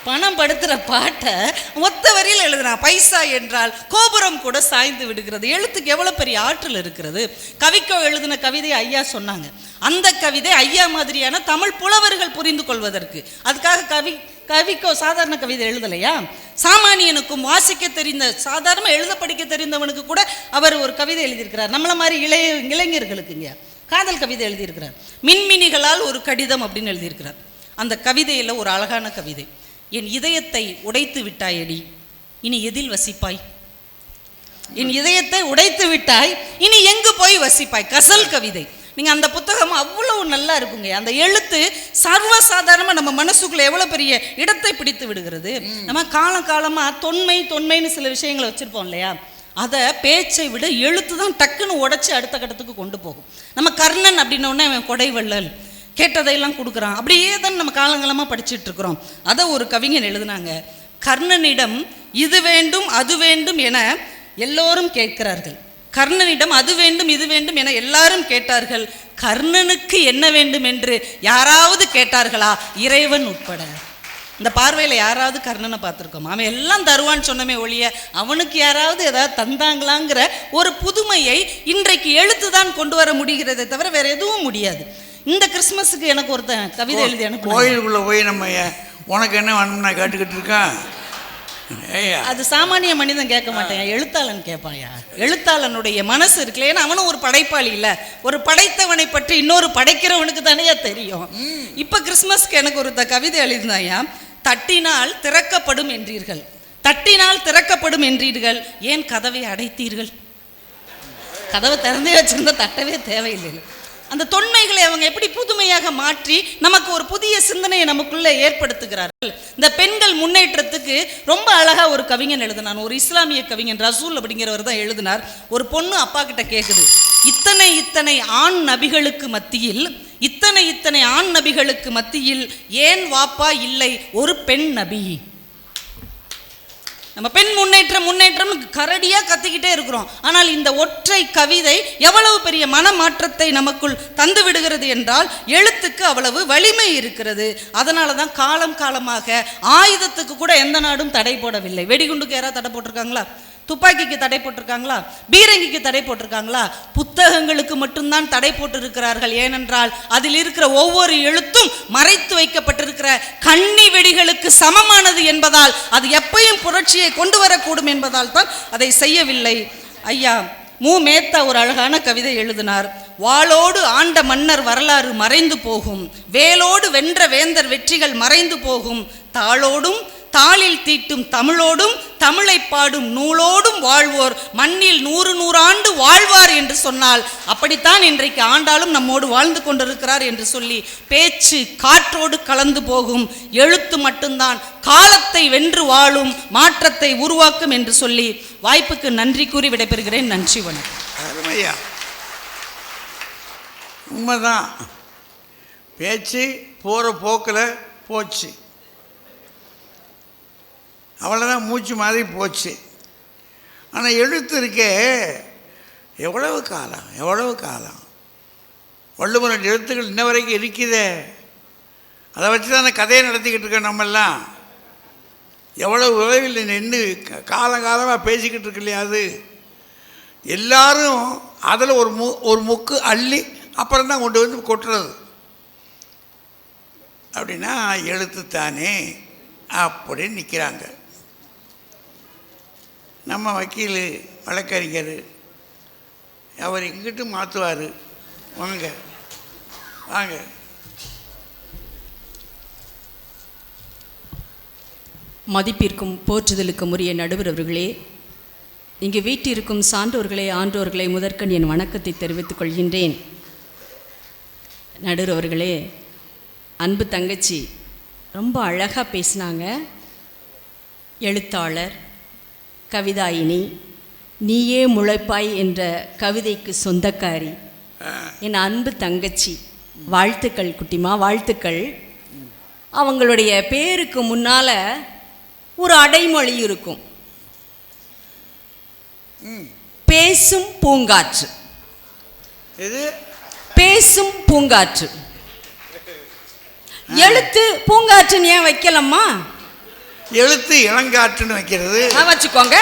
Speaker 7: பணம் படுத்துகிற பாட்டை மொத்த வரியில் எழுதுனா, பைசா என்றால் கோபுரம் கூட சாய்ந்து விடுகிறது. எழுத்துக்கு எவ்வளோ பெரிய ஆற்றல் இருக்கிறது. கவிக்கோ எழுதின கவிதை ஐயா சொன்னாங்க, அந்த கவிதை ஐயா மாதிரியான தமிழ் புலவர்கள் புரிந்து கொள்வதற்கு. அதுக்காக கவிக்கோ சாதாரண கவிதை எழுதலையா, சாமானியனுக்கும் வாசிக்க தெரிந்த சாதாரண எழுத படிக்க தெரிந்தவனுக்கு கூட அவர் ஒரு கவிதை எழுதியிருக்கிறார். நம்மள மாதிரி இளைஞர்களுக்குங்க காதல் கவிதை எழுதியிருக்கிறார். மின்மினிகளால் ஒரு கடிதம் அப்படின்னு எழுதியிருக்கிறார். அந்த கவிதையில் ஒரு அழகான கவிதை, என் இதயத்தை உடைத்து விட்டாயடி, இனி எதில் வசிப்பாய்? என் இதயத்தை உடைத்து விட்டாய், இனி எங்கு போய் வசிப்பாய்? கசல் கவிதை. நீங்கள் அந்த புத்தகம் அவ்வளவு நல்லா இருக்குங்க. அந்த எழுத்து சர்வசாதாரணமாக நம்ம மனசுக்குள்ள எவ்வளோ பெரிய இடத்தை பிடித்து விடுகிறது. நம்ம காலமாக தொன்மைன்னு சில விஷயங்களை வச்சுருப்போம் இல்லையா, அதை பேச்சை விட எழுத்து தான் டக்குன்னு உடைச்சி அடுத்த கட்டத்துக்கு கொண்டு போகும். நம்ம கர்ணன் அப்படின்னோடனே அவன் கொடைவள்ளல் கேட்டதையெல்லாம் கொடுக்குறான், அப்படியே தான் நம்ம காலங்காலமாக படிச்சுட்டு இருக்கிறோம். அதை ஒரு கவிஞன் எழுதுனாங்க, கர்ணனிடம் இது வேண்டும் அது வேண்டும் என எல்லோரும் கேட்கிறார்கள், கர்ணனிடம் அது வேண்டும் இது வேண்டும் என எல்லாரும் கேட்டார்கள், கர்ணனுக்கு என்ன வேண்டும் என்று யாராவது கேட்டார்களா? இறைவன் உட்பட. இந்த பார்வையில் யாராவது கர்ணனை பார்த்துருக்கோம்? அவன் எல்லாம் தருவான்னு சொன்னமே ஒழிய அவனுக்கு யாராவது ஏதாவது தந்தாங்களாங்கிற ஒரு புதுமையை இன்றைக்கு எழுத்து தான் கொண்டு வர முடிகிறதே தவிர வேற எதுவும் முடியாது. இந்த கிறிஸ்மஸுக்கு எனக்கு ஒருத்தன் கவிதை எழுதி அனுப்பு,
Speaker 4: கோயிலுக்குள்ளே போய் நம்ம உனக்கு என்ன வேணும்னா கேட்டுக்கிட்டு இருக்கான்.
Speaker 7: அது சாமானிய மனிதன் கேட்க மாட்டேன், எழுத்தாளன் கேட்பாயா. எழுத்தாளனுடைய மனசு இருக்குல்ல, ஏன்னா அவனும் ஒரு படைப்பாளி இல்லை, ஒரு படைத்தவனை பற்றி இன்னொரு படைக்கிறவனுக்கு தானே தெரியும். இப்போ கிறிஸ்மஸ்க்கு எனக்கு ஒருத்த கவிதை எழுதினாயா, தட்டினால் திறக்கப்படும் என்றீர்கள், தட்டினால் திறக்கப்படும் என்றீர்கள், ஏன் கதவை அடைத்தீர்கள்? கதவை திறந்தே வச்சிருந்தா தட்டவே தேவையில்லை. அந்த தொன்மைகளை அவங்க எப்படி புதுமையாக மாற்றி நமக்கு ஒரு புதிய சிந்தனையை நமக்குள்ளே ஏற்படுத்துகிறார்கள். இந்த பெண்கள் முன்னேற்றத்துக்கு ரொம்ப அழகா ஒரு கவிஞன் எழுதினான், ஒரு இஸ்லாமிய கவிஞன் ரசூல் அப்படிங்கிறவர் தான் எழுதினார். ஒரு பொண்ணு அப்பா கிட்ட கேட்குது, இத்தனை ஆண் நபிகளுக்கு மத்தியில், இத்தனை ஆண் நபிகளுக்கு மத்தியில் ஏன் வாப்பா இல்லை ஒரு பெண் நபி? நம்ம பெண் முன்னேற்றம் கரடியாக கத்திக்கிட்டே இருக்கிறோம். ஆனால் இந்த ஒற்றை கவிதை எவ்வளவு பெரிய மனமாற்றத்தை நமக்குள் தந்து விடுகிறது என்றால் எழுத்துக்கு அவ்வளவு வலிமை இருக்கிறது. அதனால தான் காலமாக ஆயுதத்துக்கு கூட எந்த நாடும் தடை போடவில்லை. வெடிகுண்டுக்கு யாராவது தடை போட்டிருக்காங்களா? துப்பாக்கிக்கு தடை போட்டிருக்காங்களா? பீரங்கிக்கு தடை போட்டிருக்காங்களா? புத்தகங்களுக்கு மட்டும்தான் தடை போட்டிருக்கிறார்கள். ஏனென்றால் அதில் இருக்கிற ஒவ்வொரு எழுத்தும் மறைத்து வைக்கப்பட்டிருக்கிற கண்ணி வெடிகளுக்கு சமமானது என்பதால், அது எப்பையும் புரட்சியை கொண்டு வரக்கூடும் என்பதால் தான் அதை செய்யவில்லை. ஐயா, மேத்தா ஒரு அழகான கவிதை எழுதினார். வாளோடு ஆண்ட மன்னர் வரலாறு மறைந்து போகும், வேலோடு வென்ற வேந்தர் வெற்றிகள் மறைந்து போகும், தாளோடும் தாளில் தீட்டும் தமிழோடும் தமிழை பாடும் நூலோடும் வாழ்வோர் மண்ணில் 100 ஆண்டு வாழ்வார் என்று சொன்னால் அப்படித்தான் இன்றைக்கு ஆண்டாலும் நம்மோடு வாழ்ந்து கொண்டிருக்கிறார் என்று சொல்லி, பேச்சு காற்றோடு கலந்து போகும், எழுத்து மட்டும்தான் காலத்தை வென்று வாழும், மாற்றத்தை உருவாக்கும் என்று சொல்லி வாய்ப்புக்கு நன்றி கூறி விடைபெறுகிறேன். நன்றி, வணக்கம்.
Speaker 4: அருமையா, உண்மைதான். பேச்சு போகிற போக்கில் போச்சு, அவ்வளோதான், மூச்சு மாதிரி போச்சு. ஆனால் எழுத்து இருக்கே, எவ்வளவு காலம் வள்ளுவன் எழுத்துக்கள் இன்ன வரைக்கும் இருக்குதே. அதை வச்சு தான் கதையை நடத்திக்கிட்டு இருக்கோம். நம்மெல்லாம் எவ்வளவு விளைவில் நின்று காலங்காலமாக பேசிக்கிட்டு இருக்கு இல்லையா? அது எல்லாரும் அதில் ஒரு முக்கு அள்ளி அப்புறம் தான் கொண்டு வந்து கொட்டுறது. அப்படின்னா எழுத்து தானே அப்படின்னு நிற்கிறாங்க. நம்ம வக்கீல் வழக்கறிஞர் அவர் இங்கிட்டு மாற்றுவார். வாங்க வாங்க.
Speaker 8: மதிப்பிற்கும் போற்றுதலுக்கும் உரிய நடுவர் அவர்களே, இங்கு வீட்டிற்கும் சான்றோர்களே, ஆன்றோர்களே, முதற்கண் என் வணக்கத்தை தெரிவித்துக் கொள்கின்றேன். நடுவர் அவர்களே, அன்பு தங்கச்சி ரொம்ப அழகாக பேசினாங்க. எழுத்தாளர், கவிதாயினி, நீயே முளைப்பாய் என்ற கவிதைக்கு சொந்தக்காரி என் அன்பு தங்கச்சி, வாழ்த்துக்கள் குட்டிமா, வாழ்த்துக்கள். அவங்களுடைய பேருக்கு முன்னால் ஒரு அடைமொழி இருக்கும், பேசும் பூங்காற்று.
Speaker 4: இது
Speaker 8: பேசும் பூங்காற்று. எழுத்து பூங்காற்றுன்னு ஏன் வைக்கலம்மா?
Speaker 4: எழுத்து இளங்காற்றுன்னு வைக்கிறது
Speaker 8: வச்சுக்கோங்க,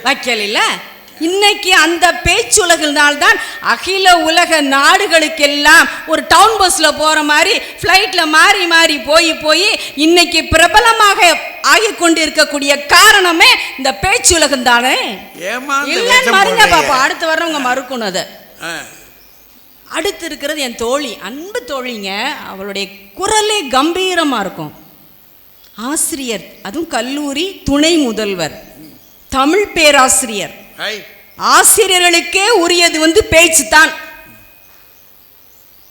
Speaker 8: வைக்கல. இன்னைக்கு அந்த பேச்சுலகினால்தான் அகில உலக நாடுகளுக்கெல்லாம் ஒரு டவுன் பஸ்ஸில் போகிற மாதிரி ஃப்ளைட்டில் மாறி மாறி போய் இன்னைக்கு பிரபலமாக ஆகி கொண்டு இருக்கக்கூடிய காரணமே இந்த பேச்சுலகம் தானே. இல்லைன்னு மறுங்க பாப்பா, அடுத்து வர்றவங்க மறுக்கணும். அதை அடுத்து இருக்கிறது என் தோழி, அன்பு தோழிங்க. அவளுடைய குரலே கம்பீரமாக இருக்கும். ஆசிரியர், அதுவும் கல்லூரி துணை முதல்வர், தமிழ் பேராசிரியர். ஆசிரியர்களுக்கே உரியது பேச்சு தான்.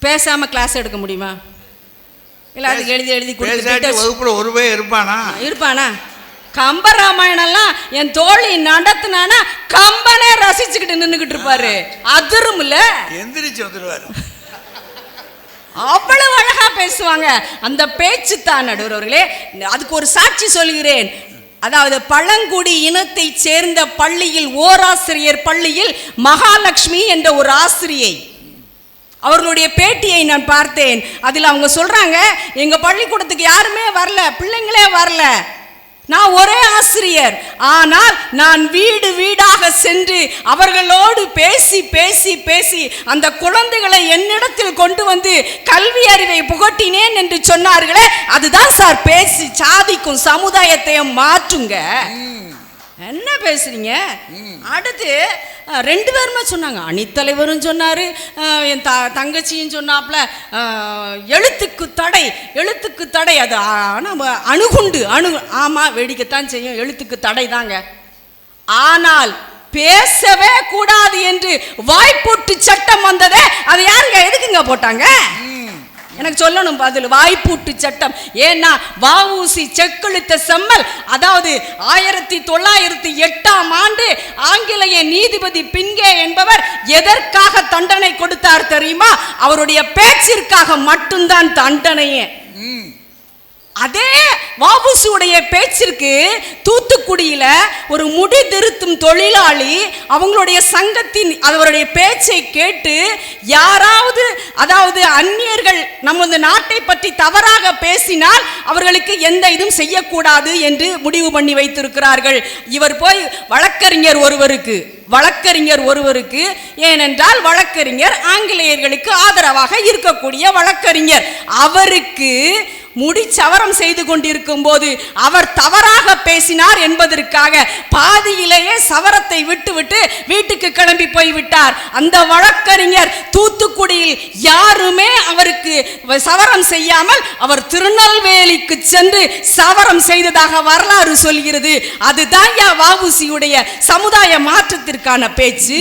Speaker 8: பேசாம கிளாஸ் எடுக்க முடியுமா? இல்லை, அதுக்கு எழுதி
Speaker 4: வகுப்புல ஒருவே
Speaker 8: இருப்பானா? கம்பராமாயணம்லாம் என் தோழி நடத்தினானா கம்பனே ரசிச்சுக்கிட்டு நின்றுக்கிட்டு இருப்பாரு. அதிரும் இல்ல,
Speaker 4: எந்திரிச்சு வந்துருவாரு.
Speaker 8: அவ்வளவு அழகா பேசுவாங்க. அந்த பேச்சு தான் நடுவர் அவர்களே. அதுக்கு ஒரு சாட்சி சொல்கிறேன். அதாவது பழங்குடி இனத்தை சேர்ந்த பள்ளியில், ஓராசிரியர் பள்ளியில் மகாலட்சுமி என்ற ஒரு ஆசிரியை, அவர்களுடைய பேட்டியை நான் பார்த்தேன். அதில் அவங்க சொல்றாங்க, எங்க பள்ளிக்கூடத்துக்கு யாருமே வரல, பிள்ளைங்களே வரல, நான் ஒரே ஆசிரியர். ஆனால் நான் வீடு வீடாக சென்று அவர்களோடு பேசி பேசி பேசி அந்த குழந்தைகளை என்னிடத்தில் கொண்டு வந்து கல்வி அறிவை புகட்டினேன் என்று சொன்னார்களே, அதுதான் சார் பேசி சாதிக்கும், சமுதாயத்தையும் மாற்றுங்க. என்ன பேசுறீங்க? அடுத்து 2 பேருமே சொன்னாங்க. அணித்தலைவரும் சொன்னாரு, என் தங்கச்சியும் சொன்னாப்ல, எழுத்துக்கு தடை. அது அணுகுண்டு ஆமா, வெடிக்கத்தான் செய்யும், எழுத்துக்கு தடை தாங்க. ஆனால் பேசவே கூடாது என்று வாய்ப்பூட்டு சட்டம் வந்ததே, அது யாருங்க, எதுக்குங்க போட்டாங்க? எனக்கு சொல்லணும் பதில். வாய்ப்பூட்டு சட்டம். ஏன்னா வஉசி செக்கெழுத்த செம்மல், அதாவது 1908ஆம் ஆண்டு ஆங்கிலேய நீதிபதி பின்கே என்பவர் எதற்காக தண்டனை கொடுத்தார் தெரியுமா? அவருடைய பேச்சிற்காக மட்டும்தான் தண்டனையே. அதே வஉசியுடைய பேச்சிற்கு தூத்துக்குடியில ஒரு முடி திருத்தும் தொழிலாளி அவங்களுடைய சங்கத்தின் அவருடைய பேச்சை கேட்டு, யாராவது அதாவது அந்நியர்கள் நமது நாட்டை பற்றி தவறாக பேசினால் அவர்களுக்கு எந்த இதுவும் செய்யக்கூடாது என்று முடிவு பண்ணி வைத்திருக்கிறார்கள். இவர் போய் வழக்கறிஞர் ஒருவருக்கு, ஏனென்றால் வழக்கறிஞர் ஆங்கிலேயர்களுக்கு ஆதரவாக இருக்கக்கூடிய வழக்கறிஞர், அவருக்கு முடிச்சவரம் செய்து கொண்டிருக்கும் போது அவர் தவறாக பேசினார் என்பதற்காக பாதியிலேயே சவரத்தை விட்டு வீட்டுக்கு கிளம்பி போய்விட்டார். அந்த வழக்கறிஞர் தூத்துக்குடியில் யாருமே அவருக்கு சவரம் செய்யாமல் அவர் திருநெல்வேலிக்கு சென்று சவரம் செய்ததாக வரலாறு சொல்கிறது. அதுதான் வஉசியுடைய சமுதாய மாற்றத்திற்கான பேச்சு.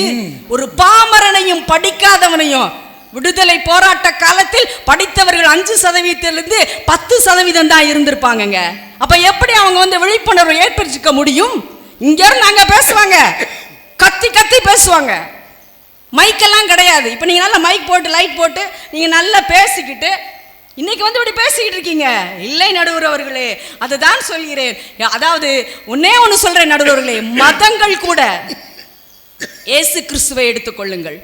Speaker 8: ஒரு பாமரனையும் படிக்காதவனையும் விடுதலை போராட்ட காலத்தில் படித்தவர்கள் 5% 10% தான் இருந்திருப்பாங்க. அப்ப எப்படி அவங்க விழிப்புணர்வை ஏற்படுத்திக்க முடியும்? இங்க இருந்து அங்க பேசுவாங்க, கத்தி கத்தி பேசுவாங்க, மைக்கெல்லாம் கிடையாது. இப்ப நீங்க நல்லா மைக் போட்டு லைட் போட்டு நீங்க நல்லா பேசிக்கிட்டு இன்னைக்கு இப்படி பேசிக்கிட்டு இருக்கீங்க. இல்லை நடுவர் அவர்களே, அதுதான் சொல்கிறேன். அதாவது ஒன்னே ஒன்று சொல்றேன் நடுவர் அவர்களே, மதங்கள் கூட இயேசு கிறிஸ்துவை எடுத்துக்கொள்ளுங்கள்.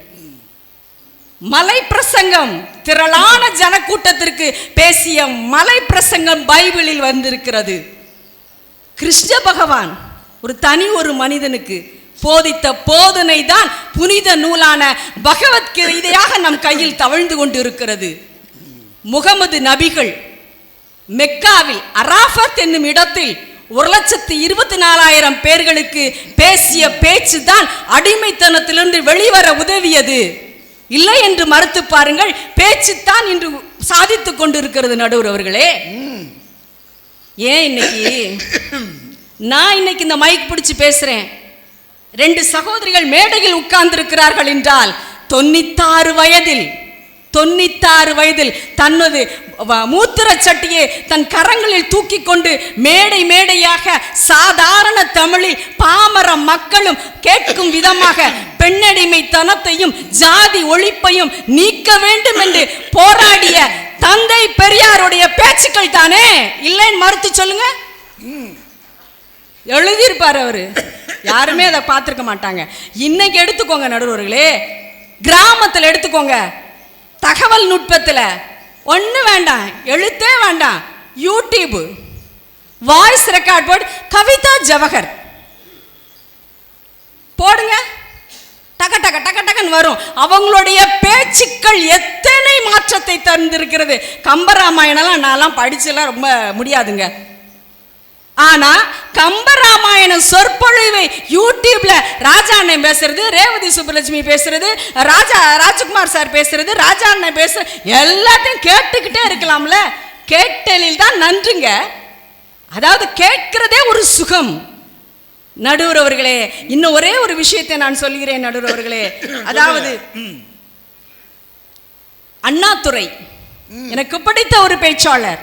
Speaker 8: மலை பிரசங்கம், திரளான ஜனக்கூட்டத்திற்கு பேசிய மலை பிரசங்கம் பைபிளில் வந்திருக்கிறது. கிருஷ்ண பகவான் ஒரு மனிதனுக்கு போதித்த போதனை தான் புனித நூலான பகவத்கீதையாக நம் கையில் தவழ்ந்து கொண்டு இருக்கிறது. முகமது நபிகள் மெக்காவில் அராஃபத் என்னும் இடத்தில் 1,24,000 பேர்களுக்கு பேசிய பேச்சு தான் அடிமைத்தனத்திலிருந்து வெளிவர உதவியது. இல்லை என்று மறுத்து பாருங்கள், பேச்சுத்தான் இன்று சாதித்துக் கொண்டிருக்கிறது நடுவர் அவர்களே. ஏன் இன்னைக்கு இந்த மைக் பிடிச்சு பேசுறேன். 2 சகோதரிகள் மேடையில் உட்கார்ந்து இருக்கிறார்கள் என்றால் 96 வயதில் தனது மூத்திர சட்டியை தன் கரங்களில் தூக்கி கொண்டு மேடையாக சாதாரண தமிழில் பாமர மக்களும் கேட்கும் விதமாக பெண்ணடிமைத்தனத்தையும் ஜாதி ஒழிப்பையும் நீக்க வேண்டும் என்று போராடிய தந்தை பெரியாருடைய பேச்சுக்கள் தானே. இல்லைன்னு மறுத்து சொல்லுங்க. எழுதியிருப்பார் அவரு, யாருமே அதை பார்த்திருக்க மாட்டாங்க. இன்னைக்கு எடுத்துக்கோங்க நடுவர்களே, கிராமத்தில் எடுத்துக்கோங்க, தகவல் நுட்பத்தில் ஒன்று வேண்டாம், எழுத்தே வேண்டாம், YouTube voice record board Kavitha Jawahar போடுங்க, டக டக டக டகன்னு வரும். அவங்களுடைய பேச்சுக்கள் எத்தனை மாற்றத்தை தந்திருக்கிறது. கம்பராமாயணம்லாம் நான்லாம் படிச்செல்லாம் ரொம்ப முடியாதுங்க. ஆனா கம்பராமாயணம் சொற்பொழிவை யூடியூப்ல ராஜா அண்ணன் பேசுறது, ரேவதி சுப்புலட்சுமி பேசுறது, ராஜகுமார் சார் பேசுறது, ராஜா அண்ணன் பேசுறது எல்லாத்தையும் கேட்டுக்கிட்டே இருக்கலாம்ல. கேட்டலில் தான் நன்றுங்க. அதாவது கேட்கிறதே ஒரு சுகம். நடுவர் அவர்களே, இன்னும் ஒரே ஒரு விஷயத்தை நான் சொல்கிறேன் நடுவர் அவர்களே. அதாவது அண்ணாதுரை எனக்கு பிடித்த ஒரு பேச்சாளர்.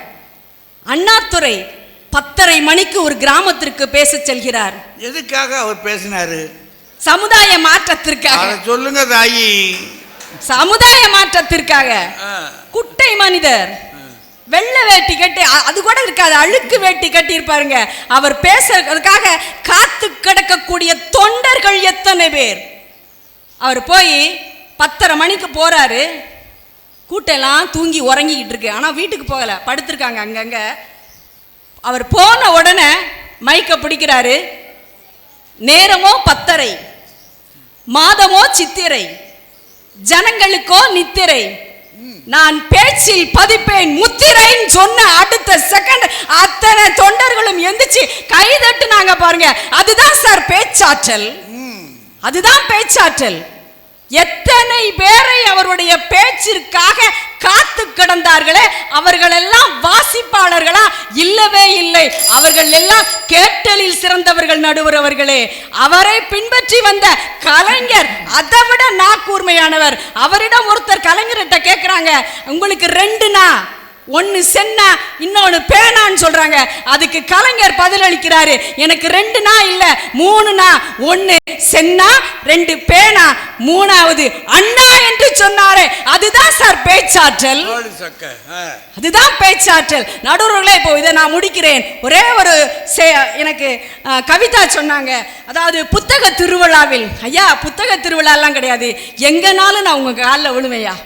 Speaker 8: அண்ணாதுரை 10:30 மணிக்கு ஒரு கிராமத்திற்கு பேச செல்கிறார்.
Speaker 4: எதுக்காக அவர் பேசினாரு?
Speaker 8: சமுதாய மாற்றத்திற்காக.
Speaker 4: சொல்லுங்க தாயி.
Speaker 8: சமுதாய மாற்றத்திற்காக. குட்டை மனிதர் வெள்ளை வேட்டி கட்டி, அது கூட இருக்காது, அழுக்கு வேட்டி கட்டி இருப்பாருங்க. அவர் பேசுறதுக்காக காத்து கிடக்கக்கூடிய தொண்டர்கள் எத்தனை பேர். அவர் போய் 10:30 மணிக்கு போறாரு. கூட்டெல்லாம் தூங்கி உறங்கிக்கிட்டு இருக்கு, ஆனா வீட்டுக்கு போகல, படுத்திருக்காங்க அங்கங்க. அவர் போன உடனே மைக்க பிடிக்கிறாரு. நேரமோ 10:30, மாதமோ சித்திரை, ஜனங்களுக்கோ நித்திரை, நான் பேச்சில் பதிப்பேன் முத்திரைன்னு சொன்ன அடுத்த செகண்ட் அத்தனை தொண்டர்களும் எந்திரிச்சு கைதட்டுனாங்க பாருங்க. அதுதான் சார் பேச்சாற்றல், அதுதான் பேச்சாற்றல். எத்தனை பேரை அவருடைய பேச்சிற்காக காத்து கிடந்தார்களே, அவர்கள் எல்லாம் வாசிப்பாளர்களா? இல்லவே இல்லை. அவர்கள் எல்லாம் கேட்டலில் சிறந்தவர்கள் நடுவர் அவர்களே. அவரை பின்பற்றி வந்த கலைஞர் அதை விட நாக்கூர்மையானவர். அவரிடம் ஒருத்தர் கலைஞர்கிட்ட கேட்கிறாங்க, உங்களுக்கு 2 நா, 1 சென்னா இன்னொன்னு பேனான்னு சொல்றாங்க. அதுக்கு கலைஞர் பதில் அளிக்கிறாரு, எனக்கு 2 நா இல்ல 3 நா, 1 சென்னா 2 பேனா 3வது அண்ணா என்று சொன்னாரே. அதுதான் சார் பேச்சாற்றல், அதுதான் பேச்சாற்றல் நடுவர்களே. இப்போ இதை நான் முடிக்கிறேன். ஒரே ஒரு எனக்கு கவிதா சொன்னாங்க. அதாவது புத்தக திருவிழாவில், ஐயா புத்தக திருவிழாலாம் கிடையாது, எங்கனாலும் நான் உங்க காலில் விழுவேயா,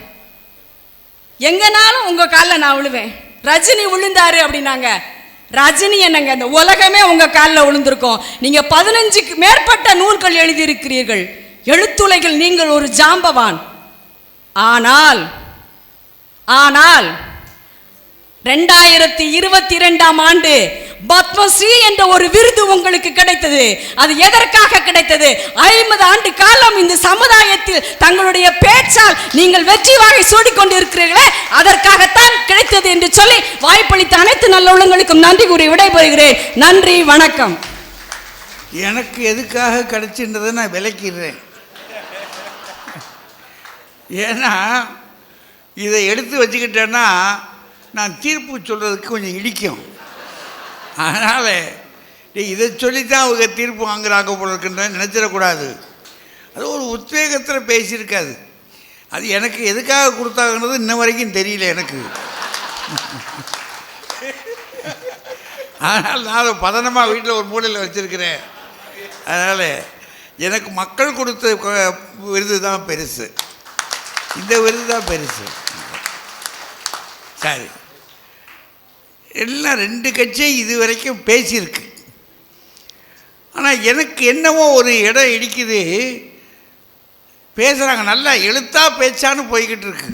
Speaker 8: எங்கனாலும் உங்க காலில் நான் விழுவேன். ரஜினி விழுந்தாரு அப்படின்னாங்க. ரஜினி என்னங்க, இந்த உலகமே உங்க காலில் விழுந்திருக்கோம். நீங்க 15க்கு மேற்பட்ட நூல்கள் எழுதியிருக்கிறீர்கள், எழுத்துலைகள், நீங்கள் ஒரு ஜாம்பவான். ஆனால் ஆனால் 2022ஆம் ஆண்டு பத்மஸ்ரீ என்ற ஒரு விருது உங்களுக்கு கிடைத்தது. அது எதற்காக கிடைத்தது? 50 ஆண்டு காலம் இந்த சமுதாயத்தில் தங்களுடைய பேச்சால் நீங்கள் வெற்றி வாகை சூடிக்கொண்டிருக்கிறீர்களே, அதற்காகத்தான் கிடைத்தது என்று சொல்லி வாய்ப்பளித்த அனைத்து நல்ல உள்ளங்களுக்கும் நன்றி கூறி விடைபெறுகிறேன். நன்றி, வணக்கம்.
Speaker 4: எனக்கு எதுக்காக கிடைச்சின்றதை நான் விளக்கிடுறேன். ஏன்னா இதை எடுத்து வச்சுக்கிட்டேன்னா நான் தீர்ப்பு சொல்கிறதுக்கு கொஞ்சம் இடிக்கும். அதனால் இதை சொல்லித்தான் அவங்க தீர்ப்பு வாங்குறாங்க போல இருக்குன்ற நினச்சிடக்கூடாது. அது ஒரு உத்வேகத்தில் பேசியிருக்காது. அது எனக்கு எதுக்காக கொடுத்தாங்கன்றது இன்ன வரைக்கும் தெரியல எனக்கு. அதனால் நான் அதை பதனமாக வீட்டில் ஒரு மூலையில் வச்சுருக்கிறேன். அதனால் எனக்கு மக்கள் கொடுத்த விருது தான் பெருசு, இந்த விருது தான் பெருசு. சரி, எல்லாம் 2 கட்சியும் இது வரைக்கும் பேசியிருக்கு. ஆனால் எனக்கு என்னவோ ஒரு இடம் இடிக்குது. பேசுகிறாங்க, நல்லா எழுத்தா பேச்சான்னு போய்கிட்டு இருக்கு.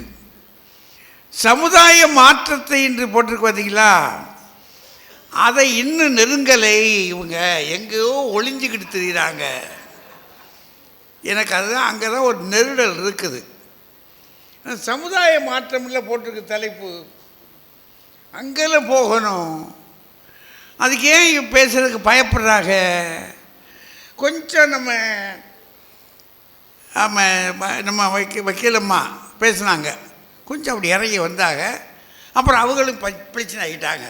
Speaker 4: சமுதாய மாற்றத்தை இன்று போட்டிருக்கு பார்த்தீங்களா, அதை இன்னும் நெருங்கலை. இவங்க எங்கேயோ ஒளிஞ்சிக்கிட்டு தெரியுறாங்க. எனக்கு அதுதான் அங்கே தான் ஒரு நெருடல் இருக்குது. சமுதாய மாற்றம் இல்லை போட்டிருக்கு தலைப்பு, அங்கெல்லாம் போகணும். அதுக்கு ஏன் பேசுறதுக்கு பயப்படுறாங்க? கொஞ்சம் நம்ம வக்கீலம்மா பேசுனாங்க, கொஞ்சம் அப்படி இறங்கி வந்தாங்க. அப்புறம் அவங்களும் பிரச்சனை ஆகிட்டாங்க.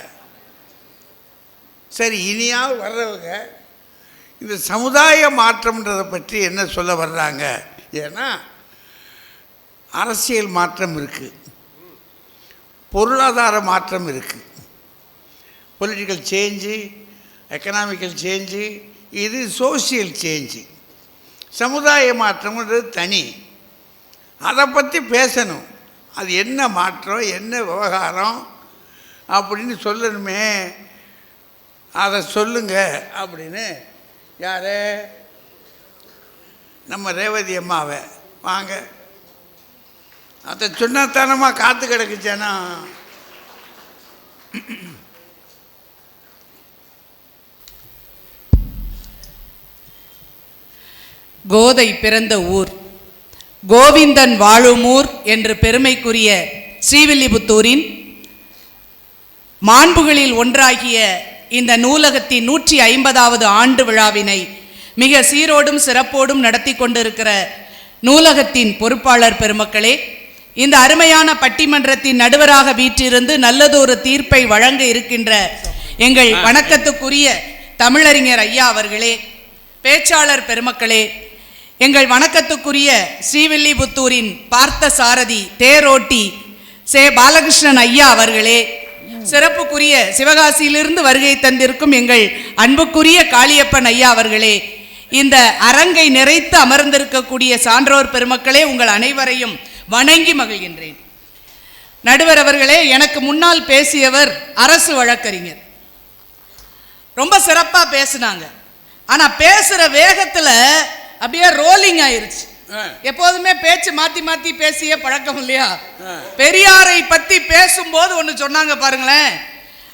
Speaker 4: சரி, இனியாவது வர்றவங்க இந்த சமுதாய மாற்றம்ன்றதை பற்றி என்ன சொல்ல வர்றாங்க? ஏன்னா அரசியல் மாற்றம் இருக்குது, பொருளாதார மாற்றம் இருக்குது, பொலிட்டிக்கல் சேஞ்சு, எக்கனாமிக்கல் சேஞ்சு, இது சோசியல் சேஞ்சு. சமுதாய மாற்றம்ன்றது தனி, அதை பற்றி பேசணும். அது என்ன மாற்றம், என்ன விவகாரம் அப்படின்னு சொல்லணுமே. அதை சொல்லுங்க அப்படின்னு யார், நம்ம ரேவதி அம்மாவை வாங்க, அதை சொன்னத்தனமா காத்து கிடக்குச்சேனா.
Speaker 7: கோதை பிறந்த ஊர், கோவிந்தன் வாழும் ஊர் என்று பெருமைக்குரிய ஸ்ரீவில்லிபுத்தூரின் மாண்புகளில் ஒன்றாகிய இந்த நூலகத்தின் 150வது ஆண்டு விழாவினை மிக சீரோடும் சிறப்போடும் நடத்தி கொண்டிருக்கிற நூலகத்தின் பொறுப்பாளர் பெருமக்களே, இந்த அருமையான பட்டிமன்றத்தின் நடுவராக வீற்றிருந்து நல்லதொரு தீர்ப்பை வழங்க இருக்கின்ற எங்கள் வணக்கத்துக்குரிய தமிழறிஞர் ஐயா அவர்களே, பேச்சாளர் பெருமக்களே, எங்கள் வணக்கத்துக்குரிய ஸ்ரீவில்லிபுத்தூரின் பார்த்த சாரதி தேரோட்டி சே பாலகிருஷ்ணன் ஐயா அவர்களே, சிறப்புக்குரிய சிவகாசியிலிருந்து வருகை தந்திருக்கும் எங்கள் அன்புக்குரிய காளியப்பன் ஐயா அவர்களே, இந்த அரங்கை நிறைத்து அமர்ந்திருக்கக்கூடிய சான்றோர் பெருமக்களே, உங்கள் அனைவரையும் வணங்கி மகிழ்கின்றேன். நடுவர் அவர்களே, எனக்கு முன்னால் பேசியவர் அரசு வழக்கறிஞர், ரொம்ப சிறப்பா பேசினாங்க. ஆனா பேசுற வேகத்துல அப்படியே ரோலிங் ஆயிருச்சு. எப்போதுமே பேச்சு மாத்தி மாத்தி பேசிய பழக்கம் இல்லையா? பெரியாரை பத்தி பேசும்போது ஒண்ணு சொன்னாங்க பாருங்களேன்,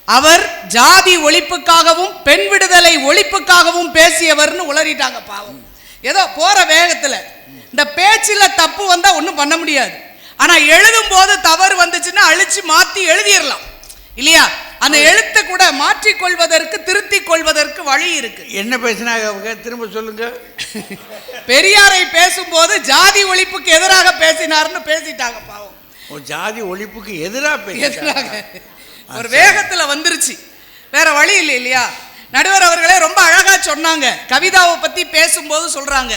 Speaker 7: அவர் ஜாதி ஒழிப்புக்காகவும் பெண் விடுதலை ஒழிப்புக்காகவும் பேசியவர்னு உளறிட்டாங்க. பாவம், ஏதோ போற வேகத்துல இந்த பேச்சில தப்பு வந்தா ஒன்றும் பண்ண முடியாது. ஆனா எழுதும் போது தவறு வந்துச்சுன்னா அழிச்சு மாத்தி எழுதிடலாம் இல்லையா? அந்த எழுத்தை கூட மாற்றிக்கொள்வதற்கு திருத்திக் கொள்வதற்கு வழி இருக்கு.
Speaker 4: என்ன பேசினாங்க அவங்க, திரும்ப சொல்லுங்க.
Speaker 7: பெரியாரை பேசும்போது ஜாதி ஒழிப்புக்கு எதிராக பேசினார்னு பேசிட்டாங்க. பாவம்,
Speaker 4: ஜாதி ஒழிப்புக்கு எதிராக
Speaker 7: ஒரு வேகத்துல வந்துருச்சு, வேற வழி இல்லை இல்லையா? நடுவர் அவர்களே ரொம்ப அழகா சொன்னாங்க. கவிதாவை பத்தி பேசும்போது சொல்றாங்க,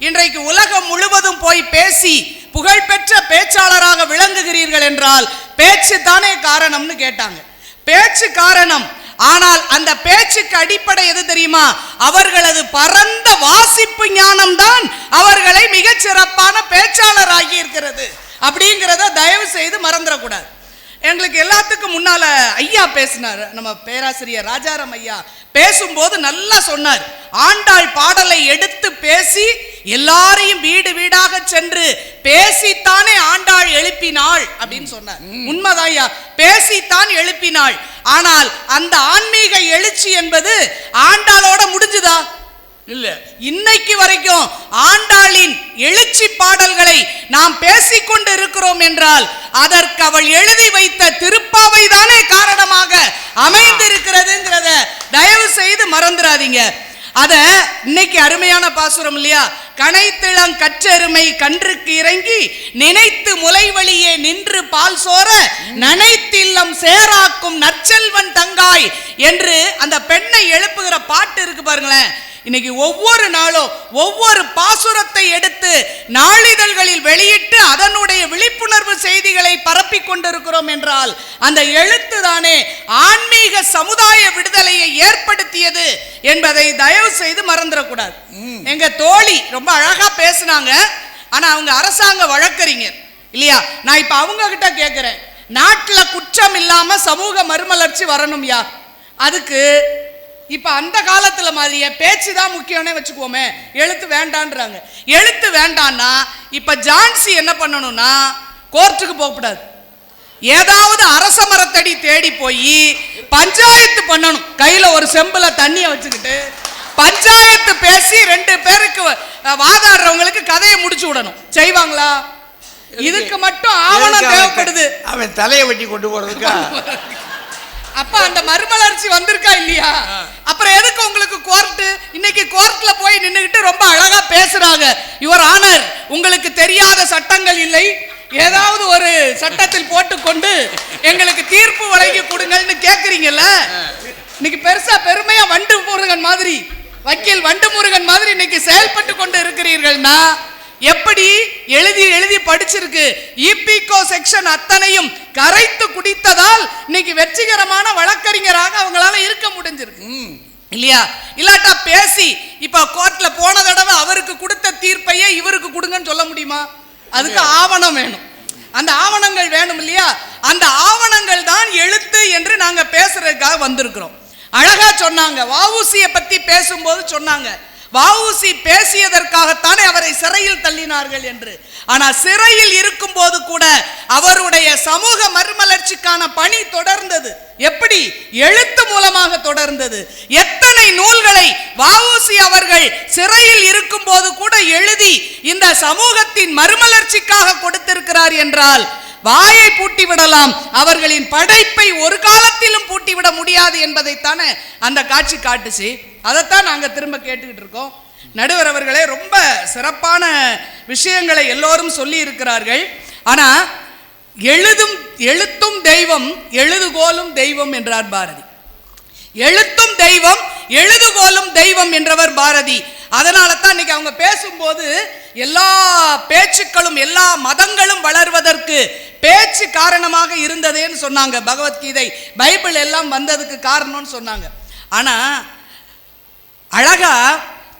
Speaker 7: இன்றைக்கு உலகம் முழுவதும் போய் பேசி புகழ்பெற்ற பேச்சாளராக விளங்குகிறீர்கள் என்றால் பேச்சு தானே காரணம்னு கேட்டாங்க. பேச்சு காரணம், ஆனால் அந்த பேச்சுக்கு அடிப்படை எது தெரியுமா? அவர்களது பரந்த வாசிப்பு ஞானம் தான் அவர்களை மிகச் சிறப்பான பேச்சாளர் ஆகி இருக்கிறது. அப்படிங்கிறத தயவு செய்து மறந்துடக்கூடாது. எங்களுக்கு எல்லாத்துக்கும் முன்னால ஐயா பேசினார், நம்ம பேராசிரியர் ராஜாராம் ஐயா பேசும்போது நல்லா சொன்னார். ஆண்டாள் பாடலை எடுத்து பேசி எல்லாரையும் வீடு வீடாக சென்று பேசித்தானே ஆண்டாள் எழுப்பினாள் அப்படின்னு சொன்னார். உண்மைதாயா, பேசித்தான் எழுப்பினாள். ஆனால் அந்த ஆன்மீக எழுச்சி என்பது ஆண்டாளோட முடிஞ்சுதா? இல்ல. இன்னைக்கு வரைக்கும் ஆண்டாளின் எழுச்சி பாடல்களை நாம் பேசிக்கொண்டு இருக்கிறோம் என்றால் அதற்கு அவள் எழுதி வைத்த திருப்பாவை தானே காரணமாக அமைந்திருக்கிறதுங்கிறத தயவு செய்து மறந்துடாதீங்க. அத இன்னைக்கு அருமையான பாசுரம் இல்லையா? கனைத்திளங் கற்றெருமை கன்றுக்கு இறங்கி நினைத்து முளைவழியே நின்று பால் சோர நனைத்தில்லம் சேராக்கும் நற்செல்வன் தங்காய் என்று அந்த பெண்ணை எழுப்புகிற பாட்டு இருக்கு பாருங்களேன். இன்னைக்கு ஒவ்வொரு நாளும் ஒவ்வொரு பாசுரத்தை எடுத்து நாளிதழ்களில் வெளியிட்டு அதனுடைய விழிப்புணர்வு செய்திகளை பரப்பி கொண்டிருக்கிறோம் என்றால் அந்த எழுத்து தானே ஆன்மீக சமுதாய விடுதலையை ஏற்படுத்தியது என்பதை தயவு செய்து மறந்துடக்கூடாது. எங்க தோழி ரொம்ப அழகா பேசினாங்க. ஆனா அவங்க அரசாங்க வழக்கறிஞர் இல்லையா? நான் இப்ப அவங்க கிட்ட கேட்கிறேன், நாட்டுல குற்றம் இல்லாம சமூக மறுமலர்ச்சி வரணும்யா, அதுக்கு இப்ப அந்த காலத்துல மாதிரியே பேச்சு தான் முக்கியம்னே வச்சுக்கோமே, எழுத்து வேண்டான்றாங்க. எழுத்து வேண்டான்னா இப்ப ஜான்சி என்ன பண்ணணும்னா கோர்ட்டுக்கு போகக்கூடாது, ஏதாவது அரச மரத்தடி தேடி போய் பஞ்சாயத்து பண்ணணும். கையில ஒரு செம்புல தண்ணிய வச்சுக்கிட்டு பஞ்சாயத்து பேசி 2 பேருக்கு வாதாடுறவங்களுக்கு கதையை முடிச்சு விடணும். செய்வாங்களா? இதுக்கு மட்டும் ஆவணம் தேவைப்படுது.
Speaker 4: அவன் தலையை வெட்டி கொண்டு போறதுக்கா?
Speaker 7: அப்ப அந்த மறுமலர்ச்சி வந்திருக்கா இல்லையா? அப்புறம் எதுக்கு உங்களுக்கு கோர்ட்? இன்னைக்கு கோர்ட்ல போய் நின்னுகிட்டு ரொம்ப அழகா பேசுறாங்க. யுவர் ஆனர், உங்களுக்கு தெரியாத சட்டங்கள் இல்லை, ஏதாவது ஒரு சட்டத்தில் போட்டுக்கொண்டு எங்களுக்கு தீர்ப்பு வழங்கி கொடுங்கன்னு கேக்குறீங்கல்ல. இன்னைக்கு பெருசா பெருமையா வண்டு முருகன் மாதிரி, வக்கீல் வண்டு முருகன் மாதிரி இன்னைக்கு செயல்பட்டு கொண்டு இருக்கிறீர்கள்னா எப்படி? எழுதி எழுதி படிச்சிருக்கு. இபிகோ செக்ஷன் அத்தனையும் கரைத்து குடித்ததால் இன்னைக்கு வெற்றிகரமான வழக்கறிஞராக அவங்களால இருக்க முடிஞ்சிருக்கு இல்லையா? இல்லாட்டா பேசி இப்ப கோர்ட்ல போன தடவை அவருக்கு கொடுத்த தீர்ப்பையே இவருக்கு கொடுங்கன்னு சொல்ல முடியுமா? அதுக்கு ஆவணம் வேணும். அந்த ஆவணங்கள் வேணும் இல்லையா? அந்த ஆவணங்கள் தான் எழுத்து என்று நாங்க பேசுறதுக்காக வந்திருக்கிறோம். அழகா சொன்னாங்க, வஉசியை பத்தி பேசும்போது சொன்னாங்க, வஉசி பேசியதற்காகத்தானே அவரை சிறையில் தள்ளினார்கள் என்று. ஆனா சிறையில் இருக்கும் போது கூட அவருடைய சமூக மறுமலர்ச்சிக்கான பணி தொடர்ந்தது. எப்படி? எழுத்து மூலமாக தொடர்ந்தது. எத்தனை நூல்களை வஉசி அவர்கள் சிறையில் இருக்கும் போது கூட எழுதி இந்த சமூகத்தின் மறுமலர்ச்சிக்காக கொடுத்திருக்கிறார் என்றால் வாயை பூட்டி விடலாம், அவர்களின் படைப்பை ஒரு காலத்திலும் பூட்டிவிட முடியாது என்பதைத்தானே அந்த காட்சி காட்டுச்சு. அதைத்தான் நாங்க திரும்ப கேட்டுக்கிட்டு இருக்கோம். நடுவர் அவர்களே ரொம்ப சிறப்பான விஷயங்களை எல்லோரும் சொல்லி இருக்கிறார்கள். ஆனா எழுத்தும் தெய்வம் எழுதுகோலும் தெய்வம் என்றார் பாரதி. எழுத்தும் தெய்வம் எழுதுகோலும் தெய்வம் என்றவர் பாரதி. அதனால தான் இன்னைக்கு அவங்க பேசும்போது எல்லா பேச்சுக்களும் எல்லா மதங்களும் வளர்வதற்கு பேச்சு காரணமாக இருந்ததேன்னு சொன்னாங்க. பகவத்கீதை பைபிள் எல்லாம் வந்ததுக்கு காரணம்னு சொன்னாங்க. ஆனா அழகா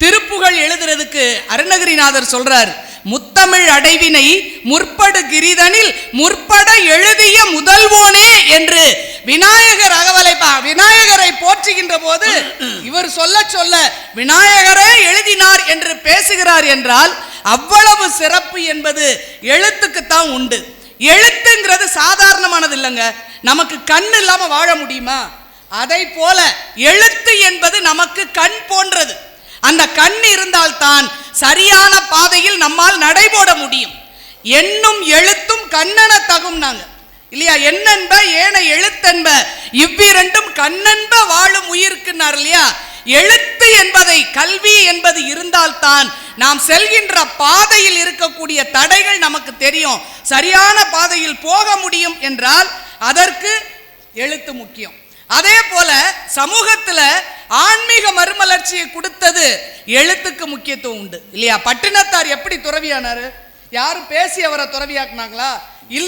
Speaker 7: திருப்புகழ் எழுதுறதுக்கு அருணகிரிநாதர் சொல்றார், முத்தமிழ் அடைவினை முற்படு கிரிதனில் முற்பட எழுதிய முதல்வோனே என்று விநாயகர் அகவலைப்பா விநாயகரை போற்றுகின்ற போது இவர் சொல்ல சொல்ல விநாயகரே எழுதினார் என்று பேசுகிறார் என்றால் அவ்வளவு சிறப்பு என்பது எழுத்துக்குத்தான் உண்டு. எழுத்துங்கிறது சாதாரணமானது இல்லைங்க. நமக்கு கண் இல்லாம வாழ முடியுமா? அதை போல எழுத்து என்பது நமக்கு கண் போன்றது. அந்த கண் இருந்தால்தான் சரியான பாதையில் நம்மால் நடைபோட முடியும். எண்ணும் எழுத்தும் கண்ணென தகும் நாங்க இல்லையா? எண்ணென்ப ஏன எழுத்தென்ப இவ்விரண்டும் கண்ணென்ப வாழும் உயிருக்குன்னார் இல்லையா? எழுத்து என்பதை கல்வி என்பது இருந்தால்தான் நாம் செல்கின்ற பாதையில் இருக்கக்கூடிய தடைகள் நமக்கு தெரியும். சரியான பாதையில் போக முடியும் என்றால் அதற்கு எழுத்து முக்கியம். அதே போல சமூகத்துல ஆன்மீக மறுமலர்ச்சியை கொடுத்தது எழுத்துக்கு முக்கியத்துவம் உண்டு இல்லையா? பட்டினத்தார் எப்படி துறவியானாரு? யாரும் பேசி அவரை துறவியாக்குனாங்களா? இல்ல.